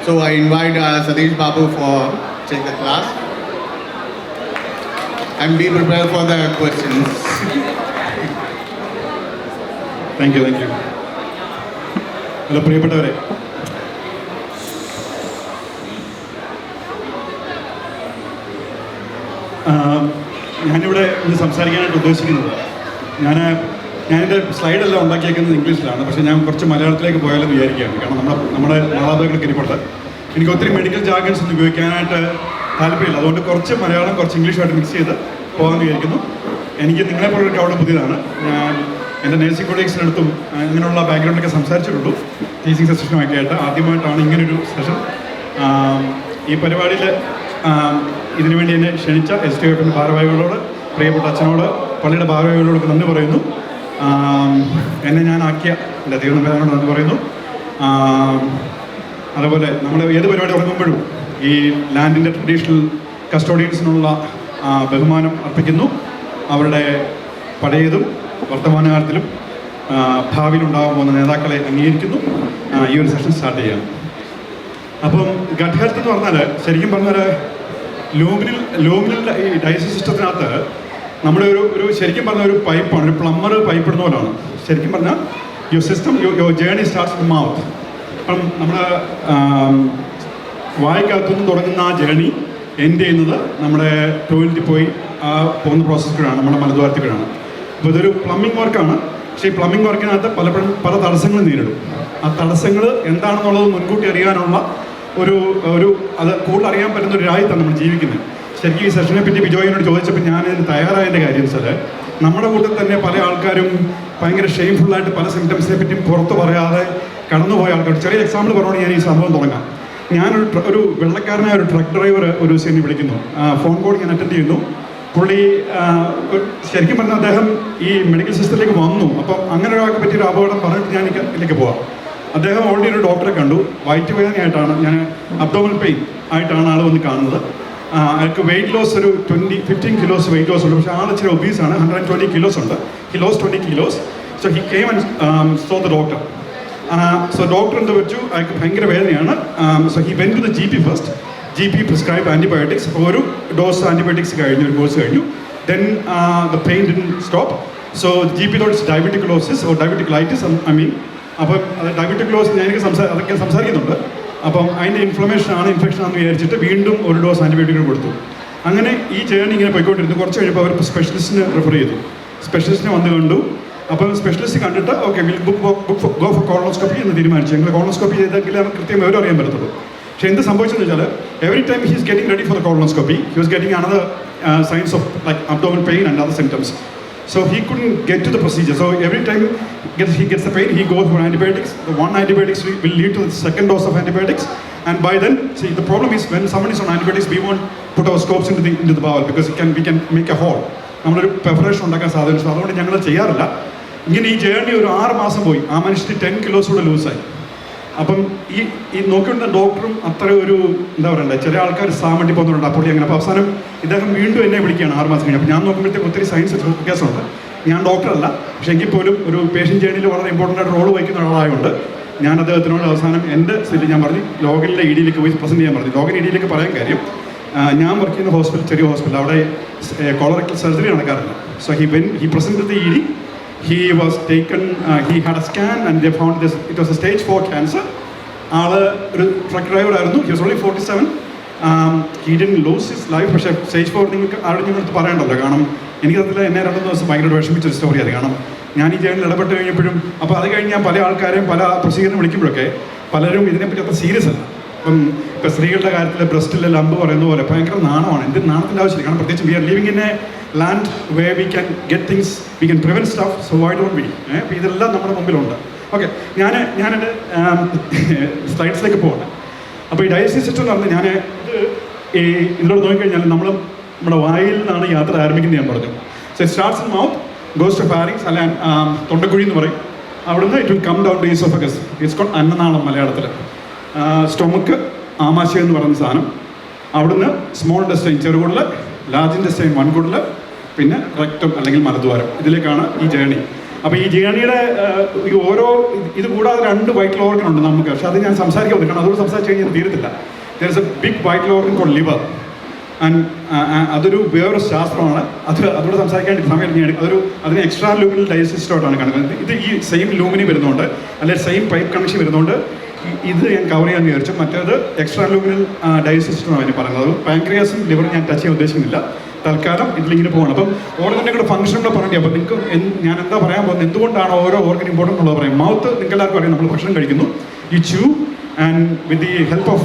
So I invite Satish Babu for take the class and be prepared for the questions. Thank you. Hello, പ്രിയപ്പെട്ടവരെ, ഞാനിവിടെ ഇന്ന് സംസാരിക്കാനായിട്ട് ഉദ്ദേശിക്കുന്നത് ഞാനെൻ്റെ സ്ലൈഡെല്ലാം ഉണ്ടാക്കിയേക്കുന്നത് ഇംഗ്ലീഷിലാണ്. പക്ഷേ ഞാൻ കുറച്ച് മലയാളത്തിലേക്ക് പോയാലും വിചാരിക്കുകയാണ്. കാരണം നമ്മുടെ മാതാപിതാക്കൾക്ക് ഇരിപ്പുണ്ട്. എനിക്ക് ഒത്തിരി മെഡിക്കൽ ജാർഗൻസ് ഒന്നും ഉപയോഗിക്കാനായിട്ട് താല്പര്യമില്ല. അതുകൊണ്ട് കുറച്ച് മലയാളം കുറച്ച് ഇംഗ്ലീഷുമായിട്ട് മിക്സ് ചെയ്ത് പോകാമെന്ന് വിചാരിക്കുന്നു. എനിക്ക് നിങ്ങളെപ്പോലൊരു ക്രൗഡ് പുതിയതാണ്. ഞാൻ എൻ്റെ നേഴ്സിംഗ് കൊളീഗ്സിനടുത്തും ഇങ്ങനെയുള്ള ബാക്ക്ഗ്രൗണ്ടൊക്കെ സംസാരിച്ചിട്ടുള്ളൂ, ടീച്ചിങ് സെഷനുമൊക്കെ ആയിട്ട്. ആദ്യമായിട്ടാണ് ഇങ്ങനൊരു സെഷൻ. ഈ പരിപാടിയിൽ ഇതിനുവേണ്ടി എന്നെ ക്ഷണിച്ച STFൻ്റെ ഭാരവാഹികളോട്, പ്രിയപ്പെട്ട അച്ഛനോട്, പള്ളിയുടെ ഭാരവാഹികളോടൊക്കെ നന്ദി പറയുന്നു. എന്നെ ഞാനാക്കിയ എൻ്റെ ദൈവനോട് നന്ദി പറയുന്നു. അതുപോലെ നമ്മൾ ഏത് പരിപാടി തുടങ്ങുമ്പോഴും ഈ ലാൻഡിൻ്റെ ട്രഡീഷണൽ കസ്റ്റോഡിയൻസിനുള്ള ബഹുമാനം അർപ്പിക്കുന്നു. അവരുടെ പഴയതും വർത്തമാനകാലത്തിലും ഭാവിയിലുണ്ടാകാൻ പോകുന്ന നേതാക്കളെ അംഗീകരിക്കുന്നു. ഈ ഒരു സെഷൻ സ്റ്റാർട്ട് ചെയ്യാം. അപ്പം ഗട്ട് ഹെൽത്ത് എന്ന് പറഞ്ഞാൽ, ശരിക്കും പറഞ്ഞാൽ ലൂമിനൽ ഈ ഡയസിസ് സിസ്റ്റത്തിനകത്ത് നമ്മുടെ ഒരു ശരിക്കും പറഞ്ഞ ഒരു പൈപ്പാണ്, ഒരു പ്ലംബർ പൈപ്പ് ഇടുന്ന പോലെയാണ്. ശരിക്കും പറഞ്ഞാൽ your system, your journey starts in mouth. അപ്പം നമ്മുടെ വായ്ക്കകത്തുനിന്ന് തുടങ്ങുന്ന ആ ജേർണി എൻഡ് ചെയ്യുന്നത് നമ്മുടെ ടോയ്ലറ്റിൽ പോയി പോകുന്ന പ്രോസസ്സ് കൂടെയാണ്, നമ്മുടെ മലദ്വാരത്തിൽ കൂടെയാണ്. അപ്പോൾ ഇതൊരു പ്ലംബിംഗ് വർക്കാണ്. പക്ഷേ ഈ പ്ലംബിംഗ് വർക്കിനകത്ത് പലപ്പോഴും പല തടസ്സങ്ങളും നേരിടും. ആ തടസ്സങ്ങൾ എന്താണെന്നുള്ളത് മുൻകൂട്ടി അറിയാനുള്ള ഒരു അത് കൂടുതൽ അറിയാൻ പറ്റുന്ന ഒരു രാജ്യത്താണ് നമ്മൾ ജീവിക്കുന്നത്. ശരിക്കും ഈ സെഷനെ പറ്റി ബിജോയിനോട് ചോദിച്ചപ്പോൾ ഞാനതിന് തയ്യാറായതിൻ്റെ കാര്യം വെച്ചാൽ, നമ്മുടെ കൂട്ടത്തിൽ തന്നെ പല ആൾക്കാരും ഭയങ്കര ഷെയിംഫുള്ളായിട്ട് പല സിംറ്റംസിനെ പറ്റിയും പുറത്ത് പറയാതെ കടന്നുപോയ ആൾക്കാർ. ചെറിയ എക്സാമ്പിൾ പറഞ്ഞുകൊണ്ട് ഞാൻ ഈ സംഭവം തുടങ്ങാം. ഞാനൊരു വെള്ളക്കാരനായ ഒരു ട്രക്ക് ഡ്രൈവർ ഒരു ദിവസം വിളിക്കുന്നു. ഫോൺ കോൾ ഞാൻ അറ്റൻഡ് ചെയ്യുന്നു. പുള്ളി ശരിക്കും പറഞ്ഞാൽ അദ്ദേഹം ഈ മെഡിക്കൽ സിസ്റ്റത്തിലേക്ക് വന്നു. അപ്പം അങ്ങനെ ഒരാൾക്ക് പറ്റിയൊരു അപകടം പറഞ്ഞിട്ട് ഞാൻ ഇതിലേക്ക് പോവാം. അദ്ദേഹം ഓൾറെഡി ഒരു ഡോക്ടറെ കണ്ടു. വയറ്റുവേദനയായിട്ടാണ്, ഞാൻ അബ്ഡോമിനൽ പെയിൻ ആയിട്ടാണ് ആൾ വന്ന് കാണുന്നത്. അയാൾക്ക് വെയിറ്റ് ലോസ് ഒരു 15 കിലോസ് വെയിറ്റ് ലോസ് ഉണ്ട്. പക്ഷേ ആൾ ഇച്ചിരി ഒബീസാണ്. 120 കിലോസ് ഉണ്ട്. He loss 20 kilos. So he came and saw the doctor. So doctor എന്ത് വെച്ചു, അയാൾക്ക് ഭയങ്കര വേദനയാണ്. So he went to the GP first. GP prescribe antibiotics. ഒരു ഡോസ് ആൻറ്റിബയോട്ടിക്സ് കഴിഞ്ഞു, ഒരു കോഴ്സ് കഴിഞ്ഞു. Then the pain didn't stop. So GP thought it's diverticulosis or diverticulitis. അപ്പം ഡയബറ്റിക്കുലോസിസ് അതൊക്കെ സംസാരിക്കുന്നുണ്ട്. അപ്പം അതിൻ്റെ ഇൻഫ്ലമേഷൻ ആണെന്ന് വിചാരിച്ചിട്ട് വീണ്ടും ഒരു ഡോസ് ആൻറ്റിബയോട്ടിക്കുകൾ കൊടുത്തു. അങ്ങനെ ഈ ജേർണി ഇങ്ങനെ പോയിക്കൊണ്ടിരുന്നു. കുറച്ച് കഴിയുമ്പോൾ അവർ സ്പെഷ്യലിസ്റ്റിനെ റെഫർ ചെയ്തു. സ്പെഷ്യലിസ്റ്റിനെ വന്ന് കണ്ടു. അപ്പം സ്പെഷ്യലിസ്റ്റ് കണ്ടിട്ട് ഓക്കെ വിൽ ഗോ ഫോർ കോളോസ്കോപ്പി എന്ന് തീരുമാനിച്ചു. ഞങ്ങൾ കോളോസ്കോപ്പി ചെയ്തെങ്കിൽ നമുക്ക് കൃത്യം വിവരം അറിയാൻ പറ്റത്തുള്ളൂ. പക്ഷേ എന്ത് സംഭവിച്ചെന്ന് വെച്ചാൽ, every time he is getting ready for the colonoscopy he was getting another signs of like abdominal pain and other symptoms. So he couldn't get to the procedure. So every time he gets the pain, he goes for antibiotics. The one antibiotics will lead to the second dose of antibiotics. And by then, see, the problem is when someone is on antibiotics, we won't put our scopes into the bowel because we can make a hole. നമ്മളൊരു perforation ഉണ്ടാക്കാൻ സാധിച്ചു. അതുകൊണ്ട് ഞങ്ങൾ ചെയ്യാറില്ല. ഇങ്ങനെ ഈ journey ഒരു 6 മാസം പോയി. ആ മനുഷ്യന് 10 കിലോസ് കൂടെ ലൂസായി. അപ്പം ഈ നോക്കിക്കൊണ്ട ഡോക്ടറും അത്ര ഒരു എന്താ പറയണ്ടേ, ചില ആൾക്കാർ സാമണ്ടി പോകുന്നുണ്ട്. അപ്പോൾ അങ്ങനെ അപ്പോൾ അവസാനം ഇദ്ദേഹം വീണ്ടും എന്നെ വിളിക്കുകയാണ് 6 മാസം കഴിഞ്ഞ്. അപ്പോൾ ഞാൻ നോക്കുമ്പോഴത്തേക്ക് ഒത്തിരി സയൻസ് വ്യത്യാസമുണ്ട്. ഞാൻ ഡോക്ടറല്ല, പക്ഷേ എങ്കിൽ പോലും ഒരു പേഷ്യൻ്റ് ജേർണിയിൽ വളരെ ഇമ്പോർട്ടൻ്റ് ആയിട്ട് റോൾ വഹിക്കുന്ന ഒരാളായതുകൊണ്ട് ഞാൻ അദ്ദേഹത്തിനോട് അവസാനം എൻ്റെ സ്ഥിതി ഞാൻ പറഞ്ഞു, ലോഗനിലെ ED-യിലേക്ക് പോയി പ്രസൻറ്റ് ചെയ്യാൻ പറഞ്ഞു. ലോഗൻ ED-യിലേക്ക് പറയാൻ കാര്യം, ഞാൻ വർക്ക് ചെയ്യുന്ന ഹോസ്പിറ്റൽ, ചെറിയ ഹോസ്പിറ്റൽ, അവിടെ കോളറക്ടൽ സർജറി നടക്കാറില്ല. So he presented the ED. He was taken, he had a scan and they found it was a stage 4 cancer. ആള് ഒരു ട്രക്ക് ഡ്രൈവർ ആയിരുന്നു. He was only 47. He didn't lose his life. പക്ഷേ stage 4 നിങ്ങൾക്ക് ആരുടെ നിങ്ങളടുത്ത് പറയണ്ടല്ലോ. കാരണം എനിക്കതിൽ എന്നെ 2 ദിവസം ഭയങ്കര വിഷമിച്ചൊരു സ്റ്റോറി അത്. കാരണം ഞാൻ ഈ ജേണിൽ ഇടപെട്ട് കഴിഞ്ഞപ്പോഴും, അപ്പോൾ അത് കഴിഞ്ഞ് ഞാൻ പല ആൾക്കാരെയും പല പ്രൊസീജിയറിന് വിളിക്കുമ്പോഴൊക്കെ പലരും ഇതിനെപ്പറ്റി അത്ര സീരിയസ് അല്ല. ഇപ്പം സ്ത്രീകളുടെ കാര്യത്തിൽ ബ്രസ്റ്റിലെ ലംബ് പറയുന്ന പോലെ ഭയങ്കര നാണമാണ്. എന്ത് നാണത്തിൻ്റെ ആവശ്യമില്ല. കാരണം പ്രത്യേകിച്ച് we are living in a land where we can get things, we can prevent stuff, so why don't we? അപ്പോൾ ഇതെല്ലാം നമ്മുടെ മുമ്പിലുണ്ട്. ഓക്കെ, ഞാനെൻ്റെ സ്ലൈഡ്സിലേക്ക് പോകണം. അപ്പോൾ ഈ ഡയസിസ് സിസ്റ്റം എന്ന് പറഞ്ഞാൽ, ഞാൻ ഇതിലൂടെ നോക്കിക്കഴിഞ്ഞാൽ നമ്മുടെ വായിൽ നിന്നാണ് യാത്ര ആരംഭിക്കുന്നത് ഞാൻ പറഞ്ഞു. So it starts in mouth, goes to pharynx, അല്ല തൊണ്ടക്കുഴി എന്ന് പറയും. അവിടുന്ന് it will come down to oesophagus. It's called അന്നനാളം മലയാളത്തിൽ. സ്റ്റൊമക്ക്, ആമാശയം എന്ന് പറയുന്ന സാധനം. അവിടുന്ന് സ്മോൾ ഇൻറ്റസ്റ്റൈൻ ചെറുകുടൽ, ലാർജ് ഇൻറ്റസ്റ്റൈൻ വൻകുടൽ, പിന്നെ റെക്ടം അല്ലെങ്കിൽ മലദ്വാരം. ഇതിലേക്കാണ് ഈ ജേർണി. അപ്പോൾ ഈ ജേണിയുടെ ഈ ഓരോ ഇത് കൂടാതെ 2 വൈറ്റൽ ഓർഗൻ ഉണ്ട് നമുക്ക്. പക്ഷെ അത് ഞാൻ സംസാരിക്കാൻ കാരണം അതോട് സംസാരിച്ച് കഴിഞ്ഞാൽ തീരത്തില്ല. There is a big vital organ call liver. And അതൊരു വേറൊരു ശാസ്ത്രമാണ്. അതോട് സംസാരിക്കാൻ സമയം അതിന് എക്സ്ട്രാ ലൂമിനൽ ഡൈജസ്റ്റോട്ടാണ് കാണുന്നത്. ഇത് ഈ സെയിം ലൂമിനി വരുന്നുണ്ട്, അല്ലെങ്കിൽ സെയിം പൈപ്പ് കണക്ഷൻ വരുന്നുണ്ട്. ഇത് ഞാൻ കവർ ചെയ്യാമെന്ന് വിചാരിച്ചു. മറ്റേത് എക്സ്ട്രാ ലൂമിനൽ ഡൈജസ്റ്റോണാണ് അതിന് പറയുന്നത്. അത് പാൻക്രിയാസും ലിവറും ഞാൻ ടച്ച് ചെയ്യാൻ ഉദ്ദേശിക്കുന്നില്ല. തൽക്കാലം ഇതിലിങ്ങനെ പോകണം. അപ്പം ഓരോന്നിൻ്റെ ഫംഗ്ഷനുകൾ പറഞ്ഞിട്ട് അപ്പോൾ നിങ്ങൾക്ക് ഞാൻ എന്താ പറയാൻ പോകുന്നത്, എന്തുകൊണ്ടാണ് ഓരോ ഓർഗൻ ഇമ്പോർട്ടൻ്റ് എന്നുള്ളത് പറയാം. മൗത്ത് നിങ്ങൾക്ക് എല്ലാവർക്കും അറിയാം, നമ്മൾ ഭക്ഷണം കഴിക്കുന്നു, യു ചൂ and with the help of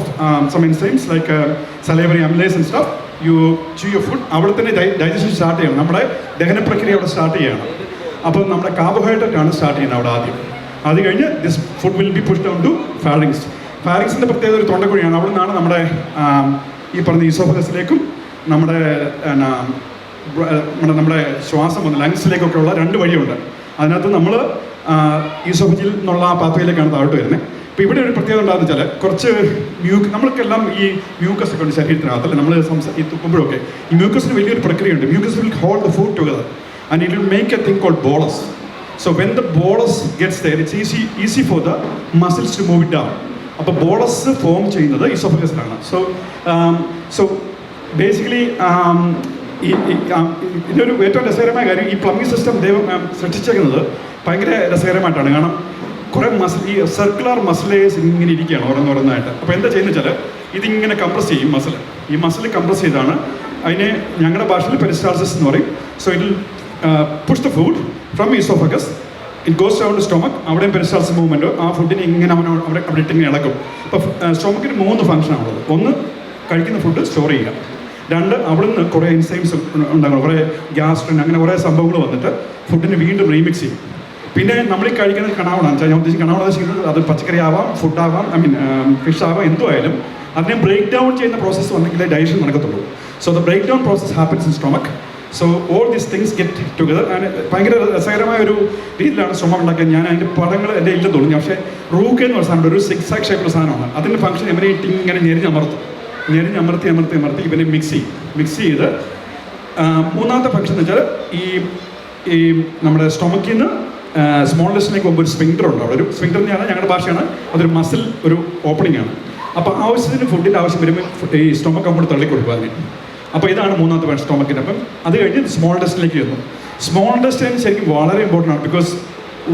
some enzymes like salivary amylase and stuff, you chew your food. അവിടെ തന്നെ ഡൈജഷൻ സ്റ്റാർട്ട് ചെയ്യണം. നമ്മുടെ ദഹന പ്രക്രിയ അവിടെ സ്റ്റാർട്ട് ചെയ്യണം. അപ്പോൾ നമ്മുടെ കാർബോഹൈഡ്രേറ്റ് ആണ് സ്റ്റാർട്ട് ചെയ്യുന്നത് അവിടെ ആദ്യം. അത് കഴിഞ്ഞ് this food will be push down to pharynx. ഫാരിങ്സിൻ്റെ പ്രത്യേകത ഒരു തൊണ്ടക്കുഴിയാണ്. അവിടെ നിന്നാണ് നമ്മുടെ ഈ പറഞ്ഞ ഈസോഫഗസിലേക്കും നമ്മുടെ നമ്മുടെ ശ്വാസം വന്ന് ലങ്സിലേക്കൊക്കെ ഉള്ള 2 വഴിയുണ്ട്. അതിനകത്ത് നമ്മൾ ഈസോഫജിൽ നിന്നുള്ള ആ പാത്വയിലേക്കാണ് താഴോട്ട് വരുന്നത്. അപ്പോൾ ഇവിടെ ഒരു പ്രത്യേകത ഉണ്ടാകുന്ന വെച്ചാൽ കുറച്ച് നമ്മൾക്കെല്ലാം ഈ മ്യൂക്കസ് ഒക്കെ ഉണ്ട് ശരീരത്തിനകത്തല്ലേ, നമ്മൾ ഈ തുക്കുമ്പോഴൊക്കെ ഈ മ്യൂക്കസിന് വലിയൊരു പ്രക്രിയയുണ്ട്. Mucus will hold the food together and it will make a thing called bolus. So when the bolus gets there it's easy for the muscles to move it down. അപ്പോൾ ബോളസ് ഫോം ചെയ്യുന്നത് ഈസോഫഗസിലാണ്. So basically ഇതിനൊരു ഏറ്റവും രസകരമായ കാര്യം, ഈ plumbing system ദൈവം സൃഷ്ടിച്ചേക്കുന്നത് ഭയങ്കര രസകരമായിട്ടാണ്. കാരണം കുറേ ഈ സർക്കുലർ മസിലേഴ്സ് ഇങ്ങനെ ഇരിക്കുകയാണ് ഓരോന്നോരോന്നായിട്ട്. അപ്പോൾ എന്താ ചെയ്യുന്നത് വെച്ചാൽ ഇതിങ്ങനെ കംപ്രസ് ചെയ്യും ഈ മസിൽ കംപ്രസ് ചെയ്താണ്. അതിനെ ഞങ്ങളുടെ ഭാഷയിൽ പെരിസ്റ്റാൾസിസ് എന്ന് പറയും. So it will push the food from oesophagus, it goes down to stomach. അവിടെയും പെരിസ്റ്റാൾസിസ് മൂവ്മെൻറ്റ് ആ ഫുഡിനെ ഇങ്ങനെ അവിടെ ഇട്ടിങ്ങനെ ഇളക്കും. അപ്പോൾ സ്റ്റൊമക്കിന് 3 ഫംഗ്ഷനാണുള്ളത്. 1 കഴിക്കുന്ന ഫുഡ് സ്റ്റോർ ചെയ്യുക, 2 അവിടെ നിന്ന് കുറേ എൻസൈംസ് ഉണ്ടാകണം, കുറേ ഗ്യാസ്ട്രിൻ അങ്ങനെ കുറേ സംഭവങ്ങൾ വന്നിട്ട് ഫുഡിനെ വീണ്ടും റീമിക്സ് ചെയ്യും. പിന്നെ നമ്മൾ ഈ കഴിക്കുന്നത് കണാവണം. ഞാൻ ഉദ്ദേശിക്കുന്നത് കണാവണം ഉദ്ദേശിക്കുന്നത് അത് പച്ചക്കറി ആവാം, ഫുഡാവാം, ഫിഷ് ആവാം, എന്തുമായാലും അതിനെ ബ്രേക്ക് ഡൗൺ ചെയ്യുന്ന പ്രോസസ്സ് വന്നെങ്കിലേ ഡൈജഷൻ നടക്കത്തുള്ളൂ. So the break down process happens in stomach. So all these things get together. And ഭയങ്കര രസകരമായ ഒരു രീതിയിലാണ് സ്റ്റൊമക്ക് ഉണ്ടാക്കുക. ഞാൻ അതിൻ്റെ പടങ്ങൾ എൻ്റെ ഇല്ലെന്ന് തോന്നുന്നു. പക്ഷേ റൂക്ക് എന്ന് പറഞ്ഞ സാധനം ഒരു 6 ആക് ഷേപ്പുള്ള സാധനമാണ്. അതിൻ്റെ ഫംഗ്ഷൻ ഇവനെ ഇങ്ങനെ ഞെരിഞ്ഞമർത്തി ഇവനെ മിക്സ് ചെയ്ത് മൂന്നാമത്തെ ഫംഗ്ഷൻ എന്ന് വെച്ചാൽ ഈ നമ്മുടെ സ്റ്റൊമക്കിൽ നിന്ന് സ്മോൾ ലെസ്റ്റിലേക്ക് പോകുമ്പോൾ ഒരു സ്ഫിങ്ക്ടർ ഉണ്ട്. അവിടെ ഒരു സ്ഫിങ്ക്ടർ എന്ന് പറഞ്ഞാൽ ഞങ്ങളുടെ ഭാഷയാണ്, അതൊരു മസിൽ ഒരു ഓപ്പണിംഗ് ആണ്. അപ്പോൾ ആവശ്യത്തിന് ഫുഡിൻ്റെ ആവശ്യം വരുമ്പോൾ ഈ സ്റ്റൊമക്ക് അങ്ങോട്ട് തള്ളിക്കൊടുക്കുക അതിന്. അപ്പോൾ ഇതാണ് മൂന്നാമത്തെ ഫംഗ്ഷൻ സ്റ്റൊമക്കിൻ്റെ. അപ്പം അത് കഴിഞ്ഞ് സ്മോൾ ടെസ്റ്റിലേക്ക് വരുന്നു. സ്മോൾ ടെസ്റ്റിന് ശരിക്കും വളരെ ഇമ്പോർട്ടൻ്റ് ആണ്. Because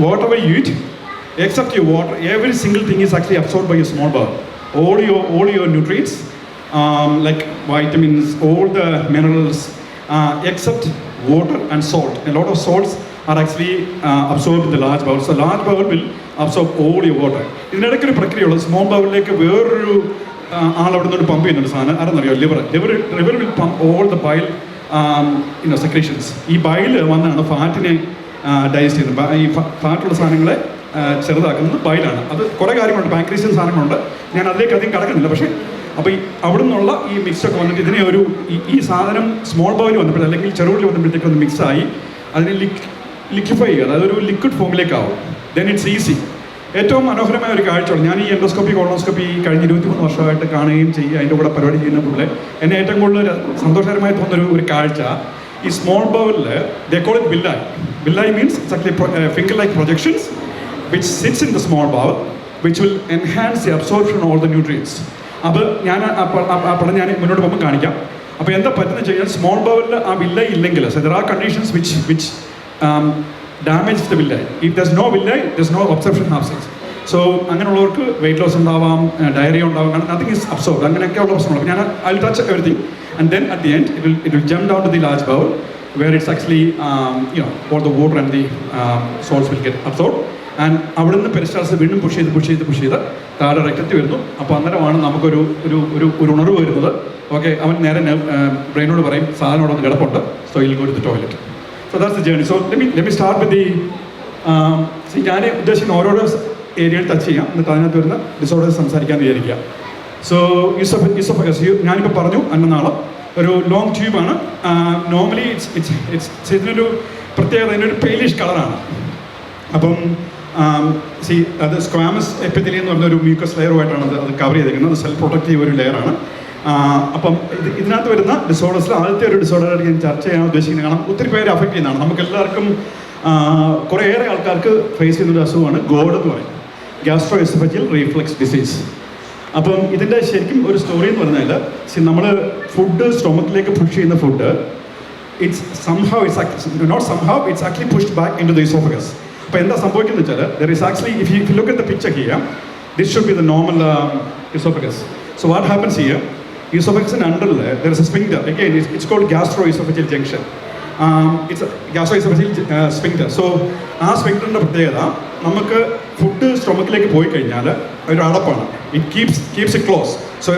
what ever you eat except your water, every single thing is actually absorbed by your small bowel. All your nutrients, like vitamins, all the minerals, except water and salt. A lot of salts are actually absorbed in the large bowel. So large bowel will absorb all your water. ഇതിനിടയ്ക്കൊരു പ്രക്രിയയുള്ളത്, small ബൗളിലേക്ക് വേറൊരു ആളവിടെ നിന്ന് pump ചെയ്യുന്നുണ്ട് സാധനം. ആരെന്നറിയോ? Liver will pump all the bile secretions. ഈ ബൈൽ വന്നാണ് ഫാറ്റിനെ ഡൈജസ്റ്റ് ചെയ്യുന്നത്. ഈ ഫാറ്റുള്ള സാധനങ്ങളെ ചെറുതാക്കുന്നത് ബൈലാണ്. അത് കുറേ കാര്യങ്ങളുണ്ട്, പാൻക്രീസിയൻ സാധനങ്ങളുണ്ട്, ഞാൻ അതിലേക്ക് അധികം കടക്കുന്നില്ല. പക്ഷേ അപ്പോൾ ഈ അവിടെ നിന്നുള്ള ഈ മിക്സൊക്കെ വന്നിട്ട് ഇതിനെ ഒരു ഈ സാധനം സ്മോൾ ബൗളിൽ വന്നപ്പോൾ അല്ലെങ്കിൽ ചെറുള്ളിൽ വന്നപ്പോഴത്തേക്ക് ഒന്ന് മിക്സായി അതിനെ ലിക്വിഫൈ ചെയ്യുക, അതായത് ഒരു ലിക്വിഡ് ഫോമിലേക്കാവും. Then it's easy. ഏറ്റവും മനോഹരമായ ഒരു കാഴ്ചയാണ്. ഞാൻ ഈ എൻഡോസ്കോപ്പി കോളോസ്കോപ്പി കഴിഞ്ഞ 23 വർഷമായിട്ട് കാണുകയും ചെയ്യുക, അതിൻ്റെ കൂടെ പരിപാടി ചെയ്യുന്ന പോലെ എന്നെ ഏറ്റവും കൂടുതൽ സന്തോഷകരമായി തോന്നുന്ന ഒരു കാഴ്ച, ഈ സ്മോൾ ബൗളിൽ they call it villi. Villi means it's actually finger like projections which sits in the small bowel, which will enhance the absorption of all the nutrients. അപ്പോൾ ഞാൻ ആ പടം ഞാൻ മുന്നോട്ട് പോകുമ്പോൾ കാണിക്കാം. അപ്പോൾ എന്താ പറ്റുന്നത് വെച്ച് കഴിഞ്ഞാൽ സ്മോൾ ബൗളിൽ ആ വില്ല ഇല്ലെങ്കിൽ, so there are conditions which damage the villi. If there's no villi, there's no absorption happens. So അങ്ങനെയുള്ളവർക്ക് വെയിറ്റ് ലോസ് ഉണ്ടാവാം, ഡയറിയ ഉണ്ടാവാം, കാരണം nothing is absorbed. അങ്ങനെയൊക്കെയുള്ള പ്രശ്നങ്ങൾ. അപ്പോൾ ഞാൻ I'll touch everything and then at the end it will jump down to the large bowl where it's actually all the water and the salts will get absorbed. And അവിടെ നിന്ന് പെരിസ്റ്റാൾസ് വീണ്ടും push ചെയ്ത് താഴെ റെക്റ്റത്തിൽ വരുന്നു. അപ്പോൾ അന്നേരമാണ് നമുക്കൊരു ഒരു ഉണർവ് വരുന്നത്. ഓക്കെ, അവൻ നേരെ ബ്രെയിനോട് പറയും സാധനം അവിടെ ഒന്ന് കിടപ്പുണ്ട്, so you'll go to the toilet. So that's the journey. So let me start with the ഞാൻ ഉദ്ദേശിക്കുന്ന ഓരോരോ ഏരിയയിൽ ടച്ച് ചെയ്യാം, എന്നിട്ട് അതിനകത്ത് വരുന്ന ഡിസോർഡേഴ്സ് സംസാരിക്കാൻ വിചാരിക്കുക. സോ ഈസോഫഗസ് ഞാനിപ്പോൾ പറഞ്ഞു, അന്നനാളം ഒരു ലോങ് ട്യൂബാണ്. നോർമലി ഇറ്റ്സ് ഇതിനൊരു പ്രത്യേകത, ഇതിനൊരു പെയിലിഷ് കളറാണ്. അപ്പം അത് സ്ക്വാമസ് എപ്പിത്തീലിയം എന്ന് പറഞ്ഞൊരു മ്യൂക്കസ് ലെയറുമായിട്ടാണ് അത് കവർ ചെയ്തിരിക്കുന്നത്. അത് സെൽഫ് പ്രൊട്ടക്റ്റീവ് ഒരു ലെയറാണ്. അപ്പം ഇതിനകത്ത് വരുന്ന ഡിസോർഡേഴ്സിൽ ആദ്യത്തെ ഒരു ഡിസോർഡറായിട്ട് ഞാൻ ചർച്ച ചെയ്യാൻ ഉദ്ദേശിക്കുന്നത്, കാരണം ഒത്തിരി പേര് അഫക്റ്റ് ചെയ്യുന്നതാണ്. നമുക്ക് എല്ലാവർക്കും കുറേയേറെ ആൾക്കാർക്ക് ഫേസ് ചെയ്യുന്നൊരു അസുഖമാണ് ഗോഡ് എന്ന് പറയും, ഗ്യാസ്ട്രോ എസോഫേജിയൽ റീഫ്ലക്സ് ഡിസീസ്. അപ്പം ഇതിൻ്റെ ശരിക്കും ഒരു സ്റ്റോറി എന്ന് പറഞ്ഞാൽ നമ്മൾ ഫുഡ് സ്റ്റൊമക്കിലേക്ക് പുഷ് ചെയ്യുന്ന food it's somehow it's actually pushed back into the oesophagus. അപ്പോൾ എന്താ സംഭവിക്കുന്നത് വെച്ചാൽ there is actually if you look at the picture here, this should be the normal oesophagus. So what happens here, ഇസോഫഗസിന് അണ്ടറിൽ there is a sphincter, again it's called gastro oesophageal junction. It's gastro oesophageal sphincter. So ആ സ്ഫിങ്ക്ടറിൻ്റെ പ്രത്യേകത, നമുക്ക് food സ്റ്റൊമക്കിലേക്ക് പോയി കഴിഞ്ഞാൽ ഒരു അടപ്പാണ്, it keeps it close. So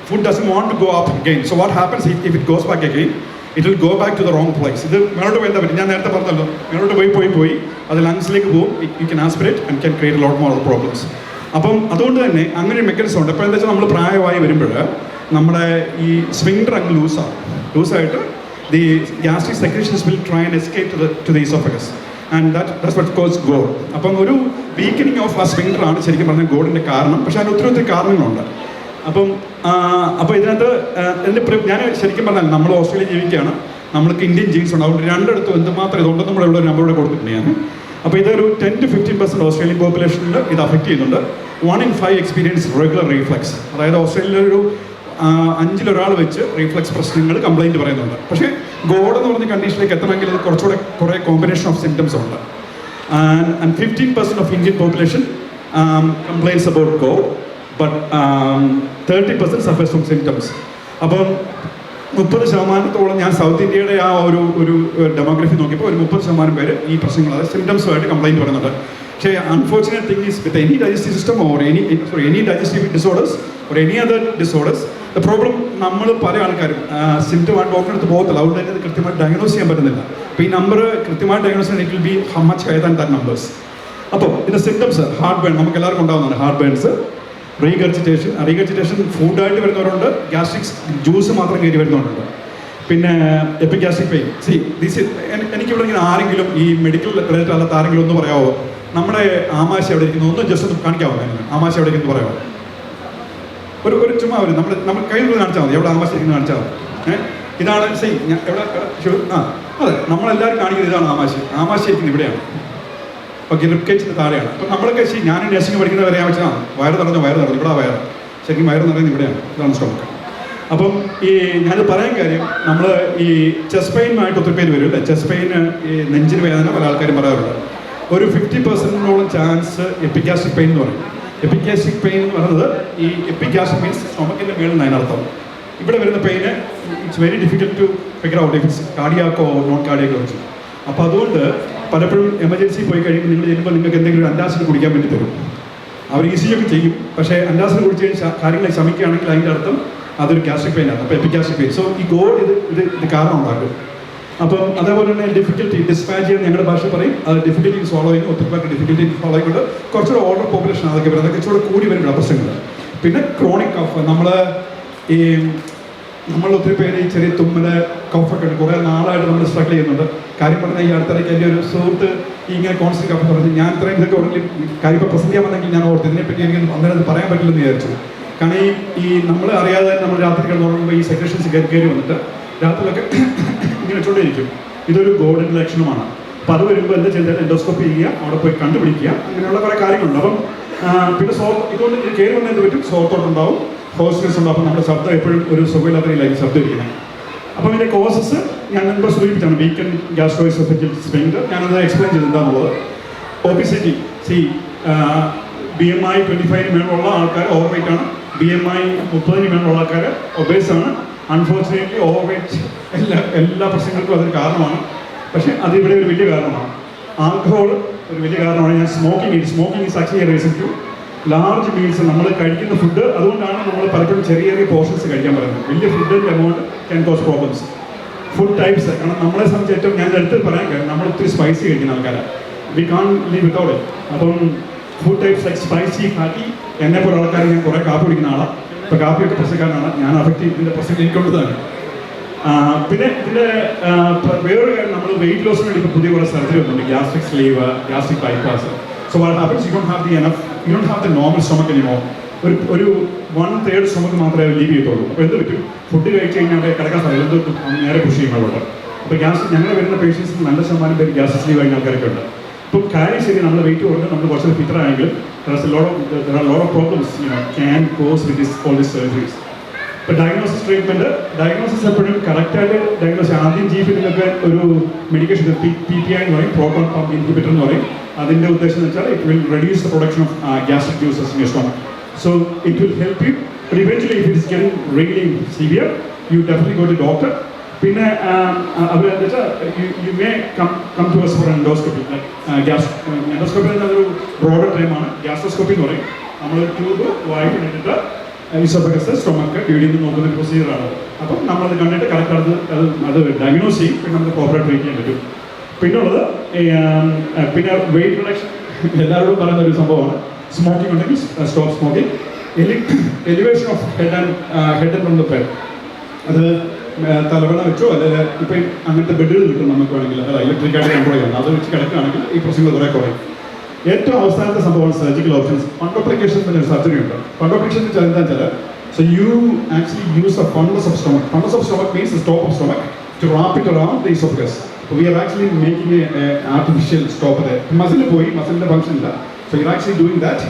food doesn't want to go up again. So what happens if it goes back again, it will go back to the wrong place. ഇത് മേലോട്ട് പോയി എന്താ പറ്റും, ഞാൻ നേരത്തെ പറഞ്ഞല്ലോ, മേലോട്ട് പോയി അത് ലങ്സിലേക്ക് പോകും, you can aspirate and can create lot more problems. അപ്പം അതുകൊണ്ട് തന്നെ അങ്ങനെ ഒരു മെക്കാനിസം ഉണ്ട്. അപ്പോൾ എന്താ വെച്ചാൽ നമ്മൾ പ്രായമായി വരുമ്പോൾ നമ്മുടെ ഈ സ്ഫിങ്ക്ടർ അങ്ങ് ലൂസായിട്ട് the gastric secretions will try and escape to the oesophagus and that's what cause ഗോഡ്. അപ്പം ഒരു വീക്കനിങ് ഓഫ് ആ സ്ഫിങ്ക്ടർ ആണ് ശരിക്കും പറഞ്ഞാൽ ഗോഡിൻ്റെ കാരണം. പക്ഷേ അതിന് ഒത്തിരി കാരണങ്ങളുണ്ട്. അപ്പോൾ ഇതിനകത്ത് ഞാൻ ശരിക്കും പറഞ്ഞാൽ നമ്മൾ ഓസ്ട്രേലിയ ജീവിക്കുകയാണ്, നമ്മൾക്ക് ഇന്ത്യൻ ജീൻസ് ഉണ്ട്, അതുകൊണ്ട് രണ്ടിടത്തും എന്തുമാത്രം ഇതുണ്ടെന്ന് നമ്മളുള്ള ഒരു നമ്പർ ഇവിടെ കൊടുത്തിട്ടുണ്ട് ഞാൻ. അപ്പോൾ ഇതൊരു 10 to 15% ഓസ്ട്രേലിയൻ പോപ്പുലേഷനിൽ ഇത് അഫക്റ്റ് ചെയ്യുന്നുണ്ട്. 1 in 5 എക്സ്പീരിയൻസ് റെഗുലർ റീഫ്ലക്സ്. അതായത് ഓസ്ട്രേലിയയിലൊരു 5-ൽ ഒരാൾ വെച്ച് റീഫ്ലക്സ് പ്രശ്നങ്ങൾ കംപ്ലൈൻറ്റ് പറയുന്നുണ്ട്. പക്ഷേ ഗോഡ് എന്ന് പറഞ്ഞ കണ്ടീഷനിലേക്ക് എത്തണമെങ്കിൽ ഇത് കുറേ കോമ്പിനേഷൻ ഓഫ് സിംറ്റംസ് ഉണ്ട്. And 15% of Indian population complains about god, but 30% suffers from symptoms. അപ്പം 30% ഞാൻ സൗത്ത് ഇന്ത്യയുടെ ആ ഒരു ഡെമോഗ്രഫി നോക്കിയപ്പോൾ ഒരു 30% പേര് ഈ പ്രശ്നങ്ങൾ, അതായത് സിംറ്റംസുമായിട്ട് കംപ്ലൈൻറ്റ് പറയുന്നുണ്ട്. പക്ഷേ unfortunate thing is with any digestive system or any digestive disorders or any other disorders, the problem നമ്മൾ പല ആൾക്കാരും സിംറ്റമായിട്ട് ഡോക്ടറെ അടുത്ത് പോകത്തില്ല, അതുകൊണ്ട് തന്നെ ഇത് കൃത്യമായിട്ട് ഡയഗ്നോസ് ചെയ്യാൻ പറ്റുന്നില്ല. അപ്പോൾ ഈ നമ്പർ കൃത്യമായിട്ട് ഡയഗ്നോസ് ചെയ്യാൻ it will B how much higher than that numbers. അപ്പോൾ ഇതിൻ്റെ സിംറ്റംസ് ഹാർട്ട് ബേൺ നമുക്ക് എല്ലാവർക്കും ഉണ്ടാകുന്നതാണ്. ഹാർട്ട് ബേൺസ്, റീഗർജിറ്റേഷൻ ഫുഡായിട്ട് വരുന്നവരുണ്ട്, ഗ്യാസ്ട്രിക്സ് ജ്യൂസ് മാത്രം കയറി വരുന്നവരുണ്ട്, പിന്നെ എപ്പിഗ്യാസ്ട്രിക് പെയിൻ. എനിക്കിവിടെ ഇങ്ങനെ ആരെങ്കിലും ഈ മെഡിക്കൽ റിലേറ്റഡ് അല്ലാത്ത ആരെങ്കിലും ഒന്ന് പറയാമോ, നമ്മുടെ ആമാശ എവിടെ ഇരിക്കുന്നു, ഒന്ന് ജസ്റ്റ് ഒന്ന് കാണിക്കാമോ? ആമാശ എവിടെ ഇരിക്കുന്നു പറയാമോ? ഒരു ചുമ്മാ നമ്മൾ കയ്യിൽ കാണിച്ചാൽ മതി, എവിടെ ആമാശ ഇരിക്കുന്നു കാണിച്ചാൽ മതി. ഇതാണ് അതെ, നമ്മളെല്ലാവരും കാണിക്കുന്നത് ഇതാണ് ആമാശ ഇരിക്കുന്നത് ഇവിടെയാണ്. ഓക്കെ, റിപ്കേജിന് താഴെയാണ്. അപ്പം നമ്മളൊക്കെ ഞാൻ നഴ്സിംഗ് പഠിക്കുന്ന വരെ വെച്ചാൽ വയറ് നടന്നു ഇവിടെ വയറ് ശരിക്കും വയറ് നിറയുന്നത് ഇവിടെയാണ്, ഇതാണ് സ്റ്റൊമക്ക്. അപ്പം ഈ ഞാനത് പറയാൻ കാര്യം, നമ്മൾ ഈ ചെസ്റ്റ് പെയിനുമായിട്ട് ഒത്തിരി പേര് വരും അല്ലേ, ചെസ്റ്റ് പെയിന് ഈ നെഞ്ചിന് വേദന പല ആൾക്കാരും പറയാറുണ്ട്. ഒരു 50%-ഓളം ചാൻസ് എപ്പിഗ്യാസ്ട്രിക് പെയിൻ എന്ന് പറയും. എപ്പിഗ്യാസ്ട്രിക് പെയിൻ എന്ന് പറയുന്നത് ഈ എപ്പിഗ്യാസ്ട്രിക് മീൻസ് സ്റ്റൊമക്കിൻ്റെ മേളിൽ അതിനർത്ഥം. ഇവിടെ വരുന്ന പെയിന് it's very difficult to figure out if it's കാർഡിയാക്കോ നോൺ കാർഡിയാക്കോ വെച്ച്. അപ്പോൾ അതുകൊണ്ട് പലപ്പോഴും എമർജൻസി പോയി കഴിയുമ്പോൾ നിങ്ങൾ ചെല്ലുമ്പോൾ നിങ്ങൾക്ക് എന്തെങ്കിലും അൻറ്റാസിഡ് കുടിക്കാൻ വേണ്ടി തരും. അവർ ഈസിയൊക്കെ ചെയ്യും, പക്ഷേ അൻറ്റാസിഡ് കുടിച്ച് കഴിഞ്ഞാൽ കാര്യങ്ങൾ ശമിക്കുകയാണെങ്കിൽ അതിൻ്റെ അർത്ഥം അതൊരു ഗ്യാസ്ട്രിക് പെയിനാണ്. അപ്പോൾ എപ്പിഗ്യാസ്ട്രിക് പെയിൻ. സോ ഈ ഗോഡ് ഇത് കാരണം ഉണ്ടാക്കും. അപ്പം അതേപോലെ തന്നെ ഡിഫിക്കൽറ്റി ഡിസ്പാച്ച് ഞങ്ങളുടെ ഭാഷ പറയും, അത് ഡിഫിക്കൽറ്റി സോളോയിങ്, ഒത്തിരി പേർക്ക് ഡിഫിക്കൽറ്റി ഫോളോയിങ് കൊണ്ട് കുറച്ചുകൂടെ ഓൾഡർ പോപ്പുലേഷൻ അതൊക്കെ വരും, അതൊക്കെ ഇച്ചിരി കൂടി വരുമ്പോൾ പ്രശ്നങ്ങൾ. പിന്നെ ക്രോണിക് കഫ്, നമ്മൾ ഒത്തിരി പേര് ഈ ചെറിയ തുമ്മൽ കഫൊക്കെ ഉണ്ട്, കുറേ നാളായിട്ട് നമ്മൾ സ്ട്രഗിൾ ചെയ്യുന്നുണ്ട്. കാര്യം പറഞ്ഞാൽ ഈ അടുത്തിടയ്ക്ക് എൻ്റെ ഒരു സുഹൃത്ത് ഇങ്ങനെ കോൺസ്റ്റന്റ് കഫ് പറഞ്ഞു, ഞാൻ ഇത്രയും ഇതൊക്കെ ഉണ്ടെങ്കിൽ കാര്യം ഇപ്പോൾ പ്രസന്റ് ചെയ്യാൻ വന്നെങ്കിൽ ഞാൻ ഓർത്ത് ഇതിനെപ്പറ്റി എനിക്ക് അന്നേരം പറയാൻ പറ്റില്ലെന്ന് വിചാരിച്ചു. കാരണം ഈ നമ്മൾ അറിയാതെ നമ്മൾ രാത്രി കിടന്നുറങ്ങുമ്പോൾ ഈ സെക്രഷൻസ് കയറി വന്നിട്ട് രാത്രിയിലൊക്കെ ഇങ്ങനെ വെച്ചുകൊണ്ടേയിരിക്കും. ഇതൊരു ഗോഡിൻ്റെ ലക്ഷണമാണ്. അപ്പോൾ അത് വരുമ്പോൾ എന്താ ചെയ്താൽ എൻഡോസ്കോപ്പി ചെയ്യുക, അവിടെ പോയി കണ്ടുപിടിക്കുക, അങ്ങനെയുള്ള കുറേ കാര്യങ്ങളുണ്ട്. അപ്പം പിന്നെ ഇതുകൊണ്ട് കയറി വന്നാൽ എന്ത് പറ്റും, സോർത്തോട്ടുണ്ടാവും, ഹോസ്റ്റേഴ്സ് ഉണ്ടാവും. അപ്പോൾ നമ്മുടെ ശബ്ദം എപ്പോഴും ഒരു സുഖമില്ലാത്ത രീതിയിലായിരിക്കും ശബ്ദം ഇരിക്കുന്നത്. അപ്പോൾ ഇതിൻ്റെ കോസസ് ഞാൻ മുമ്പ് സൂചിപ്പിച്ചാണ്, വീക്കൻ ഗ്യാസ്ട്രോ എസോഫേജിയൽ സ്ഫിങ്ക്ടർ. ഞാനത് എക്സ്പ്ലെയിൻ ചെയ്ത് എന്താണെന്നുള്ളത്. ഒബിസിറ്റി, BMI 25 മേലുള്ള ആൾക്കാർ ഓവർ വെയിറ്റ് ആണ്, BMI 30 മേലുള്ള ആൾക്കാർ ഒബേസാണ്. അൺഫോർച്ചുനേറ്റ്ലി ഓവർ വെയിറ്റ് എല്ലാ പ്രശ്നങ്ങൾക്കും അതൊരു കാരണമാണ്. പക്ഷേ അതിവിടെ ഒരു വലിയ കാരണമാണ്. ആൽക്കഹോൾ ഒരു വലിയ കാരണമാണ്. ഞാൻ smoking is actually reason to large meals. നമ്മൾ കഴിക്കുന്ന ഫുഡ്, അതുകൊണ്ടാണ് നമ്മൾ പലപ്പോഴും ചെറിയ പോർഷൻസ് കഴിക്കാൻ പറയുന്നത്. വലിയ ഫുഡിൻ്റെ amount can cos problems. Food types, കാരണം നമ്മളെ സംബന്ധിച്ച് ഏറ്റവും ഞാൻ എടുത്ത് പറയാൻ കാര്യം, നമ്മൾ ഒത്തിരി സ്പൈസി കഴിക്കുന്ന ആൾക്കാരാണ്. We can't live without it. അപ്പം food types like spicy, fatty. എന്നെ പോലെ ആൾക്കാർ, ഞാൻ കുറേ കാപ്പി കുടിക്കുന്ന ആളാണ്. ഇപ്പോൾ കാപ്പിയൊക്കെ പ്രശ്നക്കാരനാണ് ഞാൻ, അഫക്റ്റ് ഇതിൻ്റെ പ്രശ്നം എനിക്കുള്ളതാണ്. പിന്നെ ഇതിൻ്റെ വേറൊരു കാര്യം, നമ്മൾ വെയിറ്റ് ലോസിന് വേണ്ടി ഇപ്പോൾ പുതിയ കുറേ സർജറി വന്നിട്ടുണ്ട്. Gastric sleeve, gastric bypass. So what happens, you don't have the normal stomach anymore. ഒരു 1/3 സ്റ്റൊമക്ക് മാത്രമേ ലീവ് ചെയ്യത്തുള്ളൂ. അപ്പോൾ എന്ത് പറ്റും, ഫുഡ് കഴിച്ച് കഴിഞ്ഞാൽ അവിടെ കിടക്കാൻ സാധിക്കും, എന്ത് നേരെ പുഷ് ചെയ്യുമ്പോഴുണ്ട്. അപ്പോൾ ഞങ്ങൾ വരുന്ന പേഷ്യൻസിന് നല്ല ശതമാനം പേര് ഗ്യാസ് സ്ലീവ് ആയിരുന്ന ആൾക്കാരൊക്കെ ഉണ്ട്. ഇപ്പോൾ കാര്യം ശരി, നമ്മൾ വെയിറ്റ് കുറഞ്ഞ് നമ്മൾ കുറച്ച് ഫിറ്റർ ആണെങ്കിലും lot of problems can cause with all these surgeries. ഇപ്പോൾ ട്രീറ്റ്മെൻറ്റ് ഡയഗ്നോസിസ് എപ്പോഴും കറക്റ്റായിട്ട് ഡയഗ്നോസിസ് ആദ്യം ജീവിതത്തിലൊക്കെ ഒരു മെഡിക്കേഷൻ PPI എന്ന് പറയും, പ്രോട്ടോൺ പമ്പ് ഇൻഹിബിറ്റർ എന്ന് പറയും. അതിൻ്റെ ഉദ്ദേശം എന്ന് വെച്ചാൽ it will reduce the production of gastric juices in your stomach. So it will help you, but eventually if it is getting really severe, you definitely go to doctor. പിന്നെ അവരെന്താ വെച്ചാൽ you may come to us for endoscopy. Endoscopy എന്നൊരു broader ടൈമാണ്. Gastroscopy എന്ന് പറയും. നമ്മൾ tube വായിക്കിട്ടിട്ട് oesophagus stomach divide ചെയ്ത് നോക്കുന്ന ഒരു പ്രൊസീജിയറാണ്. അപ്പം നമ്മളത് കണ്ടിട്ട് കറക്റ്റ് അത് ഡയഗ്നോസ് ചെയ്യും. പിന്നെ നമുക്ക് പ്രോപ്പറായിട്ട് ട്രീറ്റ് ചെയ്യാൻ പറ്റും. പിന്നെ ഉള്ളത് പിന്നെ വെയിറ്റ് റിഡക്ഷൻ എല്ലാവരോടും പറയുന്ന ഒരു സംഭവമാണ്. സ്മോക്കിംഗ് ഉണ്ടെങ്കിൽ stop smoking. Elevation of head and from the bed. അത് തലവണ വെച്ചോ അല്ലെങ്കിൽ ഇപ്പം അങ്ങനത്തെ ബെഡുകൾ കിട്ടും നമുക്ക് വേണമെങ്കിൽ, അല്ല ഇലക്ട്രിക്കായിട്ട് കൺട്രോൾ ചെയ്യണം. അത് വെച്ച് കിടക്കുകയാണെങ്കിൽ ഈ പ്രശ്നങ്ങൾ കുറേ കുറയും. ഏറ്റവും അവസാനത്തെ സംഭവമാണ് സർജിക്കൽ ഓപ്ഷൻസ്. ഫണ്ടോപ്ലിക്കേഷൻ എന്നൊരു സർജറി ഉണ്ട്. ഫണ്ടോപ്ലിക്കേഷൻ എന്താ വെച്ചാൽ, so you actually use the fundus of stomach. Fundus of stomach means the top of stomach to wrap it around the oesophagus. So we are actually making an artificial stop there. Muscle function ഇല്ല. So you're actually doing that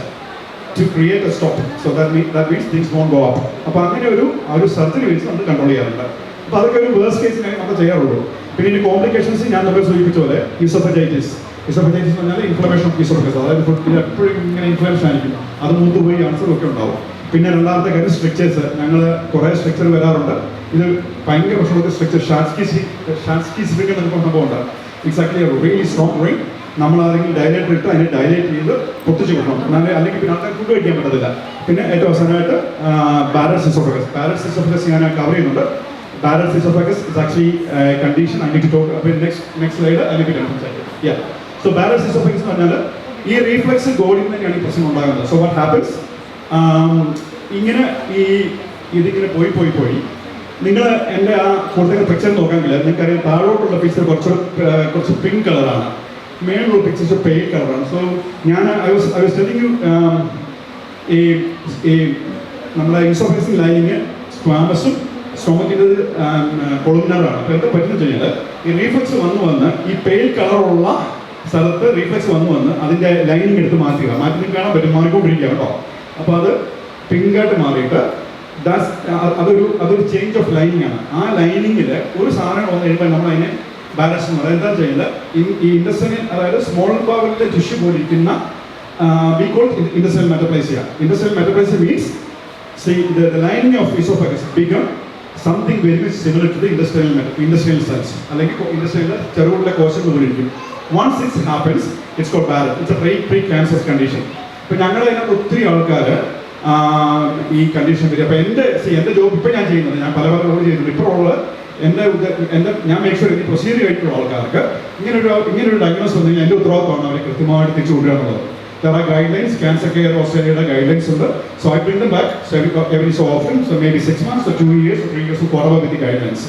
to create a stop. So that means things won't go up. അപ്പോൾ അങ്ങനെ ഒരു surgery വെച്ച് നമുക്ക് control ചെയ്യാറുണ്ട്. അപ്പോൾ അതൊക്കെ ഒരു വേഴ്സ്റ്റ് കേസിനായി നമ്മൾ ചെയ്യാറുള്ളൂ. പിന്നെ ഇതിൻ്റെ കോംപ്ലിക്കേഷൻസ് ഞാൻ നമ്മൾ സൂചിപ്പിച്ച പോലെ ഈസോഫജൈറ്റിസ് എന്ന് പറഞ്ഞാൽ ഇൻഫ്ലമേഷൻ ഓഫ് ഈസോഫഗസ്. അതായത് എപ്പോഴും ഇങ്ങനെ ഇൻഫ്ലമേഷൻ ആയിരിക്കും. അത് മൂത്ത് പോയി അൾസറൊക്കെ ഉണ്ടാവും. പിന്നെ രണ്ടാമത്തെ കാര്യം സ്ട്രക്ചേഴ്സ്. ഞങ്ങൾ കുറേ സ്ട്രക്ചർ വരാറുണ്ട്. ഇത് ഭയങ്കര പ്രശ്നമുള്ള സ്ട്രക്ചർ ഷാറ്റ്സ്കി സ്പ്രിംഗ് എന്നൊക്കെ സംഭവമുണ്ട്. It's actually really strong ring. നമ്മൾ ആരെങ്കിലും ഡയലേറ്റർ ഇട്ട് അതിനെ ഡയലേറ്റ് ചെയ്ത് പൊട്ടിച്ച് കൊടുക്കണം. അല്ലെങ്കിൽ പിന്നെ ആൾക്കാർ ഫുഡ് കഴിക്കാൻ പറ്റത്തില്ല. പിന്നെ ഏറ്റവും അവസാനമായിട്ട് ബാരൽസ് ഈസോഫഗസ് ഞാൻ കവർ ചെയ്യുന്നുണ്ട്. Barrett's oesophagus is actually condition I need to talk അപ്പോൾ നെക്സ്റ്റ് സ്ലൈഡ് അല്ലെങ്കിൽ സംസാരിക്കും. സോ ബാരൽസ് ഈസോഫഗസ് എന്ന് പറഞ്ഞാൽ ഈ റീഫ്ലക്സ് ഗോളിൽ തന്നെയാണ് ഈ പ്രശ്നം ഉണ്ടാകുന്നത്. സോ വാട്ട് ഹാപ്പൻസ്, ഇങ്ങനെ ഇതിങ്ങനെ പോയി നിങ്ങൾ എൻ്റെ ആ കൂടുതൽ പിക്ചർ നോക്കാമെങ്കിൽ നിങ്ങൾക്കറിയാം താഴോട്ടുള്ള പിക്ചർ കുറച്ച് പിങ്ക് കളറാണ്, മേലുള്ള പിക്ചേഴ്സ് പെയിൽ കളറാണ്. സോ ഞാൻ ഐ വാസ് ടെല്ലിങ് യു നമ്മുടെ ഈസോഫഗസ് ലൈനിങ് സ്ക്വാമസും സ്റ്റൊമക്കിൻ്റെ കൊളുമിനറാണ്. അപ്പോൾ എന്താ പറ്റുന്നത് കഴിഞ്ഞാൽ ഈ റീഫ്ലക്സ് വന്ന് ഈ പെയിൽ കളറുള്ള സ്ഥലത്ത് റീഫ്ലക്സ് വന്ന് അതിൻ്റെ ലൈനിങ് എടുത്ത് മാറ്റി കാണാൻ പറ്റും, മാറിക്കൊണ്ടിരിക്കുക കേട്ടോ. അപ്പോൾ അത് പിങ്കായിട്ട് മാറിയിട്ട് അതൊരു ചേഞ്ച് ഓഫ് ലൈനിങ് ആണ്. ആ ലൈനിങ്ങിൽ ഒരു സാധനം വന്നു കഴിയുമ്പോൾ നമ്മൾ അതിനെ ബാലൻസ് എന്ന് പറയുന്നത് എന്താ ചെയ്യുന്നത്, ഈ ഇൻഡസ്ട്രിയൽ അതായത് സ്മോൾ ബവലിൻ്റെ ടിഷ്യൂ പോലെ ഇരിക്കുന്ന we call intestinal metaplasia. Intestinal metaplasia means the lining of esophagus become something very much similar to the intestinal cells അല്ലെങ്കിൽ intestinal ചെറുകുള്ള കോശങ്ങൾ പോലെ ഇരിക്കും. Once it happens, it's called Barrett. It's a pre-cancerous condition. ഇപ്പോൾ ഞങ്ങളുടെ അതിനകത്ത് ഒത്തിരി ആൾക്കാർ ഈ കണ്ടീഷൻ വരും. അപ്പോൾ എൻ്റെ ജോബ് ഇപ്പോൾ ഞാൻ ചെയ്യുന്നത്, ഞാൻ പല റോൾ ചെയ്യുന്നുണ്ട്. ഇപ്പോൾ ഉള്ള ഞാൻ മേക്ക് ഷുവർ ഈ പ്രൊസീജിയർ കഴിഞ്ഞിട്ടുള്ള ആൾക്കാർക്ക് ഇങ്ങനൊരു ഡയഗ്നോസ് വന്നു കഴിഞ്ഞാൽ എൻ്റെ ഉത്തരവാദിത്തമാണ് അവരെ കൃത്യമായിട്ട് തിരിച്ചു കൊണ്ടുവരിക എന്നുള്ളത്. There are guidelines, Cancer Care Australia guidelines ഉണ്ട്. So I bring them back every so often, so maybe 6 months or 2 years or 3 years to follow with the guidelines.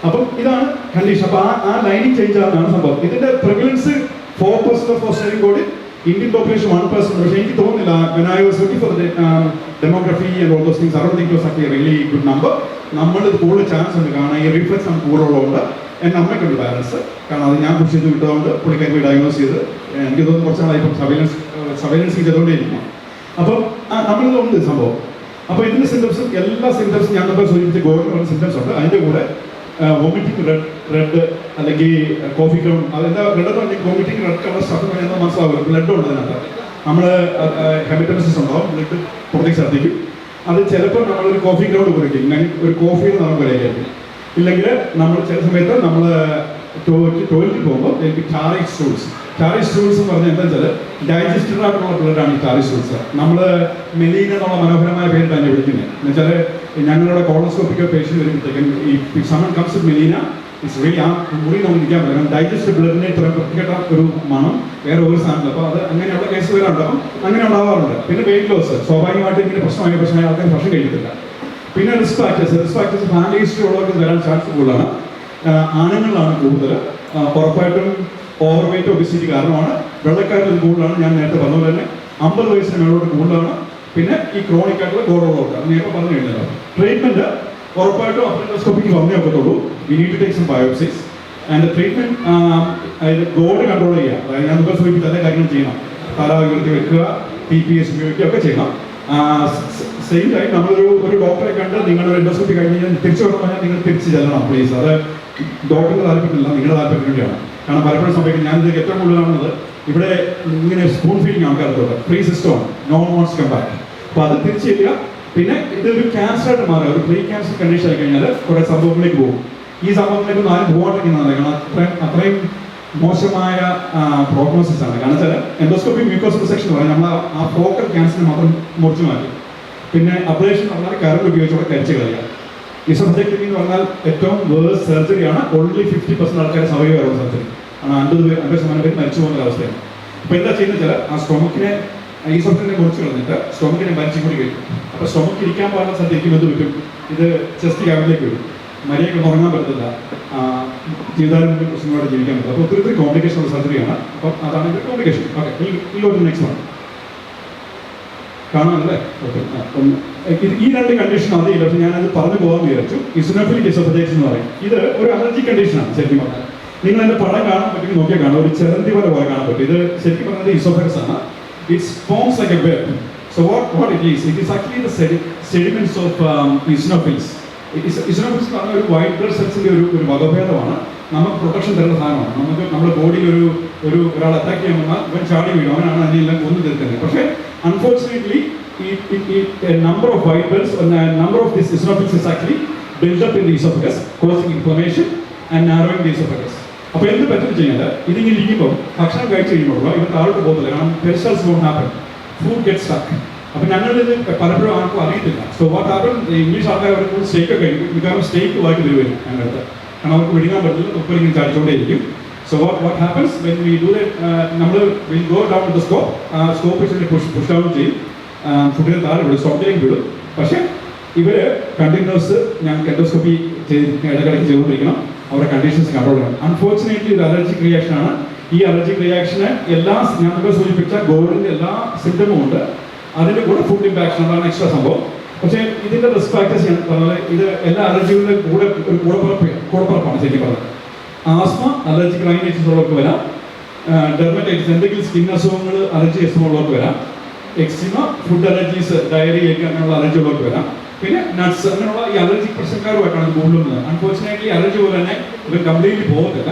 അപ്പം ഇതാണ് കണ്ടീഷൻ. അപ്പോൾ ആ ലൈനിങ് ചേഞ്ച് ആണെന്നാണ് സംഭവം. ഇതിൻ്റെ പ്രിവലൻസ് 4% ഓഫ് ഓസ്ട്രേലിയൻ കോഡിൽ, Indian population 1%. പക്ഷേ എനിക്ക് തോന്നുന്നില്ല, when I was looking for the demography and all those things, I don't think it was actually a really good number. നമ്മളിത് കൂടുതൽ ചാൻസ് ഉണ്ട് കാണാൻ. ഈ റിഫ്ലക്സ് നമുക്ക് കൂടുതലുള്ളതുകൊണ്ട് എൻ്റെ അമ്മയ്ക്കുണ്ട് ബാലൻസ്. കാരണം അത് ഞാൻ പുഷ് ചെയ്ത് വിട്ടതുകൊണ്ട് പുള്ളിക്കാരി പോയി ഡയഗ്നോസ് ചെയ്ത് എനിക്ക് തോന്നുന്നു കുറച്ച് നാളായി ഇപ്പം സർവൈലൻസ് ചെയ്തുകൊണ്ടേയിരിക്കും. അപ്പം നമ്മളിതുണ്ട് സംഭവം. അപ്പോൾ ഇതിൻ്റെ സിംറ്റംസും എല്ലാ സിംറ്റംസും ഞാൻ നമ്മൾ സൂചിപ്പിച്ച ഗോൾഡ് സിംറ്റംസ് ഉണ്ട്. അതിൻ്റെ കൂടെ വോമിറ്റിംഗ് റെഡ് അല്ലെങ്കിൽ കോഫി ഗ്രൗണ്ട്. അതെന്താ റെഡ് എന്ന് പറഞ്ഞാൽ വോമിറ്റിംഗ് റെഡ് കളർ സ്റ്റഫ് എന്താ മനസ്സിലാവില്ല. ബ്ലഡ് ഉണ്ട് അതിനകത്ത്. നമ്മൾ ഹെമറ്റോസിസ് ഉണ്ടാവും, ബ്ലഡ് പുറത്തേക്ക് ഛർദ്ദിക്കും. അത് ചിലപ്പോൾ നമ്മളൊരു കോഫി ഗ്രൗണ്ട് കുറിക്കും, ഇങ്ങനെ ഒരു കോഫിയിൽ നമ്മൾ വിലയായിരിക്കും. ഇല്ലെങ്കിൽ നമ്മൾ ചില സമയത്ത് നമ്മൾ ടോയ്ലറ്റിൽ പോകുമ്പോൾ എനിക്ക് ടാറി സ്റ്റൂൾസ് എന്ന് പറഞ്ഞാൽ എന്താ വെച്ചാൽ ഡൈജസ്റ്റഡ് ആയിട്ടുള്ള ബ്ലഡാണ് ഈ ടാറി സ്റ്റൂൾസ്. നമ്മൾ മെലീന എന്നുള്ള മനോഹരമായ പേരിട്ടാണ് വിളിക്കുന്നത്. എന്ന് വെച്ചാൽ ഞങ്ങളുടെ കോളോസ്കോപ്പിക്കൽ പേഷ്യൻ്റ് വരുമ്പോഴത്തേക്കും ഈ someone comes melaena it's really ആ മുറി നമുക്ക് ഇരിക്കാൻ പറ്റില്ല. കാരണം ഡൈജസ്റ്റഡ് ബ്ലഡിനെ ഇത്രയും പ്രത്യേക ഒരു മണം വേറെ ഒരു സാധനമില്ല. അപ്പോൾ അത് അങ്ങനെയുള്ള കേസ് വരാറുണ്ടാകും, അങ്ങനെ ഉണ്ടാവാറുണ്ട്. പിന്നെ വെയിറ്റ് ലോസ് സ്വാഭാവികമായിട്ട് ഇങ്ങനെ പ്രശ്നമായ ആൾക്കാർ ഭക്ഷണം കഴിക്കത്തില്ല. പിന്നെ റിസ്ക് ഫാക്ടേഴ്സ് ഫാമിലി ഹിസ്റ്ററി ഉള്ളവർക്ക് വരാൻ ചാൻസ് കൂടുതലാണ്. ആണുങ്ങളിലാണ് കൂടുതൽ. ഉറപ്പായിട്ടും ഓവർ വെയിറ്റ് ഒബിസിറ്റി കാരണമാണ്. വെള്ളക്കാരിൽ കൂടുതലാണ്. ഞാൻ നേരത്തെ പറഞ്ഞ പോലെ തന്നെ 50 വയസ്സിന് മേലോട്ട് കൂടുതലാണ്. പിന്നെ ഈ ക്രോണിക് ആയിട്ടുള്ള ഗോഡോളോട്ട് നേരത്തെ പറഞ്ഞു കഴിഞ്ഞല്ലോ. ട്രീറ്റ്മെൻറ്റ് ഉറപ്പായിട്ടും അപ്പൻഡോസ്കോപ്പിക്ക് വന്നേ ഒക്കത്തുള്ളൂ. We need to take some biopsies. And treatment GORD control ചെയ്യുക, അതായത് ഞാൻ മുമ്പ് സൂചിപ്പിച്ച അതേ കാര്യങ്ങൾ ചെയ്യണം. തല വെക്കുക, TPS ഉപയോഗിക്കുക ഒക്കെ ചെയ്യണം. സെയിം ടൈം നമ്മളൊരു ഡോക്ടറെ കണ്ട് നിങ്ങളൊരു എൻഡോസ്കോപ്പി കഴിഞ്ഞ് കഴിഞ്ഞാൽ തിരിച്ചു വരണം, നിങ്ങൾ തിരിച്ച് ചെല്ലണം പ്ലീസ്. അത് ഡോക്ടറിന്റെ താല്പര്യമില്ല, നിങ്ങളുടെ താല്പര്യം വേണ്ടിയാണ്. കാരണം പലപ്പോഴും സംഭവിക്കും, ഞാനിത് ഏറ്റവും കൂടുതൽ കാണുന്നത് ഇവിടെ ഇങ്ങനെ സ്പൂൺ ഫീഡിങ് ആൾക്കാർക്കുണ്ട്, ഫ്രീ സിസ്റ്റമാണ്, നോ വോൺസ് കം ബാക്ക്. അപ്പോൾ അത് തിരിച്ചു ചെയ്യുക. പിന്നെ ഇതൊരു ക്യാൻസറായിട്ട് മാറുക, ഒരു പ്രീ ക്യാൻസർ കണ്ടീഷൻ ആയി കഴിഞ്ഞാൽ കുറേ സംഭവങ്ങളിലേക്ക് പോകും. ഈ സംഭവത്തിലേക്ക് ആരും പോകാണ്ടിരിക്കുന്നതാണ്. കാരണം അത്രയും മോശമായ പ്രോഗ്നോസിസ് ആണ്. കാരണം വെച്ചാൽ എൻഡോസ്കോപ്പി മ്യൂക്കോസ് റിസെക്ഷൻ എന്ന് പറഞ്ഞാൽ നമ്മൾ ആ ഫോക്കൽ ക്യാൻസറിനെ മാത്രം മുറിച്ചു മാറ്റി. പിന്നെ അബ്ലേഷൻ പറഞ്ഞാൽ കറണ്ട് ഉപയോഗിച്ചുകൂടെ കരിച്ച് കളയുക. ഇസോഫെക്ടമി എന്ന് പറഞ്ഞാൽ ഏറ്റവും വേഴ്സ് സർജറിയാണ്. ഓൺലി 50% ആൾക്കാർ സർവൈവ് ആവുന്ന സർജറി ആണ്. 50% പേര് മരിച്ചു പോകുന്ന അവസ്ഥയാണ്. അപ്പോൾ എന്താ ചെയ്യുന്നത് വെച്ചാൽ ആ സ്റ്റൊമക്കിനെ ഈസോഫെക്ടമിനെ മുറിച്ച് കളഞ്ഞിട്ട് സ്റ്റൊമക്കിനെ വലിച്ചു കൂടി കഴിക്കും. അപ്പോൾ സ്റ്റൊമക്ക് ഇരിക്കാൻ പാടുന്ന സ്ഥലത്തേക്ക് എന്ത് പറ്റും, ഇത് ചെസ്റ്റ് ക്യാബിലേക്ക് വരും. മര്യാദയ്ക്ക് ഉറങ്ങാൻ പറ്റത്തില്ല, ജീവിതാരോഗ്യ പ്രശ്നങ്ങളോടെ ജീവിക്കാൻ പറ്റില്ല. അപ്പോൾ ഒത്തിരി കോംപ്ലിക്കേഷൻ ഉള്ള സർജറിയാണ്. അപ്പം അതാണ് ഇതിൻ്റെ കോംപ്ലിക്കേഷൻ. ഓക്കെ, ഈ നെക്സ്റ്റ് വൺ കാണാമല്ലേ? ഓക്കെ, ഈ രണ്ട് കണ്ടീഷൻ അതില്ല. പക്ഷേ ഞാനത് പറഞ്ഞു പോകാമെന്ന് വിചാരിച്ചു. ഇസിനോഫിലിക് എസോഫേജസ് എന്ന് പറയും. ഇത് ഒരു അലർജി കണ്ടീഷനാണ് ശരിക്കും പറഞ്ഞാൽ. നിങ്ങൾ എൻ്റെ പടം കാണാൻ പറ്റുമെങ്കിൽ നോക്കിയാൽ കാണാം, ഒരു ചെറന്തി പോലെ കാണാൻ പറ്റും. ഇത് ശരിക്കും പറഞ്ഞത് ഇസോഫേഗസ് ആണ്. It's forms like a web. So what it is actually the sediments of eosinophils. Eosinophils എന്ന് പറഞ്ഞാൽ ഒരു വൈറ്റ് ബ്ലഡ് സെൽസിന്റെ ഒരു വകഭേദമാണ്. നമുക്ക് പ്രൊട്ടക്ഷൻ തരുന്ന സാധനമാണ്. നമുക്ക് നമ്മുടെ ബോഡിയിൽ ഒരാൾ അറ്റാക്ക് ചെയ്യാൻ വന്നാൽ ഇവൻ ചാടി വീഴും, അവനാണ് അതിനെല്ലാം കൊന്നു തീർക്കുന്നത്. പക്ഷേ unfortunately number of white cells and number of these eosinophils is actually built up in the esophagus, causing inflammation and narrowing the esophagus. അപ്പോൾ എന്ത് പറ്റും ചെയ്യാൻ ഇതിങ്ങനെ ഇരിക്കുമ്പോൾ ഭക്ഷണം കഴിച്ച് കഴിയുമ്പോൾ ഇവർ താഴോട്ട് പോകത്തില്ല. കാരണം പെരിസ്റ്റൽസ് won't happen, food gets stuck. അപ്പോൾ ഞങ്ങളിത് പലപ്പോഴും ആർക്കും അറിയത്തില്ല. സോ വാട്ട് ഹാപ്പൻ, ഇംഗ്ലീഷ് ആൾക്കാർ അവർക്ക് സ്റ്റേക്ക് കഴിക്കും. മിക്കവാറും സ്റ്റേക്ക് വായിട്ട് വരുവരും ഞങ്ങളുടെ, കാരണം അവർക്ക് വിഴുങ്ങാൻ പറ്റില്ല, ഉപ്പർ ഇങ്ങനെ ചടിച്ചുകൊണ്ടേയിരിക്കും. So what happens when we do that, നമ്മൾ will go down to the scope, scope വെച്ചിട്ട് push down ചെയ്യും, ഫുഡിന് താഴെ വിടും, സ്റ്റോപ്പിലേക്ക് വിടും. പക്ഷേ ഇവർ കണ്ടിന്യൂസ് ഞങ്ങൾക്ക് എൻഡോസ്കോപ്പി ഇടയ്ക്കിടയ്ക്ക് ചെയ്തുകൊണ്ടിരിക്കണം, അവരുടെ കണ്ടീഷൻസ് കൺട്രോൾ ചെയ്യണം. അൺഫോർച്ചുനേറ്റ്ലി ഒരു അലർജിക് റിയാക്ഷനാണ്. ഈ അലർജിക് റിയാക്ഷന് ഞാൻ സൂചിപ്പിച്ച ഗോൾഡിൻ്റെ എല്ലാ സിംറ്റമും ഉണ്ട്. അതിൻ്റെ കൂടെ ഫുഡ് ഇമ്പാക്ഷൻ അതാണ് എക്സ്ട്രാ സംഭവം. പക്ഷേ ഇതിൻ്റെ റിസ്ക് ഫാക്ടേഴ്സ് ഞാൻ പറഞ്ഞത് ഇത് എല്ലാ അലർജികളുടെ കൂടെ ഒരു കൂടപ്പുറപ്പാണ് ശരിക്കും പറഞ്ഞത്. ആസ്മ, അലർജിക് റൈനൈറ്റിസ് ഉള്ളവർക്ക് വരാം, ഡെർമറ്റൈറ്റിസ് എന്തെങ്കിലും സ്കിൻ അസുഖങ്ങൾ അലർജി അസുഖമുള്ളവർക്ക് വരാം, എക്സിമ, ഫുഡ് അലർജീസ്, ഡയറിയൊക്കെ അങ്ങനെയുള്ള അലർജി ഉള്ളവർക്ക് വരാം. പിന്നെ നട്ട്സ്, അങ്ങനെയുള്ള ഈ അലർജിക് പ്രശ്നക്കാരുമായിട്ടാണ് ഇത് കൂടുതലുള്ളത്. അൺഫോർച്ചുനേറ്റ്ലി അലർജി പോലെ തന്നെ ഇവർ കംപ്ലീറ്റ്ലി പോകത്തില്ല,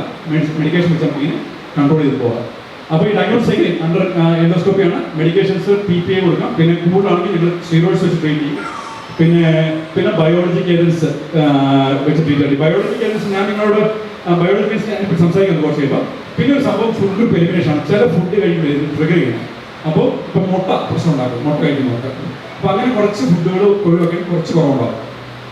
മെഡിക്കേഷൻ വെച്ചാൽ ഇങ്ങനെ കൺട്രോൾ ചെയ്ത് പോകാം. അപ്പോൾ ഈ ഡയഗ്നോസിസ് അണ്ടർ എൻഡോസ്കോപ്പിയാണ്. മെഡിക്കേഷൻസ് PPA കൊടുക്കാം. പിന്നെ കൂടുതലാണെങ്കിൽ നിങ്ങൾ സ്റ്റീറോയിഡ്സ് വെച്ച് ട്രീറ്റ് ചെയ്യും. പിന്നെ ബയോളജിക് ഏജൻസ് വെച്ച് ട്രീറ്റ് ചെയ്യും. ബയോളജിക് ഏജൻസ് ഞാൻ നിങ്ങളോട് ബയോളജിക് ഏജൻസ് സംസാരിക്കുന്നത് കുറച്ച് കഴിയുമ്പോൾ. പിന്നെ ഒരു സംഭവം ഫുഡ് പെലിമിനേഷൻ ആണ്. ചില ഫുഡ് കഴിക്കുമ്പോൾ ട്രിഗർ ചെയ്യണം. അപ്പോൾ ഇപ്പം മുട്ട പ്രശ്നം ഉണ്ടാക്കും, മുട്ട കഴിക്കുന്നവർക്ക്. അപ്പോൾ അങ്ങനെ കുറച്ച് ഫുഡുകൾ ഒഴിവാക്കി കുറച്ച് കുറവുണ്ടാകും.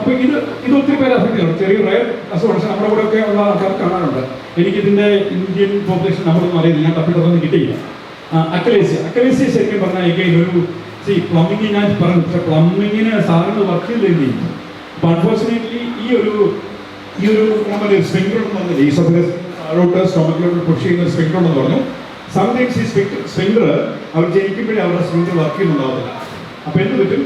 അപ്പോൾ ഇത് ഒത്തിരി പേര് അഫക്ട് ചെയ്യണം. ചെറിയ റയർ അസുഖം. പക്ഷേ നമ്മുടെ കൂടെ ഒക്കെ ഉള്ള ആൾക്കാർ കാണാറുണ്ട്. എനിക്കിതിൻ്റെ ഇന്ത്യൻ പോപ്പുലേഷൻ നമ്മളൊന്നും അറിയില്ല, ഞാൻ തപ്പിട്ടൊന്നും കിട്ടിയില്ല. അക്കലേസിയ ശരിക്കും പറഞ്ഞാൽ ഒരു പ്ലംബിങ് ഞാൻ പറഞ്ഞു. പക്ഷേ പ്ലംബിങ്ങിന് സാധാരണ വർക്ക് ചെയ്തില്ലെങ്കിൽ അപ്പോൾ അൺഫോർച്ചുനേറ്റ്ലി ഈ ഒരു നമ്മുടെ സ്പിങ്കർ എന്ന് പറഞ്ഞില്ല, ഈ താഴോട്ട് സ്റ്റൊമക്കിലോട്ട് പുഷ് ചെയ്യുന്ന ഒരു സ്പിങ്കർ ഉണ്ടെന്ന് പറഞ്ഞു. സംടൈംസ് ഈ സ്പിങ്കർ അവർ ജനിക്കുമ്പോഴേ അവരുടെ സ്പിങ്കർ വർക്ക് ചെയ്യുന്നുണ്ടാവത്തില്ല. അപ്പോൾ എന്ത് പറ്റും,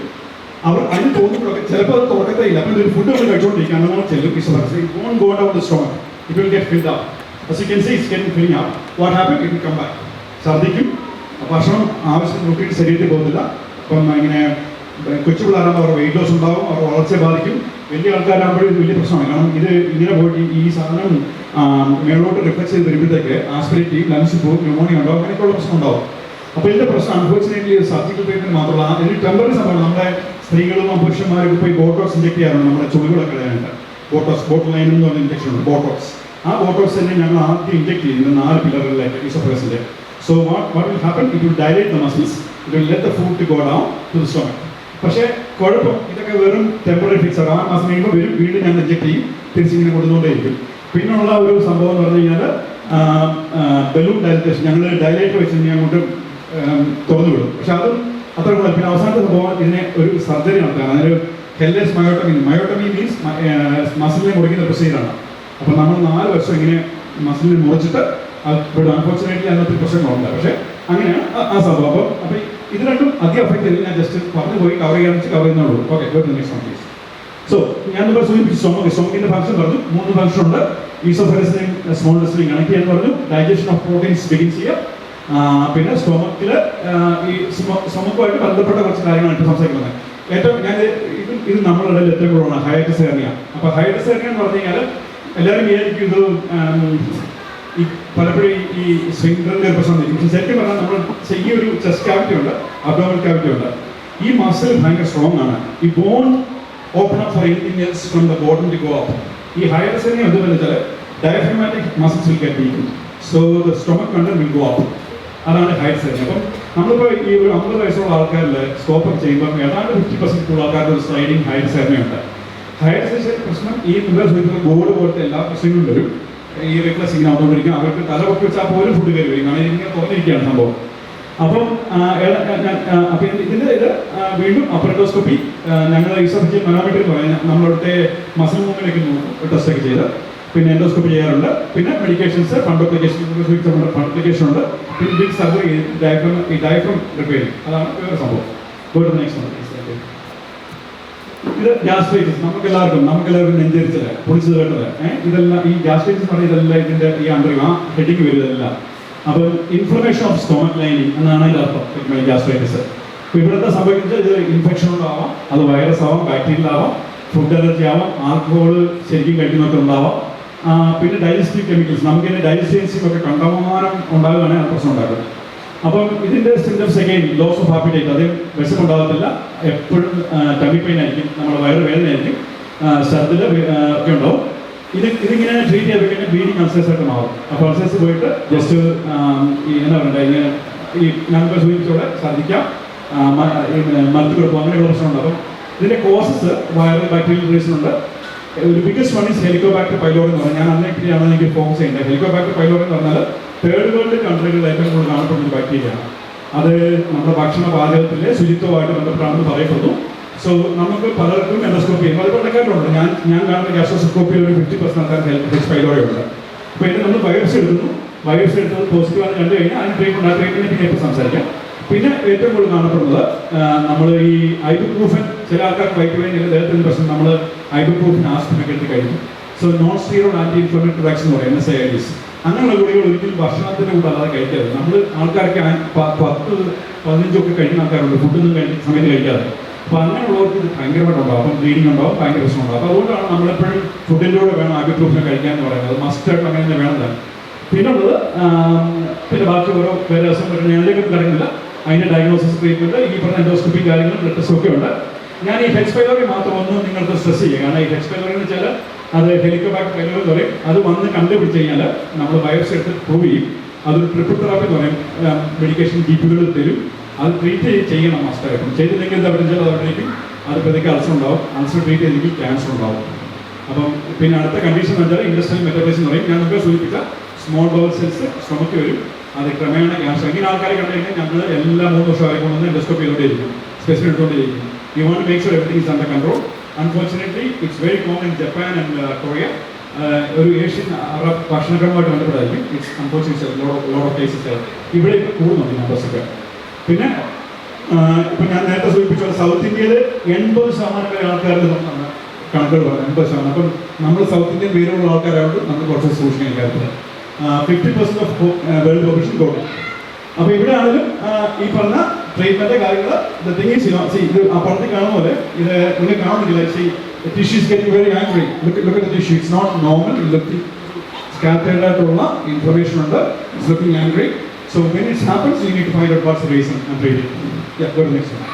അവർ അതിന് തോന്നുമ്പോഴൊക്കെ ചിലപ്പോൾ അത് തുറക്കത്തേ ഇല്ല. അപ്പോൾ ഒരു ഫുഡ് നമ്മൾ കഴിച്ചുകൊണ്ടിരിക്കുക, അങ്ങനെ ചെല്ലും. It won't go down the stomach. It will get filled up. As you can see, it's getting filling up. What happened? It will come back. ഛർദ്ദിക്കും. ഭക്ഷണം ആവശ്യത്തിന് നോക്കിയിട്ട് ശരീരത്തിൽ പോകുന്നില്ല. അപ്പം ഇങ്ങനെ കൊച്ചു പിള്ളേരാകുമ്പോൾ അവരുടെ വെയിറ്റ് ലോസ് ഉണ്ടാവും, അവരുടെ വളർച്ചയെ ബാധിക്കും. വലിയ ആൾക്കാരാകുമ്പോഴും ഇത് വലിയ പ്രശ്നമാണ്. കാരണം ഇത് ഇങ്ങനെ പോയിട്ട് ഈ സാധനം മേളോട്ട് റിഫ്ലക്സ് ചെയ്ത് വരുമ്പോഴത്തേക്ക് ആസ്പിറേറ്റ് ചെയ്യും, ലങ്സ് പോകും, ന്യൂമോണിയ ഉണ്ടാവും, അങ്ങനെയൊക്കെയുള്ള പ്രശ്നം ഉണ്ടാവും. അപ്പോൾ ഇതിൻ്റെ പ്രശ്നം അൺഫോർച്ചുനേറ്റ്ലി സർജിക്കൽ ട്രീറ്റ്മെൻറ്റ് മാത്രമല്ല, ഇതിന് ടെമ്പററി സംഭവം. നമ്മുടെ സ്ത്രീകളും പുരുഷന്മാരൊക്കെ പോയി ബോട്ടോക്സ് ഇഞ്ചെക്ട് ചെയ്യാറുണ്ട് നമ്മുടെ ചുളികളൊക്കെ കളയാനായിട്ട്. ബോട്ടോക്സ് ലൈൻ എന്ന് പറഞ്ഞ ഇഞ്ചക്ഷൻ ഉണ്ട്, ബോട്ടോക്സ്. ആ ബോട്ടോക്സ് തന്നെ ഞങ്ങൾ ആദ്യം ഇഞ്ചെക്ട് ചെയ്യുന്നത് 4 പില്ലറുകളിലേക്ക് ഈസോഫേഗസിൻ്റെ. So what will happen? It will dilate the muscles. It will let the food to go down to the stomach. പക്ഷേ കുഴപ്പം ഇതൊക്കെ വെറും ടെമ്പററി ഫിക്സ് ആണ്. 6 മാസം കഴിയുമ്പോൾ വീണ്ടും ഞാൻ ഇഞ്ചെക്ട് ചെയ്യും, തിരിച്ചിങ്ങനെ കൊടുത്തുകൊണ്ടേയിരിക്കും. പിന്നുള്ള ഒരു സംഭവം എന്ന് പറഞ്ഞു കഴിഞ്ഞാൽ ബലൂൺ ഡയലറ്റേഷൻ. ഞങ്ങൾ ഡയലേറ്റർ വെച്ച് അങ്ങോട്ട് തുറന്നു വിടും. പക്ഷെ അതും അത്ര കൂടെ. പിന്നെ അവസാനത്തെ സംഭവം ഇതിനെ ഒരു സർജറി നടത്തുകയാണ്. അതൊരു ഹെൽലെസ് മയോട്ടമി മീൻസ് മസിലിനെ മുറിക്കുന്ന പ്രൊസീജിയറാണ്. അപ്പോൾ നമ്മൾ 4 വർഷം ഇങ്ങനെ മസിലിനെ മുറിച്ചിട്ട് ഇവിടെ അൺഫോർച്ചുനേറ്റ്ലി അതിനകത്ത് പ്രശ്നങ്ങളുണ്ട്. പക്ഷേ അങ്ങനെയാണ് ആ സംഭവം. അപ്പോൾ ഇത് രണ്ടും അധികം അഫക്റ്റ് ചെയ്ത് ഞാൻ ജസ്റ്റ് പറഞ്ഞു പോയി കവർ ചെയ്യുന്നുള്ളൂ. Okay, next one please. So ഞാൻ സൂചിപ്പിച്ചു സ്റ്റൊമക്കിൻ്റെ ഫംഗ്ഷൻ പറഞ്ഞു. 3 ഫംഗ്ഷൻ ഉണ്ട്. ഈസോഫഗസിനെയും സ്മോൾ ഇൻറ്റെസ്റ്റിനെയും കണക്ട് ചെയ്യാൻ പറഞ്ഞു. ഡൈജഷൻ ഓഫ് പ്രോട്ടീൻസ് ബിഗിൻ ചെയ്യുക. പിന്നെ സ്റ്റൊമക്കിൽ ഈ സ്റ്റൊമക്കുമായിട്ട് ബന്ധപ്പെട്ട കുറച്ച് കാര്യങ്ങളാണ് ഇപ്പോൾ സംസാരിക്കുന്നത്. ഏറ്റവും ഇത് നമ്മളുടെ ഇടയിൽ ഏറ്റവും കൂടുതലാണ് ഹൈഡസ് ഹെർണിയ. അപ്പോൾ ഹൈഡസ് ഹെർണിയ എന്ന് പറഞ്ഞു കഴിഞ്ഞാൽ എല്ലാവരും വിചാരിക്കും ഇത് ഈ പലപ്പോഴും ഈ സ്വിംഗറിൻ്റെ ഒരു പ്രശ്നം പക്ഷേ ശരിക്കും പറഞ്ഞാൽ നമ്മൾ ഈ ഒരു ചെസ്റ്റ് ക്യാവിറ്റി ഉണ്ട്, അബ്ഡോമിനൽ ക്യാവിറ്റി ഉണ്ട്. ഈ മസിൽ ഭയങ്കര സ്ട്രോങ് ആണ്. ഈ bone open up for anything else from the bottom to go up. ഈ ഹൈഡസ് ഹെർണിയ എന്തെന്ന് വെച്ചാൽ diaphragmatic muscles will get weak, so the stomach content will go up. അതാണ് ഹൈഡസ് ഹെർണിയ. അപ്പം നമ്മളിപ്പോൾ ഈ ഒരു 50 വയസ്സുള്ള ആൾക്കാരിൽ സ്കോപ്പ് ചെയ്യുമ്പോൾ ഏതാണ്ട് 50% ഉള്ള ആൾക്കാരുടെ ഒരു സ്ലൈഡിങ് ഹൈഡസ് ഹെർണിയ ഉണ്ട്. ഹൈഡസ് ഹെർണിയ പ്രശ്നം ഈ മുമ്പേ സൂചിപ്പിക്കുന്ന ബോർഡ് പോലത്തെ എല്ലാ പ്രശ്നങ്ങളും വരും. ഈ റിക്ലസ് ഇങ്ങനെ ആവുന്നതുകൊണ്ടിരിക്കും. അവർക്ക് തല പൊക്കി വെച്ചാൽ പോലും ഫുഡ് കയറി വരും, കാരണം ഇങ്ങനെ തുറന്നിരിക്കുകയാണ് സംഭവം. അപ്പം ഇതിൻ്റെ വീണ്ടും അപ്പററ്റോസ്കോപ്പി ഞങ്ങൾ ഈസോഫേജിയൽ മനാമെട്രി എന്ന് പറയുന്നത് നമ്മളവിടുത്തെ മസിൽ മൂവ്മെൻറ്റിലേക്ക് ടെസ്റ്റൊക്കെ ചെയ്ത് പിന്നെ എൻഡോസ്കോപ്പി ചെയ്യാറുണ്ട്. പിന്നെ മെഡിക്കേഷൻസ് ഫണ്ട് അപ്ലിക്കേഷൻ ഉണ്ട്. പിന്നെ ബിഗ് സർജറി ഈ ഡയഫ്രം റിപ്പയറിങ്, അതാണ് വേറെ സംഭവം. നെക്സ്റ്റ് ഇത് ഗ്യാസ്ട്രൈറ്റിസ്. നമുക്കെല്ലാവർക്കും നെഞ്ചരിച്ചത് പൊളിച്ചത് കേട്ടത് ഇതെല്ലാം ഈ ഗ്യാസ്ട്രൈറ്റിസ് പറഞ്ഞാൽ ഇതെല്ലാം ഇതിൻ്റെ ഈ അണ്ടർ ആ ഹെഡിങ് വരും ഇതെല്ലാം. അപ്പം ഇൻഫ്ലമേഷൻ ഓഫ് സ്റ്റൊമക് ലൈനിങ് എന്നാണ് അതിൻ്റെ അർത്ഥം ഗ്യാസ്ട്രൈറ്റിസ്. അപ്പോൾ ഇവിടുത്തെ സംഭവിക്കുന്നത് ഇത് ഇൻഫെക്ഷൻ ഉണ്ടാവാം, അത് വൈറസ് ആവാം, ബാക്ടീരിയൽ ആവാം, ഫുഡ് അലർജി ആവാം, ആൽക്കഹോൾ ശരിക്കും കഴിക്കുന്നൊക്കെ ഉണ്ടാവാം. പിന്നെ ഡൈജസ്റ്റീവ് കെമിക്കൽസ്, നമുക്കിതിൻ്റെ ഡൈജസ്റ്റീവ് എൻസൈം കണ്ടമാനം ഉണ്ടാകുകയാണെങ്കിൽ അത് പ്രശ്നം ഉണ്ടാകും. അപ്പം ഇതിൻ്റെ സിംറ്റംസ് അഗെയിൻ ലോസ് ഓഫ് ഹാപ്പിറ്റൈറ്റ്, അത് വിശപ്പുണ്ടാകത്തില്ല, എപ്പോഴും ടമ്മി പെയിൻ ആയിരിക്കും, നമ്മുടെ വയറ് വേദനയായിരിക്കും, ഛർദിൽ ഒക്കെ ഉണ്ടാവും. ഇതിങ്ങനെ ട്രീറ്റ് ചെയ്ത് കഴിഞ്ഞാൽ ബ്ലീഡിങ് അൾസേഴ്സ് ആയിട്ട് മാറും. അപ്പോൾ അൾസേഴ്സ് പോയിട്ട് ജസ്റ്റ് ഈ എന്താ പറയുക ഇങ്ങനെ ഈ ഞങ്ങൾക്ക് സൂചിപ്പിച്ചോടെ ഛർദിക്കാം, മരത്തിൽ കൊടുക്കും, അങ്ങനെയുള്ള പ്രശ്നമുണ്ട്. അപ്പം ഇതിൻ്റെ കോസസ് വൈറൽ ബാക്ടീരിയൽ റീസൺ ഉണ്ട്. ഒരു biggest one is Helicobacter pylori എന്ന് പറഞ്ഞാൽ ഞാൻ അതിനെപ്പറ്റിയാണ് എനിക്ക് ഫോക്കസ് ചെയ്യേണ്ടത്. ഹെലിക്കോബാക്ടർ പൈലോറി എന്ന് പറഞ്ഞാൽ തേർഡ് വേൾഡ് കൺട്രികളിൽ ഏറ്റവും കൂടുതൽ കാണപ്പെടുന്ന ഒരു ബാക്ടീരിയയാണ്. അത് നമ്മുടെ ഭക്ഷണ പാചകത്തിലെ ശുചിത്വമായിട്ട് ബന്ധപ്പെട്ടാണെന്ന് പറയപ്പെടുന്നു. സോ നമുക്ക് പലർക്കും എൻഡോസ്കോപ്പി ചെയ്യും, അത് പണ്ടക്കാരുണ്ട്. ഞാൻ കാണുന്ന ഗ്യാസ്ട്രോസ്കോപ്പിയിൽ ഒരു 50% ആൾക്കാർക്ക് എച്ച് പൈലോറി ഉണ്ട്. അപ്പോൾ ഇതിന് നമ്മൾ ബയോപ്സി എടുക്കുന്നു. ബയോപ്സി എടുത്തത് പോസിറ്റീവാണ് കണ്ടു കഴിഞ്ഞാൽ അതിന് ട്രീറ്റ്മെൻറ്റ്, ആ ട്രീറ്റ്മെൻറ്റ് പിന്നെ ഇപ്പോൾ സംസാരിക്കാം. പിന്നെ ഏറ്റവും കൂടുതൽ കാണപ്പെടുന്നത് നമ്മൾ ഈ ഐബുപ്രൂഫൻ, ചില ആൾക്കാർക്ക് വൈറ്റ് ഇല്ല ദേഹത്തിന് പ്രശ്നം, നമ്മൾ ഐബുപ്രൂഫൻ ആസ്പിനൊക്കെ എടുത്ത് കഴിക്കും. So non steroid anti inflammatory drugs എന്ന് പറയും, NSAIDs. അങ്ങനെയുള്ള ഗുളികൾ ഒരിക്കലും ഭക്ഷണത്തിൻ്റെ കൂടെ അല്ലാതെ കഴിക്കരുത്. നമ്മൾ ആൾക്കാർക്ക് 10-15 ഒക്കെ കഴിക്കുന്ന ആൾക്കാരുണ്ട് ഫുഡൊന്നും സമയത്ത് കഴിക്കാതെ. അപ്പോൾ അങ്ങനെയുള്ളവർക്ക് ഇത് ഭയങ്കരമായിട്ടുണ്ടാവും. അപ്പം ബ്ലീഡിങ് ഉണ്ടാവും, ഭയങ്കര പ്രശ്നമുണ്ടാവും. അപ്പോൾ അതുകൊണ്ടാണ് നമ്മളെപ്പോഴും ഫുഡിൻ്റെ കൂടെ വേണം ഐബുപ്രൂഫിനെ കഴിക്കാൻ എന്ന് പറയുന്നത്. മസ്റ്റായിട്ട് അങ്ങനെ തന്നെ വേണം. പിന്നുള്ളത് പിന്നെ ബാക്കി ഓരോ വേറെ ദിവസം വരുന്ന ഞാനിലേക്ക് കിടക്കുന്നില്ല. അതിൻ്റെ ഡയഗ്നോസിസ്, ട്രീറ്റ്മെൻറ്റ്, ഈ പറഞ്ഞ എൻഡോസ്കോപ്പി കാര്യങ്ങളും ബ്ലഡ് ടെസ്റ്റും ഒക്കെ ഉണ്ട്. ഞാൻ ഈ ഹെച്ച് പൈലോറി മാത്രം ഒന്ന് നിങ്ങൾക്ക് സ്ട്രെസ് ചെയ്യുക. കാരണം ഈ ഹെച്ച് പൈലോറി എന്ന് വെച്ചാൽ അത് ഹെലിക്കോബാക്ടർ പൈലോറി എന്ന് പറയും. അത് വന്ന് കണ്ടുപിടിച്ച് കഴിഞ്ഞാൽ നമ്മൾ ബയോപ്സി എടുത്ത് പ്രൂവ് ചെയ്യും. അതൊരു ട്രിപ്പിൾ തെറാപ്പി എന്ന് പറയും. മെഡിക്കേഷൻ GPകൾ തരും, അത് ട്രീറ്റ് ചെയ്യണം മസ്റ്റായിട്ടും. ചെയ്തില്ലെങ്കിൽ എന്താ പറയുക, അത് അവിടേക്കും അത് പ്രതിക്ക് അൾസർ ഉണ്ടാവും, അൾസർ ട്രീറ്റ് ചെയ്തെങ്കിൽ ക്യാൻസർ ഉണ്ടാവും. അപ്പം പിന്നെ അടുത്ത കണ്ടീഷൻ എന്ന് വെച്ചാൽ ഇൻഡസ്ട്രിയൽ മെറ്റബോളിസം എന്ന് പറയും. ഞാൻ നമുക്ക് സൂചിപ്പിച്ച സ്മോൾ ബൗൾ സെൽസ് സ്റ്റൊമക്ക് വരും, അത് ക്രമേണ ക്യാൻസർ. ഇങ്ങനെ ആൾക്കാരെ കണ്ടു കഴിഞ്ഞാൽ ഞങ്ങൾ എല്ലാ 3 വർഷം അവരെ കൊണ്ടുവന്ന് എൻഡോസ്കോപ്പി ചെയ്തുകൊണ്ടിരിക്കും, സ്പെസിഫിക് എടുത്തുകൊണ്ടിരിക്കും. You want to make sure everything is under control. Unfortunately it's very common in Japan and Korea. ഒരു ഏഷ്യൻ അറബ് ഭക്ഷണക്രമമായിട്ട് ബന്ധപ്പെട്ടായിരിക്കും. It's unfortunately lot of cases ഇവിടെ ഇപ്പോൾ കൂടുന്നുണ്ട് നമ്പേഴ്സൊക്കെ. പിന്നെ ഇപ്പം ഞാൻ നേരത്തെ സൂചിപ്പിച്ച സൗത്ത് ഇന്ത്യയിൽ 80% വരെ ആൾക്കാരുടെ കണക്കുകൾ പറഞ്ഞു, 80%. അപ്പം നമ്മൾ സൗത്ത് ഇന്ത്യൻ പേരുള്ള ആൾക്കാരായിട്ട് നമ്മൾ കുറച്ച് സൂക്ഷിക്കാൻ കാര്യത്തിൽ 50% ഓഫ് വേൾഡ് പോപ്പുലേഷൻ ഗോഡ്. അപ്പോൾ ഇവിടെ ആണെങ്കിലും ഈ പറഞ്ഞ ട്രീറ്റ്മെൻറ്റ് കാര്യങ്ങൾ ഇത് ആ പടത്തിൽ കാണുന്ന പോലെ ഇത് നിങ്ങൾ കാണുന്നില്ല. Tissue is getting very angry. Look at the tissue, it's not normal. Scattered ആയിട്ടുള്ള ഇൻഫർമേഷൻ ഉണ്ട്, it's looking angry. So when it happens, you need to find out what's the reason and treat it. Yeah, go to the next one.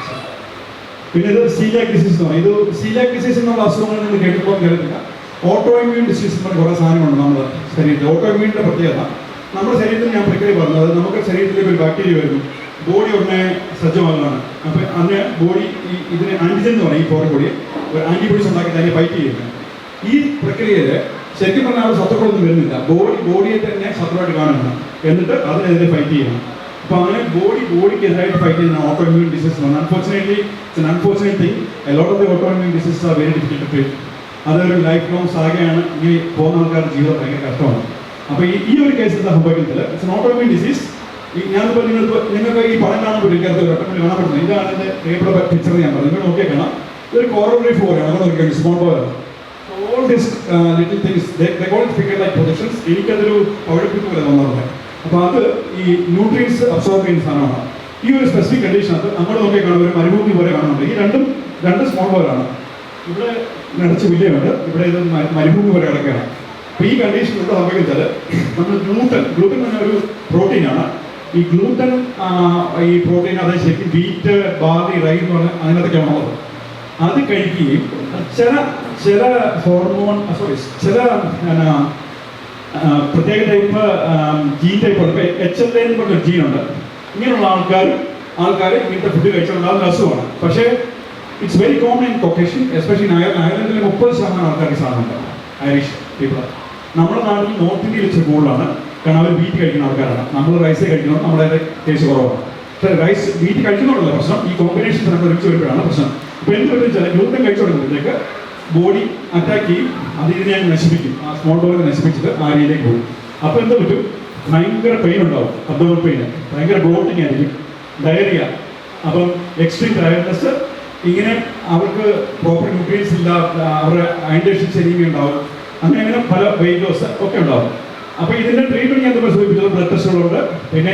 പിന്നെ ഇത് celiac disease എന്ന് പറയും. ഇത് celiac disease എന്നുള്ള അസുഖങ്ങൾ നിങ്ങൾ കേട്ടിപ്പോൾ കേട്ടില്ല. ഓട്ടോ ഇമ്മ്യൂൺ ഡിസീസ് എന്ന് കുറേ സാധനങ്ങളുണ്ട് നമ്മുടെ ശരീരത്തിൽ. ഓട്ടോ ഇമ്മ്യൂണിൻ്റെ പ്രത്യേകത നമ്മുടെ ശരീരത്തിൽ ഞാൻ പ്രക്രിയ പറഞ്ഞത്, നമുക്ക് ശരീരത്തിലേക്ക് ഒരു ബാക്ടീരിയ വരുന്നു, ബോഡി ഉടനെ സജ്ജമാകുകയാണ്. അപ്പോൾ അതിന് ബോഡി ഇതിന് ആൻറ്റിജൻ എന്ന് പറയും, ഈ ഫോറിൻ ബോഡിയെ ഒരു ആൻറ്റിബോഡീസ് ഉണ്ടാക്കി അതിനെ ഫൈറ്റ് ചെയ്യുന്നത്. ഈ പ്രക്രിയയിൽ ശരിക്കും പറഞ്ഞാൽ അവിടെ ശത്രുക്കളൊന്നും വരുന്നില്ല, ബോഡിയെ തന്നെ ശത്രുവായിട്ട് കാണുകയാണ്, എന്നിട്ട് അതിനെതിരെ ഫൈറ്റ് ചെയ്യണം. അപ്പോൾ അങ്ങനെ ബോഡിക്കെതിരായിട്ട് ഫൈറ്റ് ചെയ്യുന്ന ഓട്ടോ ഇമ്മ്യൂൺ ഡിസീസ് ആണ്. Unfortunately it's an unfortunate thing. A lot of the auto immune disease are very difficult to treat. അതൊരു ലൈഫ് ലോങ് സാഗയാണ്. ഇങ്ങനെ പോകുന്ന ആൾക്കാരുടെ ജീവിതം ഭയങ്കര കഷ്ടമാണ്. അപ്പോൾ ഈ ഒരു കേസിൽ സംഭവിക്കത്തില്ല. It's an auto immune disease. ഞാനിപ്പോൾ നിങ്ങൾക്ക് ഈ പടം കാണാൻ പറ്റും, കേരളത്തിൽ ഒട്ടങ്ങളിൽ കാണാൻ പറ്റുന്നത്. ഇതാണ് എൻ്റെ പ്രിയപ്പെട്ട പിക്ചർ. ഞാൻ പറഞ്ഞു നിങ്ങൾ നോക്കിയാൽ കാണാം. ഇതൊരു കോറൽ റീഫ് പോലെയാണ്. അങ്ങനെ നോക്കിയാണ് small bowel. All these little things they call it finger like projections. എനിക്കതൊരു പവഴപ്പിക്ക് പോലെ വന്നതാണ്. അപ്പോൾ അത് ഈ ന്യൂട്രിയൻസ് അബ്സോർബ് ചെയ്യുന്ന സാധനമാണ്. ഈ ഒരു സ്പെസിഫിക് കണ്ടീഷനകത്ത് നമ്മൾ നോക്കിയാൽ കാണും ഒരു മരുഭൂമി പോലെ കാണുന്നുണ്ട്. ഈ രണ്ട് സ്മോൾ ബോളാണ്. ഇവിടെ നിറച്ച് വില്ലയുണ്ട്, ഇവിടെ ഇത് മരുഭൂമി പോലെ കിടക്കുകയാണ്. അപ്പോൾ ഈ കണ്ടീഷനിലൂടെ സംഭവിച്ചാൽ നമ്മൾ ഗ്ലൂട്ടൻ എന്ന ഒരു പ്രോട്ടീനാണ്. ഈ ഗ്ലൂട്ടൻ ഈ പ്രോട്ടീൻ അത് ശരിക്കും വീറ്റ്, ബാർലി, റൈ എന്ന് പറഞ്ഞാൽ അതിനകത്തൊക്കെയാണ് ഉള്ളത്. അത് കഴിക്കുകയും ചില ഹോർമോൺ ചില പ്രത്യേക ടൈപ്പ് ജീൻ ടൈപ്പ് ഉണ്ട്. HLA എന്ന് പറഞ്ഞൊരു ജീനുണ്ട്. ഇങ്ങനെയുള്ള ആൾക്കാർ ഇങ്ങനത്തെ ഫുഡ് കഴിച്ചുണ്ടാകുന്ന അസുഖമാണ്. പക്ഷേ it's very common in Caucasian, especially അയർലൻഡിൽ 30% ആൾക്കാർക്ക് സാധനമുണ്ട്, ഐറിഷ് പീപ്പിൾ. നമ്മുടെ നാട്ടിൽ നോർത്ത് ഇന്ത്യയിൽ വെച്ച് കൂടുതലാണ്, കാരണം അവർ വീറ്റ് കഴിക്കുന്ന ആൾക്കാരാണ്. നമ്മൾ റൈസ് കഴിക്കുന്നത് നമ്മുടെ കേസ് കുറവാണ്. പക്ഷേ റൈസ് വീറ്റ് കഴിക്കുന്നതല്ല പ്രശ്നം, ഈ കോമ്പിനേഷൻ നമ്മൾ ഒരുമിച്ച് വരുമ്പോഴാണ് പ്രശ്നം. ഇപ്പോൾ എന്ത് പറ്റും വെച്ചാൽ ഗ്ലൂട്ടൻ കഴിച്ചു തുടങ്ങുമ്പോഴത്തേക്ക് ബോഡി അറ്റാക്ക് ചെയ്യും, അതിനെ നശിപ്പിക്കും. ആ സ്മോൾ ബോളിനെ നശിപ്പിച്ചിട്ട് ആ രീതിയിലേക്ക് പോകും. അപ്പോൾ എന്ത് പറ്റും, ഭയങ്കര പെയിൻ ഉണ്ടാവും, അബ്ഡോമിനൽ പെയിൻ, ഭയങ്കര ബ്ലോട്ടിങ് ആയിരിക്കും, ഡയറിയ, അപ്പം എക്സ്ട്രീം ടയർഡ്നെസ്. ഇങ്ങനെ അവർക്ക് പ്രോപ്പർ ന്യൂട്രിയൻസ് ഇല്ല, അവരുടെ അയൻഡേഷൻ ശരിയും ഉണ്ടാവും. അങ്ങനെ പല വെയിറ്റ് ലോസ് ഒക്കെ ഉണ്ടാവും. അപ്പോൾ ഇതിൻ്റെ ട്രീറ്റ്മെൻറ്റ് ഞാൻ സൂചിപ്പിച്ചത് ബ്ലഡ് ടെസ്റ്റുകളുണ്ട്. പിന്നെ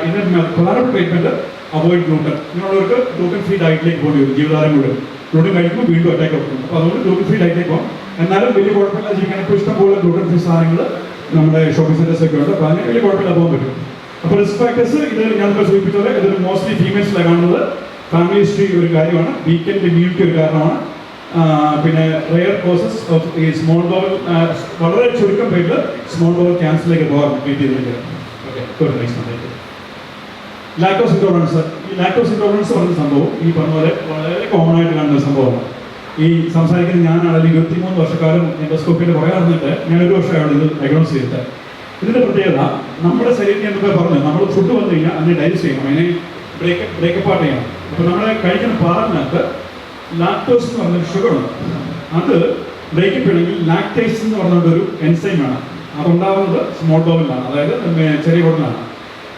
ഇതിൻ്റെ പ്രധാനപ്പെട്ട ട്രീറ്റ്മെൻറ്റ് അവോയ്ഡ് ഗ്ലൂട്ടൻ. ഇങ്ങനെയുള്ളവർക്ക് ഗ്ലൂട്ടൻ ഫ്രീ ഡയറ്റിലേക്ക് പോകേണ്ടി വരും ജീവിതകാലം മുഴുവൻ. ഗ്ലൂട്ടൻ കഴിക്കുമ്പോൾ വീണ്ടും അറ്റാക്ക് വെക്കും. അപ്പോൾ അതുകൊണ്ട് ഗ്ലൂട്ടൻ ഫ്രീ ഡയറ്റിലേക്ക് പോകും. എന്നാലും വലിയ കുഴപ്പമില്ല ജീവിക്കാൻ. ഇപ്പോൾ ഇഷ്ടംപോലെ ഗ്ലൂട്ടൻ ഫ്രീ സാധനങ്ങൾ നമ്മുടെ ഷോപ്പിംഗ് സെൻറ്റേഴ്സ് ഒക്കെ ഉണ്ട്. അപ്പോൾ അതിന് വലിയ കുഴപ്പമില്ല പോകാൻ പറ്റും. അപ്പോൾ റിസ്ക് ഫാക്ടേഴ്സ് ഇത് ഞാൻ സൂചിപ്പിച്ചത് ഇതൊരു മോസ്റ്റ്ലി ഫീമെയിൽസിലാണ് കാണുന്നത്. ഫാമിലി ഹിസ്റ്ററി ഒരു കാര്യമാണ്, വീക്കെൻഡ് ഇമ്മ്യൂണിറ്റി ഒരു കാരണമാണ്. പിന്നെ റെയർ കോസസ് ഓഫ് ഈ സ്മോൾ ബോൾ വളരെ ചുരുക്കം പേരിൽ സ്മോൾ ബോൾ ക്യാൻസറിലേക്ക് പോകാൻ ട്രീറ്റ് ചെയ്തിട്ട്. Lactose intolerance. ഈ ലാക്ടോസ് ഇൻടോളറൻസ് പറഞ്ഞ സംഭവം ഈ പറഞ്ഞ പോലെ വളരെ കോമൺ ആയിട്ട് കാണുന്ന ഒരു സംഭവമാണ്. ഈ സംസാരിക്കുന്ന ഞാനാണെങ്കിൽ 23 വർഷക്കാലം എൻഡോസ്കോപ്പിയുടെ പുറകെ നടന്നിട്ട് ഞാൻ 1 വർഷമായാണ് ഇത് ഡയഗ്നോസ് ചെയ്തിട്ട്. ഇതിൻ്റെ പ്രത്യേകത നമ്മുടെ ശരീരത്തിൽ എന്തൊക്കെ പറഞ്ഞു, നമ്മൾ ഫുഡ് വന്നു കഴിഞ്ഞാൽ അതിനെ ഡൈജസ്റ്റ് ചെയ്യണം, അതിനെ ബ്രേക്കപ്പ് ആയിട്ട് ചെയ്യണം. അപ്പോൾ നമ്മളെ കഴിക്കുന്ന പാലിനകത്ത് ലാക്ടോസ് എന്ന് പറഞ്ഞൊരു ഷുഗറുണ്ട്. അത് ബ്രേക്കപ്പ് ചെയ്യണമെങ്കിൽ ലാക്ടേസ് എന്ന് പറഞ്ഞൊരു എൻസൈമാണ്. അതുണ്ടാവുന്നത് സ്മോൾ ബോളിലാണ്, അതായത് ചെറിയ ബോളിലാണ്.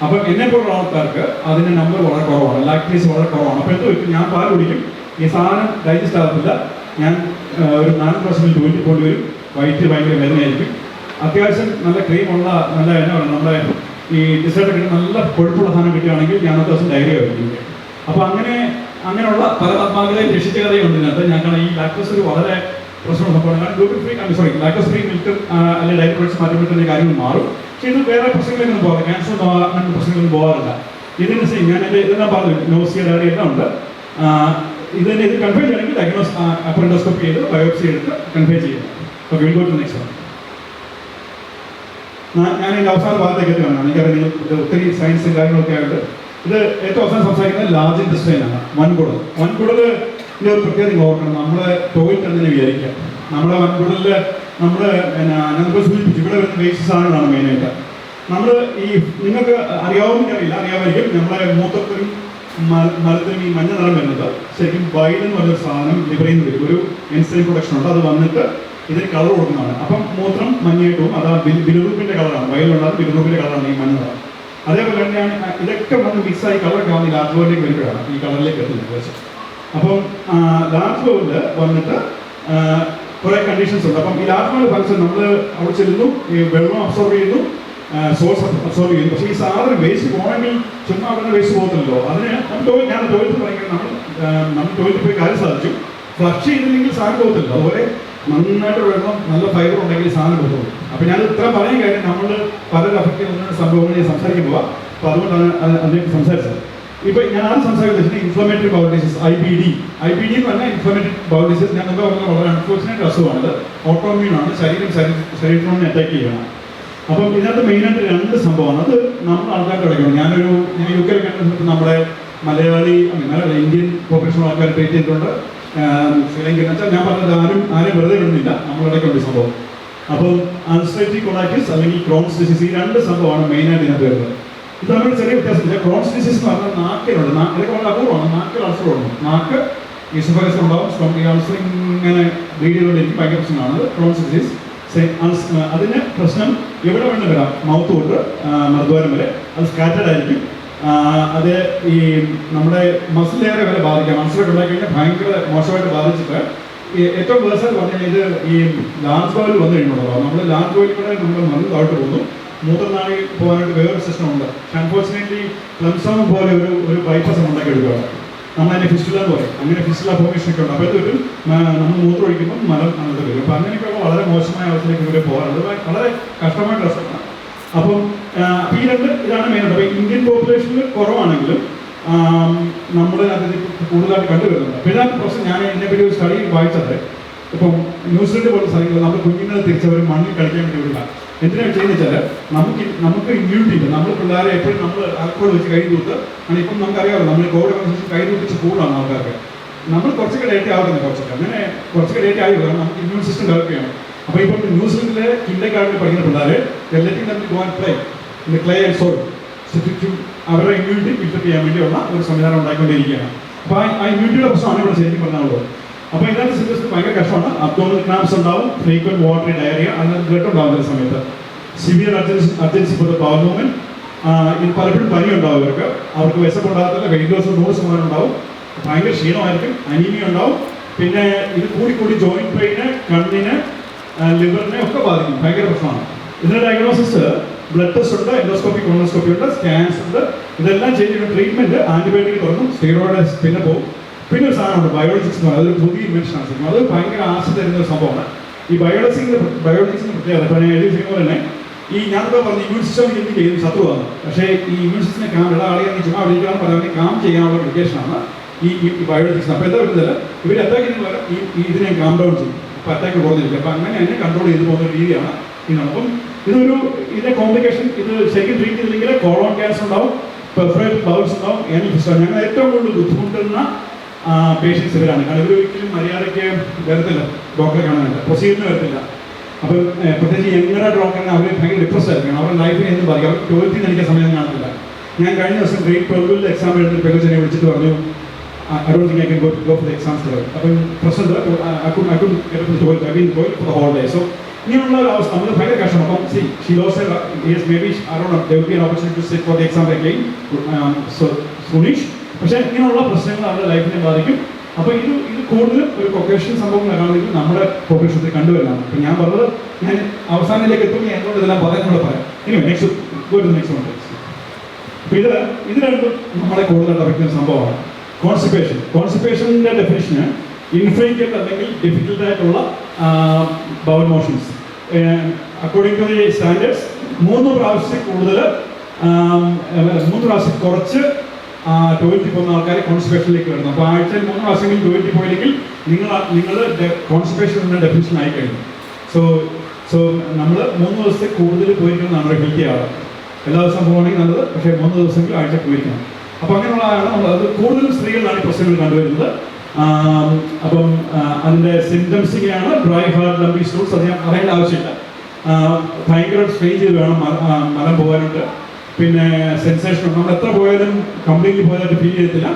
അപ്പം എന്നെപ്പോലുള്ള ആൾക്കാർക്ക് അതിൻ്റെ നമ്പർ വളരെ കുറവാണ്, ലാക്ടേസ് വളരെ കുറവാണ്. അപ്പോൾ എന്ത് പറ്റും, ഞാൻ പാൽ കുടിക്കും, ഈ സാധനം ഡൈജസ്റ്റ് ആകത്തില്ല, ഞാൻ ഒരു 4 പ്രാവശ്യം ജോലിക്ക് പോകേണ്ടി വരും, വയറ്റ് ഭയങ്കര വേദനയായിരിക്കും. അത്യാവശ്യം നല്ല ക്രീമുള്ള നല്ല എന്നാ പറയുക നമ്മുടെ ഈ ഡിസേർട്ടൊക്കെ നല്ല കൊഴുപ്പുള്ള സാധനം കിട്ടുകയാണെങ്കിൽ ഞാൻ ദിവസം ഡയറിയ കഴിക്കും. അപ്പോൾ അങ്ങനെയുള്ള പല ആത്മാക്കളെ രക്ഷിച്ച കഥയുണ്ട് ഇതിനകത്ത്. ഞങ്ങൾ ഈ ലാക്ടോസ് ഒരു വളരെ പ്രശ്നമുള്ള സംഭവമാണ്. കാരണം gluten free lactose free milk അല്ലെങ്കിൽ ഡയറി പ്രൊഡക്ട്സ് മാറ്റുമ്പോഴത്തേക്ക് കാര്യങ്ങൾ മാറും. പക്ഷേ ഇത് വേറെ പ്രശ്നങ്ങളിലൊന്നും പോകാറില്ല, ക്യാൻസർ അങ്ങനത്തെ പ്രശ്നങ്ങളൊന്നും പോകാറില്ല. ഇതിന് ഞാൻ ഇതെല്ലാം പറഞ്ഞു, നോസിയ ഡയറി എല്ലാം ഉണ്ട്. ഇത് കൺഫേം ചെയ്യണമെങ്കിൽ ഡയഗ്നോസ് അപ്പൻഡോസ്കോപ്പി ചെയ്ത് ബയോപ്സി എടുത്ത് കൺഫേം ചെയ്യും. അപ്പോൾ we'll go to next one. ഞാൻ ഇതിൻ്റെ അവസാന ഭാഗത്തേക്ക് എത്തുകയാണ്. എനിക്കറിയാം നിങ്ങൾ ഒത്തിരി സയൻസും കാര്യങ്ങളൊക്കെ ആയിട്ട് ഇത് ഏറ്റവും അവസാനം സംസാരിക്കുന്നത് ലാർജ് ഇൻറ്റസ്റ്റൈനാണ്, വൻകുടൽ. വൻകുടലിൻ്റെ ഒരു പ്രത്യേകത നിങ്ങൾ ഓർക്കണം. നമ്മുടെ ടോയ്ലറ്റ് എന്ന് വിചാരിക്കാം. നമ്മുടെ വൻകുടലിൽ നമ്മൾ ഞാനിപ്പോൾ സൂചിപ്പിച്ചു ഇവിടെ വരുന്ന വേസ്റ്റ് സാധനങ്ങളാണ് മെയിനായിട്ട്. നമ്മൾ ഈ നിങ്ങൾക്ക് അറിയാവുന്നറിയില്ല, അറിയാമായിരിക്കും, നമ്മുടെ മൂത്രത്തിനും മലത്തിനും ഈ മഞ്ഞ നിറം വരുന്നത് ശരിക്കും ബൈൽ എന്ന് പറഞ്ഞൊരു സാധനം ലിവറിൽ നിന്ന് വരും. ഒരു എൻസൈം പ്രൊഡക്ഷൻ ഉണ്ട്, അത് വന്നിട്ട് ഇതിന് കളർ കൊടുക്കുന്നതാണ്. അപ്പം മൂത്രം മഞ്ഞയിട്ടും അത് ബിലുറൂപ്പിൻ്റെ കളറാണ്, ബൈലുണ്ടാകും ബിലുറൂപ്പിൻ്റെ കളറാണ് ഈ മഞ്ഞ നിറം. അതേപോലെ തന്നെയാണ് ഇതൊക്കെ വന്ന് മിക്സായി കളറൊക്കെ വന്ന് ഈ ലാർജ് ബോളിലേക്ക് വരുമ്പോഴാണ് ഈ കളറിലേക്ക് എത്തുന്നത്. അപ്പം ലാർജ് ബോളിൽ വന്നിട്ട് കുറേ കണ്ടീഷൻസ് ഉണ്ട്. അപ്പം ഈ ലാർജ് ബോളിൽ ഫംഗ്ഷൻ നമ്മൾ അവിടെ ചെല്ലുന്നു, ഈ വെള്ളം അബ്സോർവ് ചെയ്യുന്നു, സോഴ്സ് അബ്സോർവ് ചെയ്യുന്നു. പക്ഷേ ഈ സാധനം വേസ്റ്റ് പോകണമെങ്കിൽ ചുമ്മാ അവിടെ വേസ്റ്റ് പോകത്തില്ലല്ലോ. അതിന് ഞാൻ ടോയ്ലറ്റ് പറയുന്നത് നമ്മൾ ടോയ്ലറ്റ് പോയി കാര്യം സാധിച്ചു, ഫ്ലഷ് ചെയ്തില്ലെങ്കിൽ സാധനം പോകത്തില്ല. അതുപോലെ നന്നായിട്ട് വെള്ളം നല്ല ഫൈബർ ഉണ്ടെങ്കിൽ സാധനം പോകും. അപ്പോൾ ഞാൻ ഇത്ര പറയാൻ കാര്യം നമ്മൾ പലരും അഫക്റ്റ് ചെയ്യുന്ന സംഭവങ്ങൾ ഞാൻ സംസാരിക്കുമ്പോൾ, അപ്പോൾ അതുകൊണ്ടാണ് അതിലേക്ക് സംസാരിച്ചത്. ഇപ്പോൾ ഞാൻ ആദ്യം സംസാരിക്കുന്നത് ഇൻഫ്ലമേറ്ററി ബൗൾ ഡിസീസ്, IBD എന്ന് പറഞ്ഞാൽ ഇൻഫ്ലമേറ്ററി ബൗൾ ഡിസീസ്. ഞാൻ മുമ്പ് പറഞ്ഞ വളരെ അൺഫോർച്ചുനേറ്റ് അസുഖമാണിത്. ഓട്ടോമ്യൂണാണ്, ശരീരത്തിനോട് അറ്റാക്ക് ചെയ്യുകയാണ്. അപ്പം ഇതിനകത്ത് മെയിനായിട്ട് 2 സംഭവമാണ്. അത് നമ്മൾ ആൾക്കാർക്ക് ഇടയ്ക്കണം. ഞാൻ UK കണ്ടിട്ട് നമ്മുടെ മലയാളി ഇന്ത്യൻ പോപ്പുലേഷൻ ആൾക്കാർ ട്രീറ്റ് ചെയ്തിട്ടുണ്ട്. ശ്രീലങ്കൻ വെച്ചാൽ ഞാൻ പറഞ്ഞത് ആരും വെറുതെ വിടുന്നില്ല, നമ്മളിടയ്ക്കുണ്ട് സംഭവം. അപ്പം അൾസറേറ്റീവ് കൊളൈറ്റിസ് അല്ലെങ്കിൽ ക്രോൺസ് ഡിസീസ്, ഈ 2 സംഭവമാണ് മെയിനായിട്ട് ഇതിനകത്ത് വരുന്നത്. ഇത് നമ്മൾ ചെറിയ വ്യത്യാസമില്ല. ക്രോൺസ് ഡിസീസ് എന്ന് പറഞ്ഞാൽ നാക്കിലുണ്ട്, ഇതൊക്കെ വളരെ അപൂർവമാണ്. നാക്കിൽ അൾസർ ഉണ്ട്, നാക്ക് ഈസോഫഗസ് ഉണ്ടാവും, സ്റ്റൊമക് അൾസർ ഇങ്ങനെ ബ്ലീഡ് ചെയ്തുകൊണ്ടിരിക്കും, ഭയങ്കര പ്രശ്നമാണ് ക്രോൺസ് ഡിസീസ്. അതിന് പ്രശ്നം എവിടെ വേണം വരാം, മൗത്ത് തൊട്ട് മർദ്വാരം വരെ. അത് സ്കാറ്റേഡ് ആയിരിക്കും. അത് ഈ നമ്മുടെ മസിലേറെ വരെ ബാധിക്കാം. മസിലൊക്കെ ഉണ്ടാക്കി കഴിഞ്ഞാൽ ഭയങ്കര മോശമായിട്ട് ബാധിച്ചിട്ട് ഏറ്റവും വേഴ്സായിട്ട് പറഞ്ഞാൽ ഇത് ഈ ലാർജ് ബോയിൽ വന്നു കഴിയുന്നുണ്ടല്ലോ, നമ്മൾ ലാർജ് ബോയിൽ കൂടെ നമ്മൾ നല്ല താഴ്ത്ത് പോകുന്നു. മൂത്രനാളി പോകാനായിട്ട് വേറൊരു സിസ്റ്റം ഉണ്ട്. അൺഫോർച്ചുനേറ്റ്ലി പ്ലംസോം പോലെ ഒരു ബൈപ്പാസ് ഉണ്ടാക്കി എടുക്കുകയാണ്. നമ്മളതിനെ ഫിസ്റ്റുല എന്ന് പറയും. അങ്ങനെ ഫിസ്റ്റുല ഫോർമേഷൻ ഒക്കെ ഉണ്ട്. അപ്പോൾ ഇതൊരു നമ്മൾ മൂത്രം ഒഴിക്കുമ്പോൾ മലം അങ്ങോട്ട് വരും. അപ്പോൾ അങ്ങനെയൊക്കെയുള്ള വളരെ മോശമായ അവസ്ഥയിലേക്ക് ഇവരെ പോകാറുണ്ട്. വളരെ കഷ്ടമായ ഡ്രസ്സാണ്. അപ്പം ഈ ഇതാണ് മെയിനായിട്ട്. അപ്പോൾ ഇന്ത്യൻ പോപ്പുലേഷനിൽ കുറവാണെങ്കിലും നമ്മൾ അത് കൂടുതലായിട്ട് കണ്ടുവരുന്നുണ്ട്. അപ്പോൾ ഇതാണ് പ്രശ്നം. ഞാൻ ഇതിനെപ്പറ്റി ഒരു സ്റ്റഡി വായിച്ചത്, ഇപ്പം ന്യൂസിലൻഡ് പോലുള്ള സ്ഥലങ്ങളിൽ നമ്മൾ കുഞ്ഞുങ്ങളെ തിരിച്ചവർ മണ്ണിൽ കളിക്കാൻ വേണ്ടി വിടില്ല. എന്തിനാണ് ചെയ്യുന്നത് വെച്ചാൽ നമുക്ക് ഇമ്മ്യൂണിറ്റി ഉണ്ട്. നമ്മൾ പിള്ളേരെ എപ്പോഴും നമ്മൾ ആൽക്കോൾ വെച്ച് കൈ തൂത്ത് ആണ്. ഇപ്പം നമുക്കറിയാമല്ലോ, നമ്മൾ കോവിഡ് അനുസരിച്ച് കൈ തൂത്തിച്ച് കൂടുതലാണ് ആൾക്കാർക്ക്. നമ്മൾ കുറച്ചൊക്കെ ഡേറ്റ് ആവുന്നത്, അങ്ങനെ കുറച്ചൊക്കെ ഡേറ്റ് ആയി വരണം. നമുക്ക് ഇമ്മ്യൂൺ സിസ്റ്റം ഡെവലപ്പ് ചെയ്യണം. അപ്പോൾ ഇപ്പം ന്യൂസിലൻഡിലെ കിൻഡർഗാർട്ടനിൽ പഠിക്കുന്ന പിള്ളേരെ letting them go and play in the clay and soil അവരുടെ ഇമ്മ്യൂണിറ്റി ബിൽഡപ്പ് ചെയ്യാൻ വേണ്ടിയുള്ള ഒരു സംവിധാനം ഉണ്ടാക്കിക്കൊണ്ടിരിക്കുകയാണ്. അപ്പോൾ ആ ഇമ്മ്യൂണിറ്റിയുടെ പ്രശ്നമാണ് ഇവിടെ ശരിക്കും പറഞ്ഞാലുള്ളത്. അപ്പോൾ ഇതിനകത്ത് സിറ്റുവേഷൻ ഭയങ്കര കഷ്ടമാണ്. അബ്ഡോമിനൽ ക്രാംസ് ഉണ്ടാവും, ഫ്രീക്വന്റ് വാട്ടറി ഡയറിയ, അങ്ങനെ ബ്ലഡ് ഉണ്ടാവുന്ന സമയത്ത് severe urgency for the bowl movement. ഇത് പലപ്പോഴും പനി ഉണ്ടാവും അവർക്ക് വിശപ്പുണ്ടാകത്തില്ല, വെയിറ്റ് ലോസ് 100% ഉണ്ടാവും, ഭയങ്കര ക്ഷീണമായിരിക്കും, അനീമിയ ഉണ്ടാവും. പിന്നെ ഇത് കൂടി ജോയിന്റ് പെയിന്, കണ്ണിന്, ലിവറിനെ ഒക്കെ ബാധിക്കും. ഭയങ്കര പ്രശ്നമാണ്. ഇതിന്റെ ഡയഗ്നോസിസ് ബ്ലഡ് ടെസ്റ്റ് ഉണ്ട്, എൻഡോസ്കോപ്പി, കോളോസ്കോപ്പി ഉണ്ട്, സ്കാൻസ് ഉണ്ട്. ഇതെല്ലാം ചെയ്തിട്ട് ട്രീറ്റ്മെന്റ് ആന്റിബയോട്ടിക് തുടങ്ങും, സ്റ്റീറോയിഡ് പിന്നെ പോകും. പിന്നെ ഒരു സാധനമുണ്ട് ബയോളജിക്സ് എന്ന് പറയുന്നത്. അതൊരു പുതിയ ഇൻവെൻഷനാണ് ശരിക്കും. അത് ഭയങ്കര ആശ തരുന്ന ഒരു സംഭവമാണ്. ഈ ബയോളജിക്സിന്റെ പ്രത്യേകത ഇപ്പോൾ ഞാൻ എഴുതി ചെയ്യുമ്പോൾ തന്നെ ഈ ഞാനിപ്പോൾ പറഞ്ഞ ഇമ്മ്യൂൺ സിസ്റ്റം എനിക്ക് ചെയ്ത് ശത്രുവാണ്. പക്ഷേ ഈ ഇമ്മ്യൂൺ സിസ്റ്റത്തിനെ ആളെ ചുമ്മാ വിളിക്കണം പറയാൻ കാം ചെയ്യാനുള്ള മെഡിക്കേഷനാണ് ഈ ബയോളജിക്സ്. അപ്പോൾ എന്താ പറ്റുന്നില്ല, ഇവർ അറ്റാക്കിന് പകരം ഇതിനെ കാം ഡൗൺ ചെയ്യും. അപ്പോൾ അറ്റാക്ക് കുറഞ്ഞിരിക്കും. അപ്പോൾ അങ്ങനെ തന്നെ കൺട്രോൾ ചെയ്ത് പോകുന്ന ഒരു രീതിയാണ് ഇതാണ്. അപ്പം ഇതിന്റെ കോംപ്ലിക്കേഷൻ, ഇത് ശരിക്കും ട്രീറ്റ് ചെയ്തില്ലെങ്കിൽ കോളോൺ ക്യാൻസർ ഉണ്ടാവും, പെർഫറേറ്റ് ബൗൾസ് ഉണ്ടാവും, ഏനൽ ഫിസ്റ്റർ. ഞങ്ങൾ ഏറ്റവും കൂടുതൽ ബുദ്ധിമുട്ടുന്ന പേഷ്യൻസ് ഇവരാണ്. കാരണം ഇവർ ഒരിക്കലും മര്യാദയ്ക്ക് വരത്തില്ല, ഡോക്ടറെ കാണാനില്ല, പ്രൊസീജിയറിന് വരത്തില്ല. അപ്പം പ്രത്യേകിച്ച് യങ്ങറ ഡോക്ടറിനെ അവർ ഭയങ്കര ഡിപ്രസ് ആയിരിക്കണം. അവരുടെ ലൈഫിനെ എന്ത് പറയും, അവർ 12th എനിക്ക് സമയം കാണത്തില്ല. ഞാൻ കഴിഞ്ഞ ദിവസം ഗ്രേഡ് 12 എക്സാം എഴുതുന്ന പെഗച്ചനെ വിളിച്ചിട്ട് പറഞ്ഞു, I don't think I can go for the exams today. അപ്പം പ്രശ്നം I couldn't get up to the 12th. I've been going for the whole day. So ഇങ്ങനെയുള്ള ഒരു അവസ്ഥ നമുക്ക് ഭയങ്കര കഷ്ടമാണ്. അപ്പം she lost her, yes, maybe I don't know, there will be an opportunity to sit for the exam again, so soonish. പക്ഷേ ഇങ്ങനെയുള്ള പ്രശ്നങ്ങൾ അവരുടെ ലൈഫിനെ ബാധിക്കും. അപ്പോൾ ഇത് കൂടുതലും ഒരു കൊക്കേഷൻ സംഭവങ്ങളാണെങ്കിൽ നമ്മുടെ പോപ്പുലേഷനിൽ കണ്ടുവരുന്നതാണ്. അപ്പം ഞാൻ പറഞ്ഞത് ഞാൻ അവസാനത്തിലേക്ക് എത്തുമ്പോൾ എന്തുകൊണ്ട് ഇതെല്ലാം പറയാം. ഇനി നെക്സ്റ്റ് അപ്പോൾ ഇത് രണ്ടും നമ്മളെ കൂടുതലായിട്ട് അഫക്റ്റുന്ന സംഭവമാണ്. കോൺസ്റ്റിപ്പേഷൻ്റെ ഡെഫിനിഷന് ഇൻഫ്രീക്വന്റ് അല്ലെങ്കിൽ ഡിഫിക്കൽട്ട് ആയിട്ടുള്ള bowel motions. According to the standards 3 പ്രാവശ്യത്തിൽ കൂടുതൽ 3 പ്രാവശ്യം കുറച്ച് ടോയ്ലറ്റിൽ പോകുന്ന ആൾക്കാരെ കോൺസ്റ്റിപ്പേഷനിലേക്ക് വരുന്നു. അപ്പോൾ ആഴ്ചയിൽ 3 പ്രാവശ്യമെങ്കിലും ടോയ്ലറ്റിൽ പോയില്ലെങ്കിൽ നിങ്ങൾ കോൺസ്റ്റിപ്പേഷൻ എന്ന ഡെഫിനിഷൻ ആയി കഴിഞ്ഞു. സോ നമ്മൾ 3 ദിവസത്തെ കൂടുതൽ പോയിരിക്കണം നമ്മുടെ ഹെൽത്തി ആള്. എല്ലാ ദിവസവും പോകണമെങ്കിൽ നല്ലത്, പക്ഷേ 3 ദിവസമെങ്കിലും ആഴ്ച പോയിരിക്കണം. അപ്പോൾ അങ്ങനെയുള്ളതാണ് നമ്മൾ. അത് കൂടുതലും സ്ത്രീകളിലാണ് ഈ പ്രശ്നങ്ങൾ കണ്ടുവരുന്നത്. അപ്പം അതിൻ്റെ സിംറ്റംസിങ്ങനെയാണ് ഡ്രൈ ഹാർട്ട്, ലംബി സ്റ്റൂൾസ്. അത് ഞാൻ പറയേണ്ട ആവശ്യമില്ല. ഭയങ്കര സ്ട്രെയിൻ ചെയ്ത് വേണം മലം പോകാനായിട്ട്. പിന്നെ സെൻസേഷൻ, നമ്മൾ എത്ര പോയാലും കംപ്ലീറ്റ്ലി പോയതായിട്ട് ഫീൽ ചെയ്യത്തില്ല.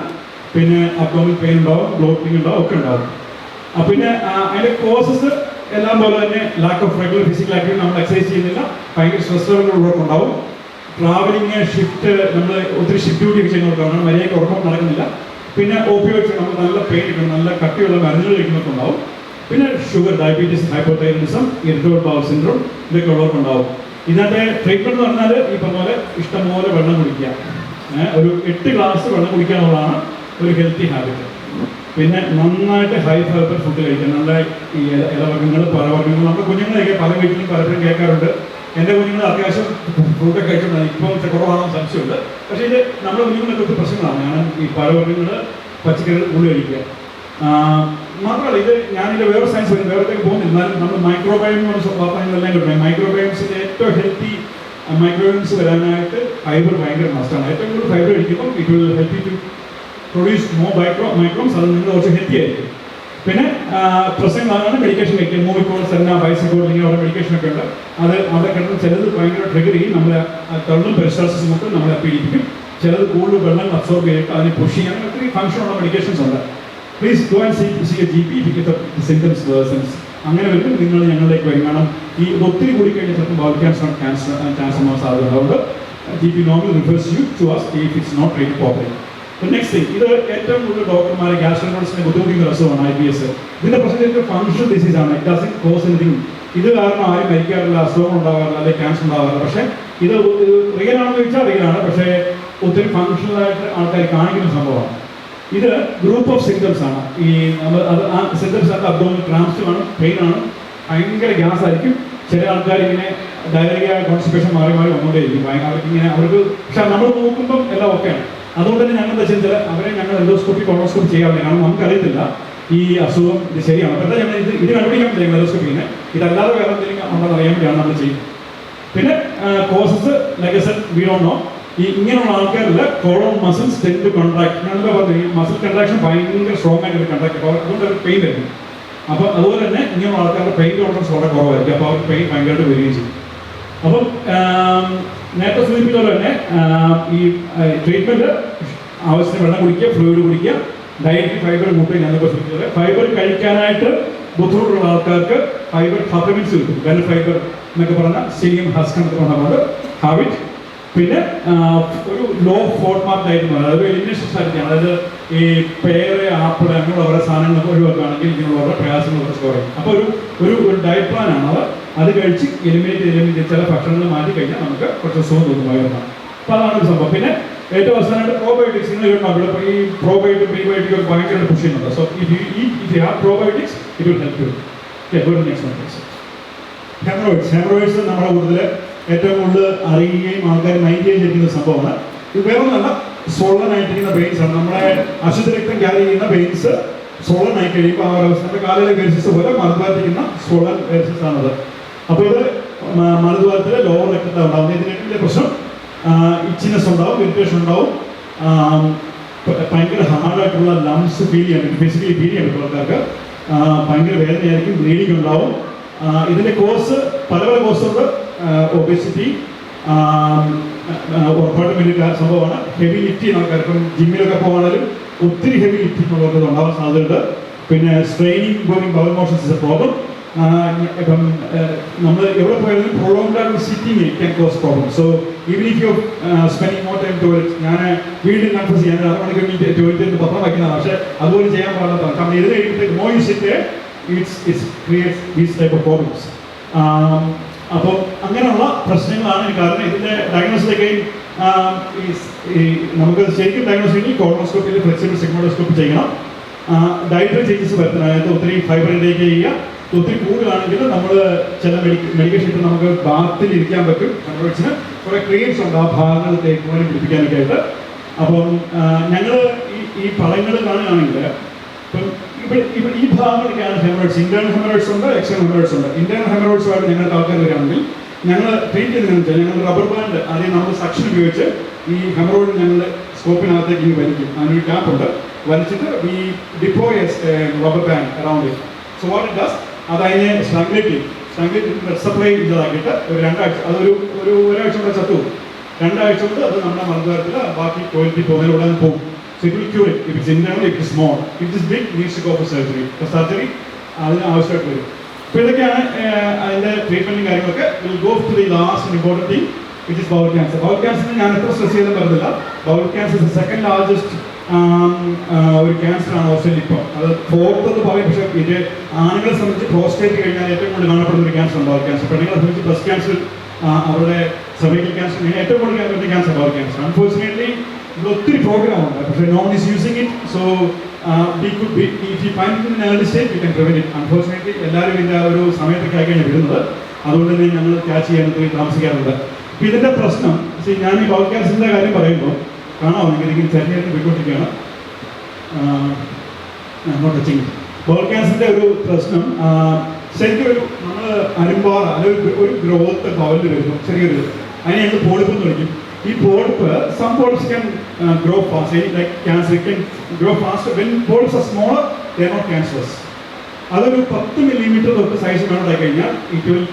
പിന്നെ അബ്ഡോമിനൽ പെയിൻ ഉണ്ടാവും, ബ്ലോട്ടിങ് ഉണ്ടാവും, ഒക്കെ ഉണ്ടാവും. പിന്നെ അതിൻ്റെ കോസസ് എല്ലാം പോലെ തന്നെ lack of regular physical activity, നമ്മൾ എക്സസൈസ് ചെയ്യുന്നില്ല, ഭയങ്കര സ്ട്രെസ് ലെവലുള്ളവർക്ക് ഉണ്ടാവും. ട്രാവലിങ്, ഷിഫ്റ്റ്, നമ്മൾ ഒത്തിരി ഷിഫ്റ്റ് ഡ്യൂട്ടി ഒക്കെ ചെയ്യുന്നവർക്കാണ്, മര്യാദയ്ക്ക് ഉറക്കം നടക്കുന്നില്ല. പിന്നെ ഓപ്പിയോയിഡ്സ്, നമ്മൾ നല്ല പെയിൻ കിട്ടും, നല്ല കട്ടിയുള്ള മരുന്നുകൾ കഴിക്കുന്നവർക്ക് ഉണ്ടാവും. പിന്നെ sugar, diabetes, hypothyroidism, irritable bowl syndrome, ഇതൊക്കെ ഉള്ളവർക്കുണ്ടാവും. ഇതിനകത്തെ ട്രീറ്റ്മെൻറ്റ് എന്ന് പറഞ്ഞാൽ ഈ പറഞ്ഞ പോലെ ഇഷ്ടംപോലെ വെള്ളം കുടിക്കുക. ഒരു 8 ഗ്ലാസ് വെള്ളം കുടിക്കുക എന്നുള്ളതാണ് ഒരു ഹെൽത്തി ഹാബിറ്റ്. പിന്നെ നന്നായിട്ട് ഹൈ ഫൈബർ ഫുഡ് കഴിക്കുക. നല്ല ഈ ഇലവർഗ്ഗങ്ങൾ, പഴവർഗ്ഗങ്ങൾ. നമ്മുടെ കുഞ്ഞുങ്ങളെയൊക്കെ പല വീട്ടിലും പലപ്പോഴും കേൾക്കാറുണ്ട്, എൻ്റെ കുഞ്ഞുങ്ങൾ അത്യാവശ്യം ഫ്രൂട്ടൊക്കെ കഴിച്ചിട്ടുണ്ട്, ഇപ്പോൾ കുറവാണോ സംശയമുണ്ട്. പക്ഷേ ഇത് നമ്മുടെ കുഞ്ഞുങ്ങളൊക്കെ ഒത്തിരി പ്രശ്നങ്ങളാണ്. കാരണം ഈ പഴവർഗ്ഗങ്ങൾ, പച്ചക്കറികൾ കൂടുതൽ കഴിക്കുക. മാത്രമല്ല ഇത് ഞാനിതിൻ്റെ വേറെ സയൻസ് വരും, വേറെത്തേക്ക് പോകുന്നില്ല. എന്നാലും നമ്മൾ മൈക്രോബയോം എന്ന് പറഞ്ഞ വാർത്തകളെല്ലാം കിട്ടുന്നത്. മൈക്രോബയോംസിൻ്റെ ഏറ്റവും ഹെൽത്തി മൈക്രോബയോംസ് വരാനായിട്ട് ഫൈബർ ഭയങ്കര മസ്റ്റാണ്. ഏറ്റവും കൂടുതൽ ഫൈബർ കഴിക്കുമ്പോൾ it will help you to produce more microbes. അത് നിങ്ങൾ കുറച്ച് ഹെൽത്തി ആയിരിക്കും. പിന്നെ പ്രശ്നങ്ങളാണ് മെഡിക്കേഷൻ കഴിക്കുക. മൂവിക്കോൾ, സെന്ന, ബൈസിക്കോൾ, ഇങ്ങനെ അവിടെ മെഡിക്കേഷനൊക്കെ ഉണ്ട്. അത് അവിടെ കിട്ടുന്ന ചിലത് ഭയങ്കര ട്രിഗർ ചെയ്യും, നമ്മളെ തള്ളും പെരിസ്റ്റാൾസിസ് മൊത്തം നമ്മളെ പീഡിപ്പിക്കും. ചിലത് കൂടുതൽ വെള്ളം അബ്സോർബ് ചെയ്തിട്ട് അതിനെ പുഷ് ചെയ്യാൻ ഒത്തിരി ഫംഗ്ഷനുള്ള മെഡിക്കേഷൻസ് ഉണ്ട്. Please go and see a GP if the symptoms worsens. അങ്ങനെ വരുമ്പോൾ നിങ്ങൾ ഞങ്ങളിലേക്ക് വരും. കാരണം ഈ ഒത്തിരി കൂടി കഴിഞ്ഞാൽ ചിലപ്പോൾ ബൗൾ ക്യാൻസർ സാധ്യത. അതുകൊണ്ട് GP normally refers you to us if it's not treated properly. Next thing, ഇത് ഏറ്റവും കൂടുതൽ ഡോക്ടർമാരെ ഗ്യാസ്ട്രോൻട്രോളജിസ്റ്റിനെ ബുദ്ധിമുട്ടിക്കുന്ന ഒരു അസുഖമാണ് IBS. ഇതിന്റെ പ്രശ്നം ഫങ്ഷണൽ ഡിസീസ് ആണ്. It doesn't cause anything. ഇത് കാരണം ആരും മരിക്കാറില്ല, അസുഖം ഉണ്ടാകാറില്ല, അല്ലെങ്കിൽ ക്യാൻസർ ഉണ്ടാകാറില്ല. പക്ഷേ ഇത് റിയൽ ആണെന്ന് ചോദിച്ചാൽ റിയൽ ആണ്. പക്ഷേ ഒത്തിരി ഫങ്ഷണലായിട്ട് ആൾക്കാർ കാണിക്കുന്ന സംഭവമാണ്. ഇത് ഗ്രൂപ്പ് ഓഫ് സിംറ്റംസ് ആണ്. ഈ നമ്മൾ അത് ആ സിംറ്റംസ് ആയിട്ട് അബ്ഡോമിനൽ ക്രാംസ് ആണ്, പെയിൻ ആണ്, ഭയങ്കര ഗ്യാസ് ആയിരിക്കും. ചില ആൾക്കാർ ഇങ്ങനെ ഡയറിയ, കോൺസ്റ്റിപ്പേഷൻ മാറി മാറി വന്നുകൊണ്ടേയിരിക്കും. അവർക്ക് പക്ഷെ നമ്മൾ നോക്കുമ്പം എല്ലാം ഓക്കെയാണ്. അതുകൊണ്ട് തന്നെ ഞങ്ങൾ എന്താ വെച്ചാൽ അവരെ ഞങ്ങൾ എൻഡോസ്കോപ്പി കൊളോസ്കോപ്പി ചെയ്യാറില്ല. കാരണം നമുക്കറിയത്തില്ല ഈ അസുഖം ഇത് ശരിയാണ്. അപ്പോൾ എന്താ ഞങ്ങൾ ഇത് കണ്ടുപിടിക്കാൻ പറ്റില്ല എൻഡോസ്കോപ്പിനെ. ഇതല്ലാതെ വേറെ എന്തെങ്കിലും ഉണ്ടെന്ന് അറിയാൻ വേണ്ടിയാണ് നമ്മൾ ചെയ്യുന്നത്. പിന്നെ causes like I said we don't know. ഈ ഇങ്ങനെയുള്ള ആൾക്കാരിൽ colon muscles tend to contract. ഞാനെന്താ പറഞ്ഞത്, ഈ മസിൽ കൺട്രാക്ഷൻ ഭയങ്കര സ്ട്രോങ് ആയിട്ട് കൺട്രാക്ട്. അപ്പോൾ അതുകൊണ്ട് ഒരു പെയിൻ വരും. അപ്പോൾ അതുപോലെ തന്നെ ഇങ്ങനെയുള്ള ആൾക്കാരുടെ പെയിൻ ടോളറൻസ് വളരെ കുറവായിരിക്കും. അപ്പോൾ അവർക്ക് പെയിൻ ഭയങ്കരമായിട്ട് വരികയും ചെയ്യും. അപ്പം നേരത്തെ സൂചിപ്പിച്ച പോലെ തന്നെ ഈ ട്രീറ്റ്മെൻറ്റ് ആവശ്യത്തിന് വെള്ളം കുടിക്കുക, ഫ്ലൂയിഡ് കുടിക്കുക, ഡയറ്റ് ഫൈബർ കൂട്ടുക. ഞാനിപ്പോൾ സൂചിപ്പിച്ചത് ഫൈബർ കഴിക്കാനായിട്ട് ബുദ്ധിമുട്ടുള്ള ആൾക്കാർക്ക് ഫൈബർ സപ്ലിമെന്റ്സ് കിട്ടും. വെൽ ഫൈബർ എന്നൊക്കെ പറഞ്ഞാൽ സീലിയം ഹസ്ക് എന്നൊക്കെ പറഞ്ഞത് ഹാബിറ്റ്. പിന്നെ ഒരു ലോ ഫോർമാറ്റ് ഡയറ്റ് എന്ന് പറയുന്നത്, അതൊരു എലിമിനേഷൻ സ്ട്രാറ്റജിയാണ്. അതായത് ഈ പേര്, ആപ്പിൾ അങ്ങനെയുള്ള ഓരോ സാധനങ്ങൾ ഒഴിവാക്കുകയാണെങ്കിൽ ഇങ്ങനെയുള്ള ഓരോ പ്രയാസങ്ങളൊക്കെ സ്കോർ ചെയ്യും. അപ്പോൾ ഒരു ഡയറ്റ് പ്ലാനാണ്. അത് കഴിച്ച് എലിമിനേറ്റ് ചില ഭക്ഷണങ്ങൾ മാറ്റി കഴിഞ്ഞാൽ നമുക്ക് കുറച്ച് സുഖം തോന്നുമായിരുന്നു. അപ്പോൾ അതാണ് ഒരു സംഭവം. പിന്നെ ഏറ്റവും അവസാനമായിട്ട് പ്രോബയോട്ടിക്സ്. നിങ്ങൾ കേട്ടോ, ഇവിടെ ഈ പ്രോബയോട്ടിക് പ്രീബയോട്ടിക് ഒക്കെ ഭയങ്കര പുഷ് ചെയ്യുന്നുണ്ട്. So if you have probiotics it will help U. Haemorrhoids നമ്മുടെ കൂടുതൽ ഏറ്റവും കൂടുതൽ അറിയുകയും ആൾക്കാർ മൈൻഡ് ചെയ്തിരിക്കുന്ന സംഭവമാണ്. ഇത് വേറൊന്നല്ല, സോളനായിട്ടിരിക്കുന്ന വെയിൻസ് ആണ്. നമ്മുടെ അശുദ്ധ രക്തം ക്യാരി ചെയ്യുന്ന വെയിൻസ് സോളനായി കഴിയുമ്പോൾ ആ അവസ്ഥ നമ്മുടെ കാലിലെ വേരിസസ് പോലെ മലദ്വാരത്തിരിക്കുന്ന സോളൻ വേരിസസ് ആണത്. അപ്പോൾ ഇത് മലദ്വാരത്തിലെ ലോവർ രക്തത്തിൽ ഉണ്ടാകുന്നത്. ഇതിന് ഏറ്റവും വലിയ പ്രശ്നം ഇച്ചിനെസ് ഉണ്ടാവും, ഇറിറ്റേഷൻ ഉണ്ടാവും, ഭയങ്കര ഹാർഡായിട്ടുള്ള ലംസ് ഫീൽ ചെയ്യാൻ പറ്റും, ഫിസിക്കലി ഫീൽ ചെയ്യാൻ പറ്റും ആൾക്കാർക്ക്. ഭയങ്കര വേദനയായിരിക്കും, ബ്ലീഡിങ് ഉണ്ടാവും. ഇതിൻ്റെ കോസ് പല പല കോസുണ്ട്. ഒബേസിറ്റി ഉറപ്പായിട്ടും വലിയ സംഭവമാണ്. ഹെവി ലിഫ്റ്റിംഗ് ആൾക്കാർ ഇപ്പം ജിമ്മിലൊക്കെ പോകുകയാണെങ്കിലും ഒത്തിരി ഹെവി ലിഫ്റ്റിംഗ് ഉള്ളവർക്ക് ഉണ്ടാവാൻ സാധ്യതയുണ്ട്. പിന്നെ straining going bowel motions is A problem. ഇപ്പം നമ്മൾ എവിടെ പോയാലും prolonged sitting can cos problem. So even if you spending more time toilet, ഞാൻ വീട്ടിൽ കൺഫ്യൂസ് ചെയ്യാൻ 6 മണിക്കൂർ ടോയ്ലറ്റിൽ പത്രം വയ്ക്കുന്നതാണ്. പക്ഷേ അതുപോലെ ചെയ്യാൻ പാടില്ലാത്തതാണ്. കാരണം ഇത് കഴിയുമ്പോഴത്തേക്ക് മോ you sit it's creates these type of problems. അപ്പോൾ അങ്ങനെയുള്ള പ്രശ്നങ്ങളാണ് കാരണം. ഇതിൻ്റെ ഡയഗ്നോസിലേക്ക് നമുക്ക് ശരിക്കും ഡയഗ്നോസ് ചെയ്യണമെങ്കിൽ കോളോണോസ്കോപ്പിയിൽ ഫ്ലെക്സിബിൾ സിഗ്മോഡോസ്കോപ്പി ചെയ്യണം. ഡയറ്ററി ചേഞ്ചസ് വരുത്തണം. അതായത് ഒത്തിരി ഫൈബർ ഇൻടേക്ക് ചെയ്യുക. ഒത്തിരി കൂടുതലാണെങ്കിൽ നമ്മൾ ചില മെഡിക്കേഷൻ ഇപ്പം നമുക്ക് ബാത്തിൽ ഇരിക്കാൻ പറ്റും. ഹെമറോയിഡ്സിന് കുറേ ക്രീംസ് ഉണ്ട് ആ ഭാഗങ്ങൾ തേക്കുവാനും പിടിപ്പിക്കാനൊക്കെ ആയിട്ട്. അപ്പം ഞങ്ങൾ ഈ പടങ്ങൾ കാണുകയാണെങ്കിൽ ഇപ്പം ഇവിടെ ഈ ഭാഗങ്ങളൊക്കെയാണ് ഹെമറോയിഡ്സ്. ഇന്റേണൽ ഹെമറോയിഡ്സ് ഉണ്ട്, എക്സ്റ്റേണൽ ഹെമറോയിഡ്സ് ഉണ്ട്. ഇന്റേണൽ ഹെമറോയിഡ്സുമായിട്ട് ഞങ്ങൾക്ക് ആൾക്കാർ വരികയാണെങ്കിൽ ഞങ്ങൾ ട്രീറ്റ് ചെയ്തതെന്ന് വെച്ചാൽ ഞങ്ങൾ റബ്ബർ ബാൻഡ് ആദ്യം നമ്മൾ സക്ഷൻ ഉപയോഗിച്ച് ഈ ഹെമറോയിഡ് ഞങ്ങൾ സ്കോപ്പിനകത്തേക്ക് ഇങ്ങനെ വലിക്കും. അതിനൊരു ക്യാപ്പുണ്ട്. വലിച്ചിട്ട് ഈ deploy rubber band around it. So what it does, അത് അതിനെ സ്ട്രംഗ്ലേറ്റ് ബ്ലഡ് സപ്ലൈ ഇതാക്കിയിട്ട് ഒരു 2 ആഴ്ച, അതൊരു ഒരാഴ്ച കൊണ്ട് ചത്തു. 2 ആഴ്ച കൊണ്ട് അത് നമ്മുടെ മലദ്വാരത്തിൽ ബാക്കി ടോയ്ലറ്റിൽ പോകുന്നതിലൂടെ പോകും. So it will cure it. If it's internal, if it's small. If it is big, needs to go for surgery. For surgery, അതിന് ആവശ്യമായിട്ട് വരും. അപ്പോൾ ഇതൊക്കെയാണ് അതിൻ്റെ ട്രീറ്റ്മെൻറ്റും കാര്യങ്ങളൊക്കെ. We'll go to the last important thing which is bowel cancer. Bowel ക്യാൻസറിന് ഞാൻ എത്ര സ്ട്രെസ് ചെയ്താലും പറഞ്ഞില്ല. Bowel cancer is second largest ഒരു ക്യാൻസറാണ് ഓസ്ട്രേലിയ ഇപ്പോൾ. അത് 4th എന്ന് പറയും. പക്ഷേ ഇത് ആണുങ്ങളെ സംബന്ധിച്ച് പ്രോസ്റ്റേറ്റ് കഴിഞ്ഞാൽ ഏറ്റവും കൂടുതൽ കാണപ്പെടുന്ന ഒരു ക്യാൻസർ ബൗൾ ക്യാൻസർ. പെണ്ണുങ്ങളെ സംബന്ധിച്ച് ബ്രസ്റ്റ് ക്യാൻസർ, അവരുടെ സർവൈക്കൽ ക്യാൻസർ, ഇങ്ങനെ ഏറ്റവും കൂടുതൽ വരുന്ന ക്യാൻസർ ബൗൾ ക്യാൻസർ. അൺഫോർച്ചുനേറ്റ്ലി ഒത്തിരി പ്രോഗ്രാം ഉണ്ട്, പക്ഷേ no one is using it. So we could be if you find it in early stage we can prevent it. Unfortunately എല്ലാവരും ഇതിൻ്റെ ആ ഒരു സമയത്തൊക്കെ ആയിക്കഴിഞ്ഞാൽ വരുന്നത്. അതുകൊണ്ട് തന്നെ ഞങ്ങൾ ക്യാച്ച് ചെയ്യാൻ ഒത്തിരി താമസിക്കാറുണ്ട്. അപ്പോൾ ഇതിൻ്റെ പ്രശ്നം ഞാൻ ഈ ബൗൾ ക്യാൻസറിൻ്റെ കാര്യം പറയുമ്പോൾ കാണാമെങ്കിൽ ഇങ്ങനെ ചരിഞ്ഞായിട്ട് പോയിക്കൊണ്ടിരിക്കുകയാണ്. ബൗൾ ക്യാൻസറിൻ്റെ ഒരു പ്രശ്നം ശരിക്കും ഒരു നമ്മൾ അരുമ്പാറ അല്ലെങ്കിൽ ഒരു ഗ്രോത്ത് ബൗളിൽ വരുന്നു, ചെറിയൊരു അതിനെ ഞങ്ങൾ പോളിപ്പ് എന്ന് വിളിക്കും. ഈ polyp some polyps can grow fast, like cancer can grow fast. When polyps are smaller they are not cancerous. അതൊരു 10 മില്ലിമീറ്റർ തൊട്ട് സൈസ് വേണോട്ടായി കഴിഞ്ഞാൽ it will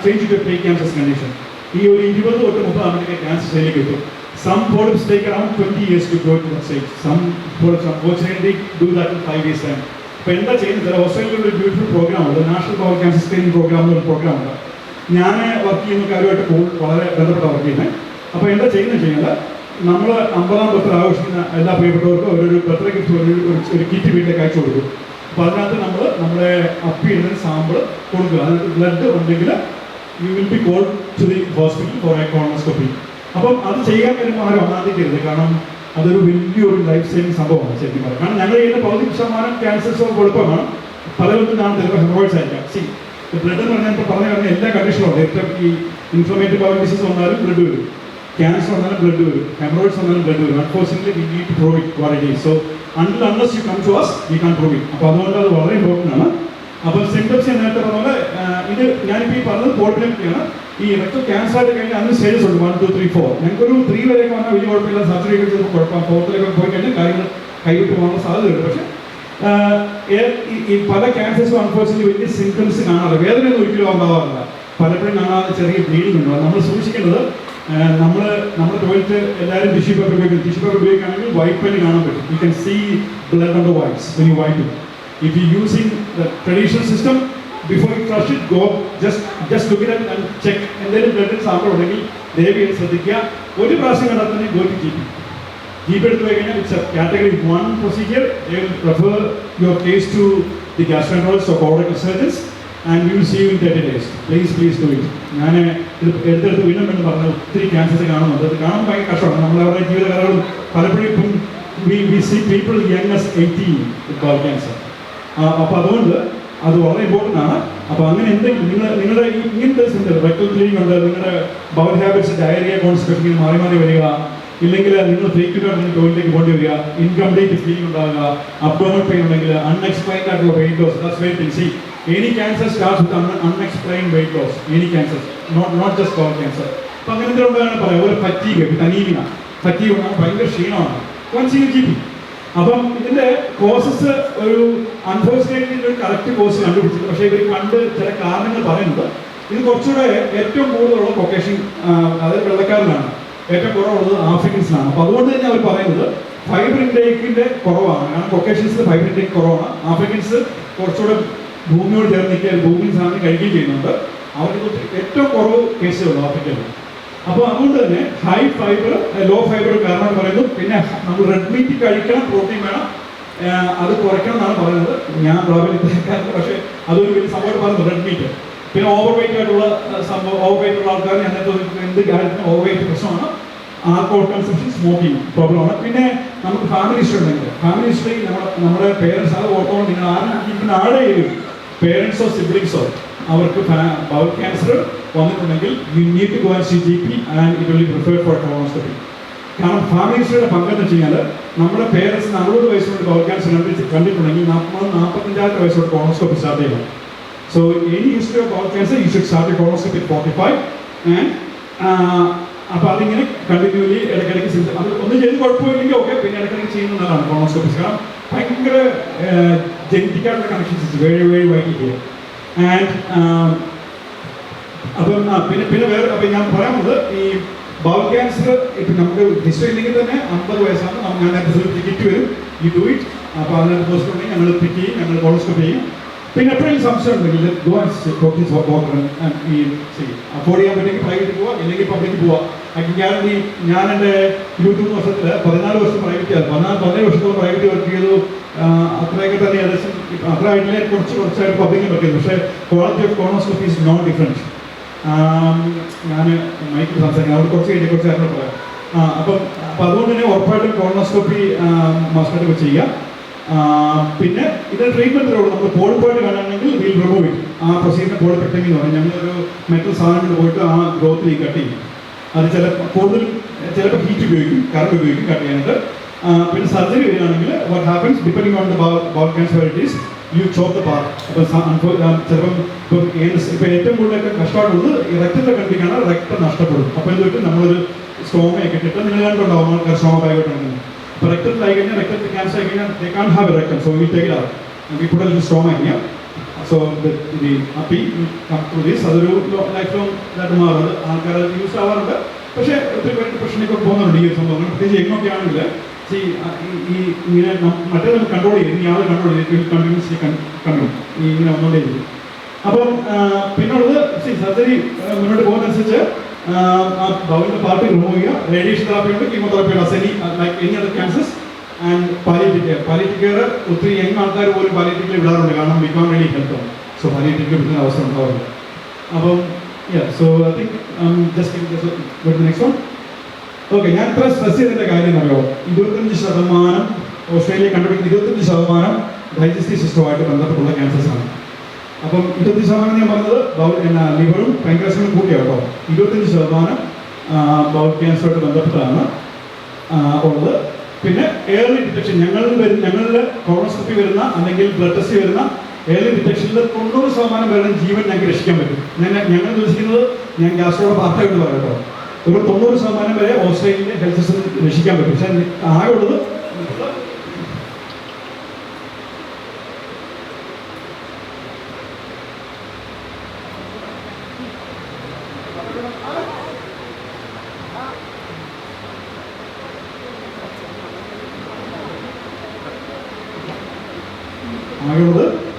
change to pre cancer condition. ഈ ഒരു 20 തൊട്ട് 30 ആകുമ്പോഴത്തേക്ക് ക്യാൻസർ സ്റ്റേജിലേക്ക് എത്തും. Some polyps take around 20 years to grow to that stage. Some polyps unfortunately do that in 5 years time. അപ്പോൾ എന്താ ചെയ്യുന്നത്, ഓസ്ട്രേലിയയിൽ ഒരു ബ്യൂട്ടിഫുൾ പ്രോഗ്രാം ഉണ്ട്, national bowel cancer screening programme എന്നൊരു പ്രോഗ്രാം ഉണ്ട്. ഞാൻ വർക്ക് ചെയ്യുന്ന കാര്യമായിട്ട് വളരെ ബന്ധപ്പെട്ട വർക്ക് ചെയ്യുന്നത്. അപ്പോൾ എന്താ ചെയ്യുന്നത് വെച്ച് കഴിഞ്ഞാൽ നമ്മൾ 50ാം ബർത്ത്ഡേ ആഘോഷിക്കുന്ന എല്ലാ പ്രിയപ്പെട്ടവർക്കും ഒരു ബർത്ത്ഡേ ഗിഫ്റ്റ് ഒരു കിറ്റ് വീട്ടിലേക്ക് അയച്ചു കൊടുക്കും. അപ്പോൾ അതിനകത്ത് നമ്മൾ നമ്മുടെ അപ്പിയുടെ സാമ്പിൾ കൊടുക്കുക. അതിനകത്ത് ബ്ലഡ് ഉണ്ടെങ്കിൽ you will be called to the hospital for a colonoscopy. അപ്പം അത് ചെയ്യാൻ വരുമ്പോൾ ആരും അനാദിക്കരുത്. കാരണം അതൊരു വലിയൊരു ലൈഫ് സേവിങ് സംഭവമാണ് ശരിക്കും പറയാം. കാരണം ഞങ്ങൾ ചെയ്യുന്ന 10% ക്യാൻസേഴ്സ് എളുപ്പമാണ്. പലർക്കും കാണുന്നത് ചിലപ്പോൾ ഹെമറോയിഡ്സ് ആയിരിക്കാം. ബ്ലഡ് എന്ന് പറഞ്ഞാൽ ഇപ്പോൾ പറഞ്ഞ എല്ലാ കണ്ടീഷനും ഉണ്ട്. ഏറ്റവും ഈ ഇൻഫ്ലമേറ്ററി ബവൽ ഡിസീസ് വന്നാലും ബ്ലഡ് വരും, ക്യാൻസർ വന്നാലും ബ്ലഡ് വരും, ഹെമറോയിഡ്സ് വന്നാലും ബ്ലഡ് വരും. Unfortunately we need to prove it what it is. So until unless you come to us we can't prove it. അപ്പോൾ അതുകൊണ്ട് അത് വളരെ ഇമ്പോർട്ടൻ്റ് ആണ്. അപ്പോൾ സിംറ്റംസ് ഞാൻ നേരത്തെ പറഞ്ഞ പോലെ ഇത് ഞാനിപ്പോൾ ഈ പറഞ്ഞത് പോളിപ്പിലാണ്. ഈ റെക്ടൽ ക്യാൻസർ ആയിട്ട് കഴിഞ്ഞാൽ അതിന് സ്റ്റേജസ് ഉണ്ട് 1, 2, 3, 4. ഞങ്ങൾക്കൊരു 3 വരെയൊക്കെ വന്നാൽ വലിയ കുഴപ്പമില്ല. സർജറി ഒക്കെ ചെയ്തപ്പോൾ കുഴപ്പം 4ത്തിലേക്ക് പോയി കഴിഞ്ഞാൽ കാര്യങ്ങൾ കൈവിട്ട് പോകാനുള്ള സാധ്യതയുണ്ട്. പക്ഷേ ഈ പല ക്യാൻസേഴ്സും അൺഫോർച്യുനേറ്റ്ലി വലിയ സിംറ്റംസ് കാണാറില്ല. വേദനയൊന്നും ഒരിക്കലും ഉണ്ടാവാറില്ല. പലപ്പോഴും കാണാതെ ചെറിയ ബ്ലീഡിംഗ് ഉണ്ടാവും. നമ്മൾ സൂക്ഷിക്കേണ്ടത് നമ്മുടെ ടോയ്ലറ്റ് എല്ലാവരും ടിഷ്യൂ പേപ്പർ ഉപയോഗിക്കും. ടിഷ്യൂ പേപ്പർ ഉപയോഗിക്കുകയാണെങ്കിൽ വൈപ്പ് പെന്ന് കാണാൻ പറ്റും. You can see blood on the wipes when you wipe it. If you using the traditional system before you flush it go just look at and check. എന്തെങ്കിലും ബ്ലഡിൽ sample ഉണ്ടെങ്കിൽ ദയവായി ശ്രദ്ധിക്കുക. ഒരു പ്രാവശ്യം കണ്ടാൽ തന്നെ ഗോ ടു GP. GP എടുത്തു പോയി കഴിഞ്ഞാൽ it's a category 1 procedure. They will refer your case to the gastroenterologist or colorectal surgeons and we will see you in 30 days. Please do it. ഞാൻ ഇത് എടുത്തെടുത്ത് വീണ്ടും വീണ്ടും പറഞ്ഞു ഒത്തിരി ക്യാൻസേഴ്സ് കാണുന്നുണ്ട്. അത് കാണാൻ ഭയങ്കര കഷ്ടമാണ്. നമ്മളവരുടെ ജീവിതകഥകളും പലപ്പോഴും ഇപ്പം we see people young as 18 with കോൾ ക്യാൻസർ. അപ്പോൾ അതുകൊണ്ട് അത് വളരെ ഇമ്പോർട്ടൻ്റ് ആണ്. അപ്പോൾ അങ്ങനെ എന്തെങ്കിലും നിങ്ങളുടെ ഇങ്ങനത്തെ സിംറ്റം റെക്ടൽ ബ്ലീഡിംഗ് ഉണ്ട്, നിങ്ങളുടെ ബവൽ ഹാബിറ്റ്സ് ഡയറിയ കോൺസ്റ്റിപ്പേഷൻ മാറി മാറി വരിക, ഇല്ലെങ്കിൽ നിങ്ങൾ ഫ്രീക്വൻ്റായിട്ട് നിങ്ങൾ ടോയ്ലറ്റിലേക്ക് പോകേണ്ടി വരിക, ഇൻകംപ്ലീറ്റ് ഫീലിംഗ് ഉണ്ടാകുക, അബ്ഡോമൽ പെയിൻ ഉണ്ടെങ്കിൽ അൺഎക്സ്പ്ലെയിൻഡ് ആയിട്ടുള്ള weight loss, that's very thing. See any cancer starts with unexplained weight loss. Any cancer, not just colon cancer. അപ്പോൾ അങ്ങനെ എന്തെങ്കിലും ഉണ്ടെന്നാണ് പറയാം. ഒരു ഫറ്റീഗ് വിത്ത് അനീമിയ, ഫറ്റീഗ് ഉണ്ടാകും, ഭയങ്കര ക്ഷീണമാണ്. Once you GP. അപ്പം ഇതിൻ്റെ കോസസ് ഒരു അൺഫോർച്ചുനേറ്റ്ലി ഒരു കറക്റ്റ് കോസ് കണ്ടുപിടിച്ചിട്ട്, പക്ഷേ ഇവർ കണ്ട് ചില കാരണങ്ങൾ പറയുന്നത് ഇത് കുറച്ചുകൂടെ ഏറ്റവും കൂടുതലുള്ള കൊക്കേഷൻ, അതായത് വെള്ളക്കാരിലാണ്, ഏറ്റവും കുറവുള്ളത് ആഫ്രിക്കൻസിനാണ്. അപ്പോൾ അതുകൊണ്ട് തന്നെ അവർ പറയുന്നത് ഫൈബർ ഇൻടേക്കിൻ്റെ കുറവാണ്. കാരണം കൊക്കേഷൻസിൽ ഫൈബർ ഇൻടേക്ക് കുറവാണ്. ആഫ്രിക്കൻസ് കുറച്ചുകൂടെ ഭൂമിയോട് ചേർന്ന് നിൽക്കുകയും ഭൂമിയിൽ സാധനം കഴിക്കുകയും ചെയ്യുന്നുണ്ട്. അവർക്ക് ഏറ്റവും കുറവ് കേസുകളുള്ളൂ ആഫ്രിക്കയിൽ. അപ്പോൾ അതുകൊണ്ട് തന്നെ ഹൈ ഫൈബർ ലോ ഫൈബർ കാരണം പറയുന്നു. പിന്നെ നമ്മൾ റെഡ് മീറ്റ് കഴിക്കണം, പ്രോട്ടീൻ വേണം, അത് കുറയ്ക്കണം എന്നാണ് പറയുന്നത്. ഞാൻ പ്രാബല്യത്തിലേക്കാരുന്നു, പക്ഷേ അതൊരു വലിയ സംഭവം പറയുന്നത് റെഡ് മീറ്റ്. പിന്നെ ഓവർ വെയിറ്റ് ആയിട്ടുള്ള സംഭവം, ഓവർ വെയിറ്റ് ഉള്ള ആൾക്കാർ അങ്ങനത്തെ എന്ത് കാര്യത്തിനും ഓവർ വെയിറ്റ് പ്രശ്നമാണ്. ആൽക്കഹോൾ കൺസംഷൻ, സ്മോക്കിംഗ് പ്രോബ്ലമാണ്. പിന്നെ നമുക്ക് ഫാമിലി ഹിസ്റ്ററി ഉണ്ടെങ്കിൽ ഫാമിലി ഹിസ്റ്ററി നമ്മുടെ പേരൻസ് അത് ഓർത്തോളം നിങ്ങൾ ആരും ആടെ ചെയ്യും പേരൻസോ സിബ്ലിങ്സോ അവർക്ക് ബവൽ ക്യാൻസർ വന്നിട്ടുണ്ടെങ്കിൽ you need to go and see GP and it will be preferred for colonoscopy. കാരണം ഫാമിലി ഹിസ്റ്ററിയുടെ പങ്കെന്ന് വെച്ച് കഴിഞ്ഞാൽ നമ്മുടെ പേരൻസ് 60 വയസ്സുകൊണ്ട് ബവൽ ക്യാൻസർ കണ്ടിട്ടുണ്ടെങ്കിൽ 45 വയസ്സോട് കോളോണോസ്കോപ്പി സ്റ്റാർട്ട് ചെയ്യണം. So any history of bowel cancer you should start colonoscopy 45 and അപ്പോൾ അതിങ്ങനെ continually ഇടയ്ക്കിടയ്ക്ക് സിംറ്റം അത് ഒന്നും ചെയ്ത് കുഴപ്പമില്ലെങ്കിൽ ഓക്കെ, പിന്നെ ഇടയ്ക്കിടയ്ക്ക് ചെയ്യുന്നതാണ് കോളോണോസ്കോപ്പി. കാരണം ഭയങ്കര ജനറ്റിക്കായിട്ടുള്ള connections very very vital here. And അപ്പം പിന്നെ വേറെ അപ്പം ഞാൻ പറയാനുള്ളത് ഈ ബവൽ ക്യാൻസർ ഇപ്പം നമുക്ക് ഹിസ്റ്ററി ഇല്ലെങ്കിൽ തന്നെ 50 വയസ്സാണ് ഞാൻ നേരത്തെ കിറ്റ് വരും, യു ഡു ഇറ്റ്. അപ്പോൾ അതിനകത്ത് പോസ്റ്റ് ഉണ്ടെങ്കിൽ ഞങ്ങൾ പിക്ക് ചെയ്യും, ഞങ്ങൾ കോളോസ്കോപ്പി ചെയ്യും. പിന്നെ എപ്പോഴും സംശയം ഉണ്ടെങ്കിൽ ഈ അഫോർഡ് ചെയ്യാൻ പറ്റുമെങ്കിൽ പ്രൈവറ്റ് പോവാം, ഇല്ലെങ്കിൽ പബ്ലിക്ക് പോവാം. ഗ്യാരണ്ടി ഞാൻ എൻ്റെ 23 വർഷത്തിൽ 14 വർഷം പ്രൈവറ്റ് ചെയ്തു, 15 വർഷത്തോളം പ്രൈവറ്റ് വർക്ക് ചെയ്തു. അത്രയൊക്കെ തന്നെ ഏകദേശം അത്ര ആയിട്ടില്ലേ കുറച്ചായിട്ട് പബ്ലിക്കും പറ്റിയത്. പക്ഷേ quality of colonoscopy is no different. ഞാൻ മൈക്കിൽ സംസാരിക്കുന്നത് അവിടെ കുറച്ച് കഴിഞ്ഞ് കുറച്ച് കാര്യങ്ങൾ പറയാം. അപ്പം അതുകൊണ്ട് തന്നെ ഉറപ്പായിട്ടും കോളോണോസ്കോപ്പി മസ്റ്റായിട്ട് ചെയ്യുക. പിന്നെ ഇതിന് ട്രീറ്റ്മെൻറ്റിലുള്ളൂ. നമ്മൾ പോളിപ്പായിട്ട് കാണുകയാണെങ്കിൽ വിൽ റിമൂവ് ഇറ്റ്. ആ പ്രൊസീജിയറിന് പോളിപെക്ടമി എന്ന് പറയും. ഞങ്ങളൊരു മെറ്റൽ സാധനം പോയിട്ട് ആ ഗ്രോത്തിലേക്ക് കട്ട് ചെയ്യും. അത് ചിലപ്പോൾ ഹീറ്റ് ഉപയോഗിക്കും, കറണ്ട് ഉപയോഗിക്കും കട്ട് ചെയ്യാനായിട്ട്. പിന്നെ സർജറി വരികയാണെങ്കിൽ what happens depending on the bowel cancer it is you chop the part. ചിലപ്പം ഇപ്പം ഏറ്റവും കൂടുതലൊക്കെ കഷ്ടമായിട്ടുള്ളത് ഈ റെക്ടത്തെ കണ്ടിരിക്കുകയാണ്, റെക്ടം നഷ്ടപ്പെടും. അപ്പോൾ എന്ത് നമ്മളൊരു സ്റ്റോമയൊക്കെ ഇട്ടിട്ട് നിങ്ങൾ കണ്ടുണ്ടാവും ആൾക്കാർ സ്റ്റോമ ബാഗോട്ടാണെങ്കിൽ. അപ്പോൾ റെക്ടത്തിലായി കഴിഞ്ഞാൽ റെക്ടത്തിൽ ക്യാൻസർ ആയി കഴിഞ്ഞാൽ they can't have a rectum, so we take it out. We put a little stoma here. So the അപ്പി കം ത്രൂ ദിസ്. അതൊരു ലൈഫ് ലോങ് ഇതായിട്ട് മാറും. അത് ആൾക്കാർ യൂസ് ആവാറുണ്ട്. പക്ഷേ ഒത്തിരി പേര് പ്രശ്നമൊക്കെ പോകുന്നുണ്ട് ഈ ഒരു സംഭവം. പ്രത്യേകിച്ച് എങ്ങനെയൊക്കെ ആണെങ്കിൽ ഈ ഇങ്ങനെ മറ്റേ നമുക്ക് കൺട്രോൾ ചെയ്യും, ഇനി ആൾ കൺട്രോൾ ചെയ്യും, കണ്ടിന്യൂസ്ലി കണ്ടു ഇങ്ങനെ വന്നുകൊണ്ടേയിരിക്കും. അപ്പം പിന്നുള്ളത് സർജറി മുന്നോട്ട് പോകുന്നതനുസരിച്ച് ബൗളിൻ്റെ പാർട്ട് റിമൂവ് ചെയ്യുക. റേഡിയേഷൻ തെറാപ്പി ഉണ്ട്, കീമോതെറാപ്പി ഉണ്ട്, as any like any other cancers and palliative care. Palliative care ഒത്തിരി യങ് ആൾക്കാർ പോലും പാലിയേറ്റീവ് കെയർ വിടാറുണ്ട്, കാരണം ബിക്കോൺ വേണ്ടി ഹെൽത്ത്. സോ പാലിയേറ്റീവ് കെയർ വിടുന്ന അവസരം ഉണ്ടാവില്ല. അപ്പം so I think just next one. Okay, ഞാൻ ഇത്ര സ്ട്രെസ് ചെയ്തതിൻ്റെ കാര്യം അറിയോ, 25% ഓസ്ട്രേലിയ കണ്ടുപിടിക്കുന്ന 25% ഡൈജസ്റ്റീവ് സിസ്റ്റവുമായിട്ട് ബന്ധപ്പെട്ടുള്ള ക്യാൻസേഴ്സ് ആണ്. അപ്പം 25% ഞാൻ പറഞ്ഞത് ലിവറും പാൻക്രിയാസും കൂട്ടിയാണ് കേട്ടോ. 25% ബൗൾ ക്യാൻസറുമായിട്ട് ബന്ധപ്പെട്ടാണ് ഉള്ളത്. പിന്നെ ഏർലി ഡിറ്റക്ഷൻ, ഞങ്ങളിൽ കോളോണോസ്കോപ്പി വരുന്ന അല്ലെങ്കിൽ ബ്ലഡ് ടെസ്റ്റ് വരുന്ന ഏർലി ഡിറ്റക്ഷനിൽ 90% പേരുടെ ജീവൻ ഞങ്ങൾക്ക് രക്ഷിക്കാൻ പറ്റും. ഞങ്ങൾ ഉദ്ദേശിക്കുന്നത്, ഞാൻ ഗ്യാസ്ട്രോയുടെ പാർട്ടായിട്ട് പറയാം കേട്ടോ, ഒരു 90% വരെ ഓസ്ട്രേലിയയിലെ ഹെൽത്ത് സിസ്റ്റം രക്ഷിക്കാൻ പറ്റും. പക്ഷേ ആകെ ഉള്ളത്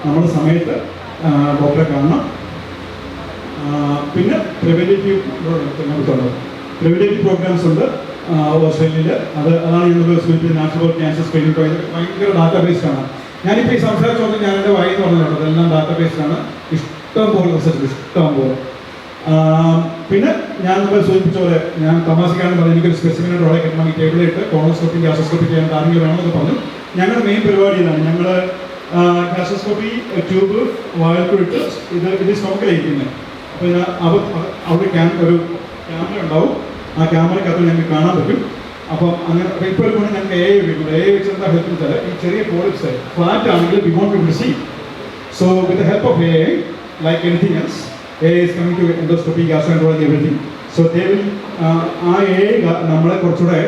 നമ്മുടെ സമയത്ത് ഡോക്ടറെ കാണണം. പിന്നെ പ്രിവെൻറ്റേറ്റീവ് പ്രോഗ്രാംസ് ഉണ്ട് ഓസ്ട്രേലിയയിൽ. അതാണ് ഞങ്ങൾ സൂചിപ്പിച്ചത് നാഷണൽ ക്യാൻസർ സ്ക്രീനിങ് പ്രോഗ്രാം. ഭയങ്കര ഡാറ്റാബേസാണ്. ഞാനിപ്പോൾ ഈ സംസാരിച്ചോണ്ട് ഞാൻ എൻ്റെ വായി എന്ന് പറഞ്ഞിട്ടുണ്ട്, അതെല്ലാം ഡാറ്റാബേസാണ്. ഇഷ്ടം പോലെ റിസർച്ച്, ഇഷ്ടം പോലെ. പിന്നെ ഞാൻ നമ്മൾ സൂചിപ്പിച്ച പോലെ, ഞാൻ തമാശക്കാരെന്ന് പറഞ്ഞാൽ എനിക്കൊരു സ്പെസിഫിക് റോളെ കിട്ടണം, ഈ ടേബിളിലിട്ട് കോളോണോസ്കോപ്പി ഗ്യാസ്ട്രോസ്കോപ്പി ചെയ്യാൻ ആരെങ്കിലും വേണമെന്നൊക്കെ പറഞ്ഞു. ഞങ്ങളുടെ മെയിൻ പരിപാടി ഇതാണ്. ഞങ്ങൾ ഗ്യാസ്ട്രോസ്കോപ്പി ട്യൂബ് വായൽക്കൂടിട്ട് ഇത് സ്റ്റോക്കിലായിരിക്കുന്നത്. അപ്പോൾ അവിടെ ഒരു ക്യാമറ ഉണ്ടാവും. ആ ക്യാമറയ്ക്കകത്ത് ഞങ്ങൾക്ക് കാണാൻ പറ്റും. അപ്പം അങ്ങനെ ഇപ്പോൾ ഒരു കൂടെ ഞങ്ങൾക്ക് AI ഉപയോഗിക്കുന്നത്. AI വെച്ച് എന്താ ഹെൽപ്പ് വെച്ചാൽ, ഈ ചെറിയ പോളിപ്സ് ഫ്ലാറ്റ് ആണെങ്കിൽ we won't to see. So with the help of AI, like anything else, AI is coming to endoscopy, gastroenterology, everything. So they will ആ AI നമ്മളെ കുറച്ചുകൂടെ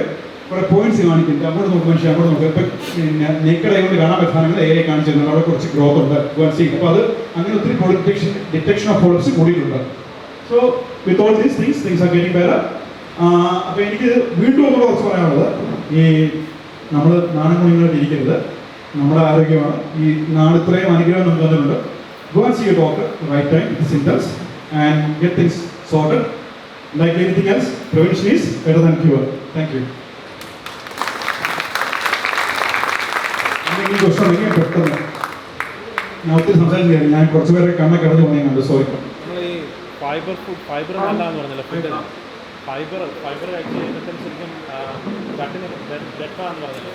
കുറേ പോയിന്റ്സ് കാണിക്കുന്നത്. അങ്ങോട്ട് നോക്കും മനുഷ്യൻ, അങ്ങോട്ട് നോക്കും. ഇപ്പം നെക്കഡ് ആയതുകൊണ്ട് കാണാൻ പറ്റുകയാണെങ്കിൽ AI കാണിച്ചു തരുന്നത് അവിടെ കുറച്ച് ഗ്രോത്ത് ഉണ്ട്. അപ്പോൾ അത് അങ്ങനെ ഒത്തിരി ഡിറ്റക്ഷൻ ഓഫ് പോളിപ്സ് കൂടിയിട്ടുണ്ട്. So with all these things are getting better. അപ്പോൾ എനിക്ക് വീണ്ടും ഒന്നുകൂടെ കുറച്ച് പറയാനുള്ളത്, ഈ നമ്മൾ നാണയങ്ങളിലായിട്ട് ഇരിക്കരുത്. നമ്മുടെ ആരോഗ്യമാണ്. ഈ നാളിത്രയും അനുഗ്രഹം നമുക്ക് തന്നിട്ടുണ്ട്. Go and see your doctor right time with the symptoms and get things sorted. Like anything else, prevention is better than cure. Thank you. ഈ ക്വസ്റ്റൻ എനിക്ക് പെട്ടെന്ന് ഞാൻ ഒത്തിരി സംസാരിച്ചില്ല. ഞാൻ കുറച്ച് പേരെ കണ്ണൊക്കെ ഇടഞ്ഞു പോകുന്നുണ്ട്. സോറി. നമ്മൾ ഈ ഫൈബർ നല്ലതാന്ന് പറഞ്ഞല്ലോ. ഫുഡ് ഫൈബർ കഴിച്ച് കഴിഞ്ഞിട്ട് ശരിക്കും കട്ടിന് ബെറ്ററാന്ന് പറഞ്ഞല്ലോ.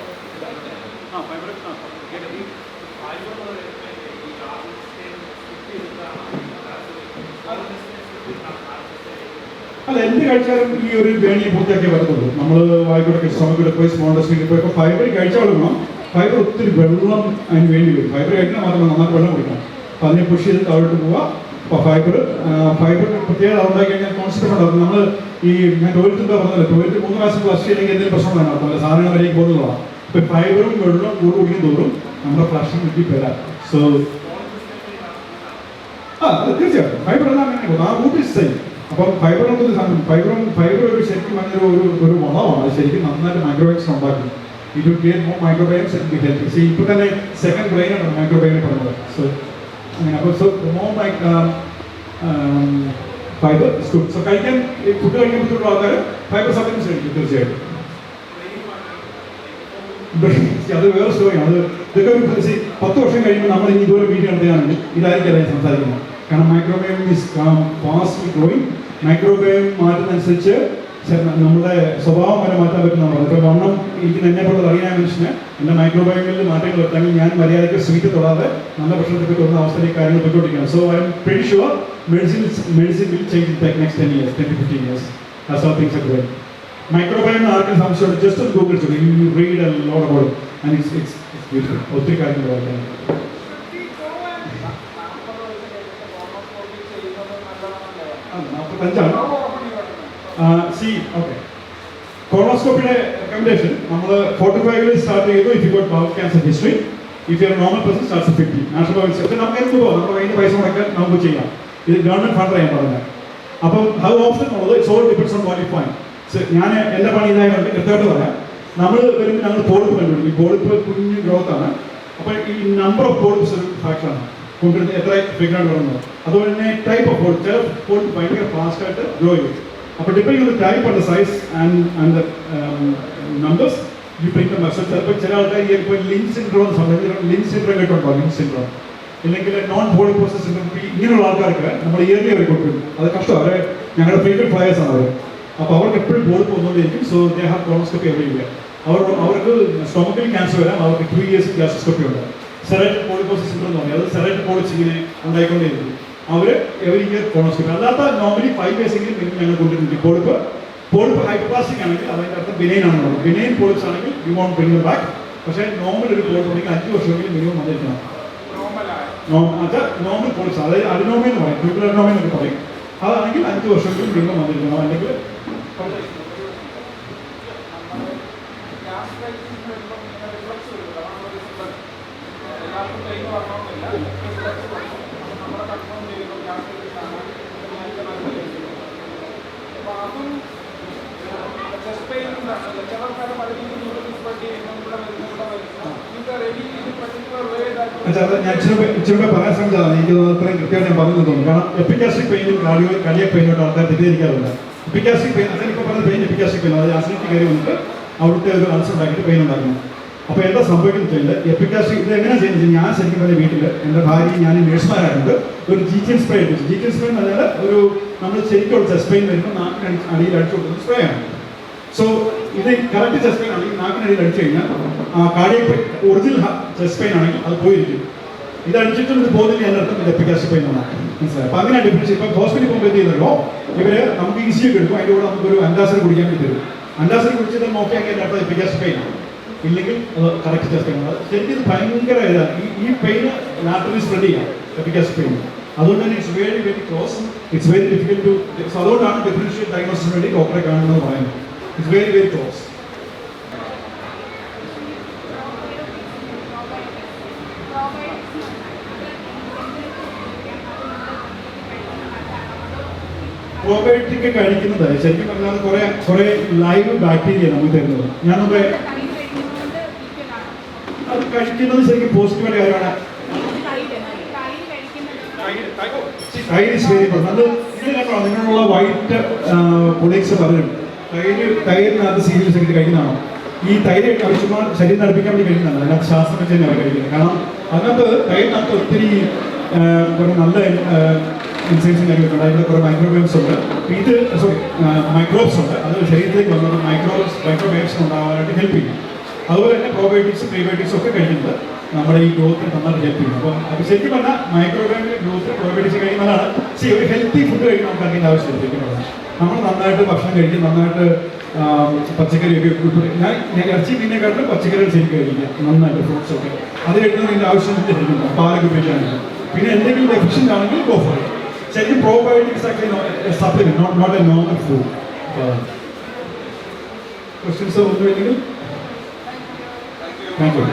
അല്ല, എന്ത് കഴിച്ചാലും ഈ ഒരു വേണി പൂർത്തിയാക്കിയേ പറ്റത്തുള്ളൂ. നമ്മൾ വായിക്കൂടെ സ്റ്റൊമക്കിൽ പോയി സ്മോൾ ടെസ്റ്റിൽ പോയി ഇപ്പോൾ ഫൈബർ കഴിച്ചാൽ വേണം. ഫൈബർ ഒത്തിരി വെള്ളം അതിന് വേണ്ടി വരും. ഫൈബർ കഴിക്കാൻ മാത്രമല്ല, നന്നായിട്ട് വെള്ളം കുടിക്കണം. അപ്പോൾ അതിനെ പുഷ് ചെയ്ത് താഴോട്ട് പോവുക. അപ്പോൾ ഫൈബർ പ്രത്യേകത ഉണ്ടാക്കി കഴിഞ്ഞാൽ കോൺസെപ്റ്റ് ഉണ്ടാകും. നമ്മൾ ഈ ഞാൻ ടോയ്ലറ്റ് പറഞ്ഞല്ലോ, ടോയ്ലറ്റ് 3 പ്രാവശ്യം ഫ്ലഷ് ചെയ്തെങ്കിൽ എന്തെങ്കിലും പ്രശ്നം വേണം. അപ്പോൾ സാധനങ്ങൾ വരേക്ക് പോകുന്നതാണ്. ഇപ്പോൾ ഫൈബറും വെള്ളം കുടിക്കും തോറും നമ്മുടെ ഫ്ലഷിങ് കിട്ടി വരാം. സോ തീർച്ചയായിട്ടും ഫൈബർ എല്ലാം അങ്ങനെ പോകും. ആ റൂട്ട് ഇസ് സെയിം. അപ്പം ഫൈബർ ഒരു ശരിക്കും ഒരു വളമാണ്. അത് ശരിക്കും നന്നായിട്ട് മൈക്രോവേവ്സ് ഉണ്ടാക്കും. ഇത് create more microwaves and be healthy. C ഇപ്പോൾ തന്നെ സെക്കൻഡ് ബ്രെയിനാണ് മൈക്രോവേവ് പറഞ്ഞത്. സോ അങ്ങനെ അപ്പോൾ so more fibre is good. So കഴിക്കാൻ ഫുഡ് കഴിക്കാൻ ബുദ്ധിമുട്ടുള്ള ആൾക്കാർ ഫൈബർ സപ്ലിമെന്റ്സ് കഴിക്കും തീർച്ചയായിട്ടും. അത് വേറെ സ്റ്റോറിയാണ്. ഇതൊക്കെ ഒരു 10 വർഷം കഴിയുമ്പോൾ നമ്മൾ ഇനി ഇതുപോലെ വീഡിയോ നടത്തുകയാണെങ്കിൽ ഇതായിരിക്കും സംസാരിക്കുന്നത്. കാരണം microbiome is fast growing. Microbiome മാറ്റുന്നതനുസരിച്ച് നമ്മുടെ സ്വഭാവം വരെ മാറ്റാൻ പറ്റുന്നതാണ്. ഇപ്പോൾ വണ്ണം എനിക്ക് എന്നെപ്പോലുള്ള അറിയാൻ മനുഷ്യന് എൻ്റെ മൈക്രോവേവിൽ മാറ്റങ്ങൾ വരുത്താമെങ്കിൽ ഞാൻ മര്യാദയ്ക്ക് സ്വീറ്റ് തൊടാതെ നല്ല ഭക്ഷണത്തിൽ തൊടുന്ന അവസ്ഥയിലേക്ക് കാര്യങ്ങൾ പോയിക്കൊണ്ടിരിക്കുകയാണ്. So I M pretty sure medicine will change in next 10 years, 10 to 15 years. That's how things are going. Microbiome ആർക്കും സംശയമുണ്ട്, ജസ്റ്റ് ഒന്ന് ഗൂഗിൾ ചെയ്തു. You read a lot about it and it's beautiful. ഒത്തിരി കാര്യങ്ങൾ പറയാൻ 45 സി ഓക്കെ. കോളോസ്കോപ്പിയുടെ റെക്കമെൻഡേഷൻ നമ്മൾ 45 start ചെയ്തു. If you got bowl cancer history, if you are normal person starts 50. National bowel cancer നമുക്ക് എന്ത് പോകാം, നമ്മുടെ കയ്യിൽ പൈസ മുടക്കാൻ നമുക്ക് ചെയ്യാം. ഇത് ഗവൺമെന്റ് ഫണ്ട് ചെയ്യാൻ പറഞ്ഞത്. അപ്പം ഹൗ ഓപ്ഷൻ ഉള്ളത് it's all depends on what you find. ഞാൻ എൻ്റെ പണി ഇതായതുകൊണ്ട് കൃത്യമായിട്ട് പറയാം. നമ്മൾ വരുമ്പോൾ ഞങ്ങൾ പോളിപ്പ് കണ്ടുപിടിക്കും. ഈ പോളിപ്പ് കുഞ്ഞു ഗ്രോത്ത് ആണ്. അപ്പോൾ ഈ നമ്പർ ഓഫ് പോളിപ്സ് ഒരു ഫാക്ടറാണ് കൊണ്ടുവരുന്നത്, എത്ര ഫിഗറാണ് വരുന്നത്. അതുപോലെ തന്നെ ടൈപ്പ് ഓഫ് പോളിപ്പ്. ചില പോളിപ്പ് ഭയങ്കര ഫാസ്റ്റായിട്ട് ഗ്രോ ചെയ്യും. അപ്പോൾ depending on the type and the size and the numbers you bring the message. ചിലപ്പോൾ ചില ആൾക്കാർ ഇപ്പോൾ ലിൻ സിൻഡ്രോം ലിൻ സിൻഡ്രോം കേട്ടുണ്ടോ? ലിൻ സിൻഡ്രോം ഇല്ലെങ്കിൽ നോൺ ബോഡി പ്രോസസ് സിൻഡ്രോം, ഇങ്ങനെയുള്ള ആൾക്കാർക്ക് നമ്മൾ ഇയർലി അവർ കൊടുക്കും. അത് കഷ്ടം. അവരെ ഞങ്ങളുടെ ഫ്രീക്വൻറ്റ് ഫ്ലയേഴ്സ് ആണ് അവർ. അപ്പോൾ അവർക്ക് എപ്പോഴും ബോഡി പോകുന്നതുകൊണ്ടിരിക്കും. So they have colonoscopy every year. അവർക്ക് സ്റ്റൊമക്കിൽ ക്യാൻസർ വരാം. അവർക്ക് 2 years ഗ്യാസ്ട്രോസ്കോപ്പി ഉണ്ട്. സെറൈറ്റിക് പോളിപോസിസ് സിൻഡ്രോം എന്ന് പറയും. അത് സെറൈറ്റിക് പോളിപ്സ് ഇങ്ങനെ ഉണ്ടായിക്കൊണ്ടേയിരിക്കും. അവർ എവറി ഇയർ കോളോസ്കോപ്പി. അല്ലാത്ത നോർമലി 5 years എങ്കിലും മിനിമം ഞങ്ങൾ കൊണ്ടിട്ടുണ്ട്. പോളിപ്പ് ഹൈപ്പോപ്ലാസ്റ്റിക് ആണെങ്കിൽ അതിൻ്റെ അർത്ഥം ബിനൈൻ ആണെന്നുള്ളത്. ബിനൈൻ പോളിപ്സ് ആണെങ്കിൽ you won't bring them back. പക്ഷേ നോർമൽ ഒരു പോളിപ്പ് ഉണ്ടെങ്കിൽ 5 വർഷമെങ്കിലും മിനിമം വന്നിരിക്കണം. നോർമൽ പോളിപ്സ്, അതായത് അഡിനോമി എന്ന് പറയും, ട്യൂബുലർ അഡിനോമി എന്നൊക്കെ പറയും. അതാണെങ്കിൽ 5 വർഷമെങ്കിലും മിനിമം വന്നിരിക്കണം. അല്ലെങ്കിൽ ഞാൻ ഇച്ചിരി പറയാൻ ശ്രമിച്ചതാണ്. എനിക്ക് അത്രയും കൃത്യമായിട്ട് ഞാൻ പറഞ്ഞു തോന്നുന്നു. കാരണം എപ്പിക്കാസ്റ്റിക് പെയിനും കാർഡിയക് പെയിനോട്ട് ആൾക്കാർ തെറ്റിദ്ധരിക്കാറുണ്ട്. എപ്പിക്കാസ്റ്റിക് പെയിൻ, അതെനിക്ക് പറഞ്ഞ പെയിൻ എപ്പിക്കാസ്റ്റിക് പെയിൻ, അതായത് ആസിഡിറ്റി കയറി വന്നിട്ട് അവിടുത്തെ ഒരു അൾസർ ഉണ്ടാക്കിയിട്ട് പെയിൻ ഉണ്ടാക്കുന്നു. അപ്പോൾ എന്താ സംഭവിക്കുന്നത് വെച്ചാൽ എപ്പിക്കാസ്റ്റിക് ഇത് എങ്ങനെ ചെയ്യുന്നത്? ഞാൻ ശരിക്കും പറഞ്ഞ വീട്ടിൽ എൻ്റെ ഭാര്യ ഞാൻ നേഴ്സുമാരായിട്ടുണ്ട് ഒരു ജീറ്റിയൻ സ്പ്രേ എടുത്തു. ജീറ്റിയൻ സ്പ്രേ എന്ന് പറഞ്ഞാൽ ഒരു നമ്മൾ ശരിക്കും ചെസ്റ്റ് പെയിൻ വരുമ്പോൾ നാക്കിന് അടിയിൽ അടിച്ചു കൊടുക്കുന്ന സ്പ്രേ ആണ്. സോ ഇത് കറക്റ്റ് ചെസ്റ്റ് പെയിൻ ആണെങ്കിൽ നാക്കിനടിയിൽ അടിച്ചു കഴിഞ്ഞാൽ cardiac pain original chest pain ആണെങ്കിൽ അത് പോയിരിക്കും. ഇത് അടിച്ചിട്ടും ഇത് പോകുന്നില്ല എന്നർത്ഥം ഇത് എപ്പിക്കാസ്റ്റിക് പെയിൻ എന്നാണ്. മനസ്സിലായി? അപ്പോൾ അങ്ങനെ ഡിഫറൻസ്. ഇപ്പോൾ ഹോസ്പിറ്റലിൽ പോകുമ്പോൾ എന്ത് ചെയ്യുന്നല്ലോ, ഇവർ നമുക്ക് ഈസിയൊക്കെ എടുക്കും. അതിൻ്റെ കൂടെ നമുക്കൊരു അൻറ്റാസിഡ് കുടിക്കാൻ വേണ്ടി തരും. അൻറ്റാസിഡ് കുടിച്ചിട്ട് നോക്കിയാൽ അടുത്ത എപ്പിക്കാസ്റ്റിക് പെയിൻ ആണ്. ഇല്ലെങ്കിൽ അത് കറക്റ്റ് ചെസ്റ്റ് പെയിൻ ആണ്. ശരിക്കും ഇത് ഭയങ്കര ഇതാണ്. ഈ പെയിന് ലാറ്ററലി സ്പ്രെഡ് ചെയ്യാം എപ്പിക്കാസ്റ്റിക് പെയിൻ. അതുകൊണ്ട് തന്നെ it's very very close. It's very difficult to. So അതുകൊണ്ടാണ് ഡിഫറൻഷ്യൽ ഡയഗ്നോസിന് വേണ്ടി ഡോക്ടറെ കാണുന്നത് പറയുന്നത്. It's very very close. Probiotic കഴിക്കുന്നത് ശരിക്കും പറഞ്ഞാൽ കുറെ ലൈവ് ബാക്ടീരിയ നമുക്ക് തരുന്നത്. ഞാനൊക്കെ അത് കഴിക്കുന്നത് ശരിക്കും പോസിറ്റീവായ കാര്യമാണ്. തൈര് ഇസ് വെരി ഗുഡ്. അത് ഇത് കേട്ടോ, നിങ്ങളുള്ള വൈറ്റ് കൊളീഗ്സ് പറയും തൈരിനകത്ത് സീരിയൽസ് ഒക്കെ കഴിക്കുന്നതാണോ? ഈ തൈര് ചുമ്മാ ശരീരം നടപ്പിക്കാൻ വേണ്ടി കഴിക്കുന്നതാണ്. അതിനകത്ത് ശാസ്ത്രം വെച്ച് തന്നെ അവർ കഴിക്കുന്നത്. കാരണം അതിനകത്ത് തൈരിനകത്ത് ഒത്തിരി കുറെ നല്ല ഇൻസൈറ്റ്സും കാര്യങ്ങളൊക്കെ ഉണ്ട്. അതിൻ്റെ കുറേ മൈക്രോവേവ്സ് ഉണ്ട്. ഇത് മൈക്രോബ്സ് ഉണ്ട്. അത് ശരീരത്തിലേക്ക് വന്നത് മൈക്രോവേവ്സ് ഉണ്ടാകാനായിട്ട് ഹെൽപ്പ് ചെയ്യും. അതുപോലെ തന്നെ പ്രോബയോട്ടിക്സ് പ്രീബയോട്ടിക്സ് ഒക്കെ കഴിക്കുന്നത് നമ്മുടെ ഈ ഗ്രോത്തിന് നന്നായിട്ട് ഹെൽപ്പ് ചെയ്യും. അപ്പം അത് ശരിക്കും പറഞ്ഞാൽ മൈക്രോവേവിൻ്റെ ഗ്രോത്ത് പ്രോബയോട്ടിക്സ് കഴിക്കുന്നതാണ്. ഒരു ഹെൽത്തി ഫുഡ് കഴിക്കാൻ നമുക്ക് അറിയേണ്ട ആവശ്യമില്ല. ശരിക്കും പറഞ്ഞാൽ നമ്മൾ നന്നായിട്ട് ഭക്ഷണം കഴിക്കും, നന്നായിട്ട് പച്ചക്കറിയൊക്കെ ഞാൻ ഇറച്ചി മീനെക്കാട്ടിലും പച്ചക്കറികൾ ശരിക്കും കഴിക്കുക, നന്നായിട്ട് ഫ്രൂട്ട്സ് ഒക്കെ. അത് കഴിക്കുന്നതിൻ്റെ ആവശ്യമില്ല. പാലൊക്കെ ഉപയോഗിക്കാനായിട്ട്. പിന്നെ എന്തെങ്കിലും ഡെഫിഷ്യൻ്റ് ആണെങ്കിൽ ഗോ ഫോർ ഇറ്റ്. ശരിക്കും probiotics actually supplement, not a normal food. Questions ഒന്നുമില്ലെങ്കിൽ താങ്ക് യു.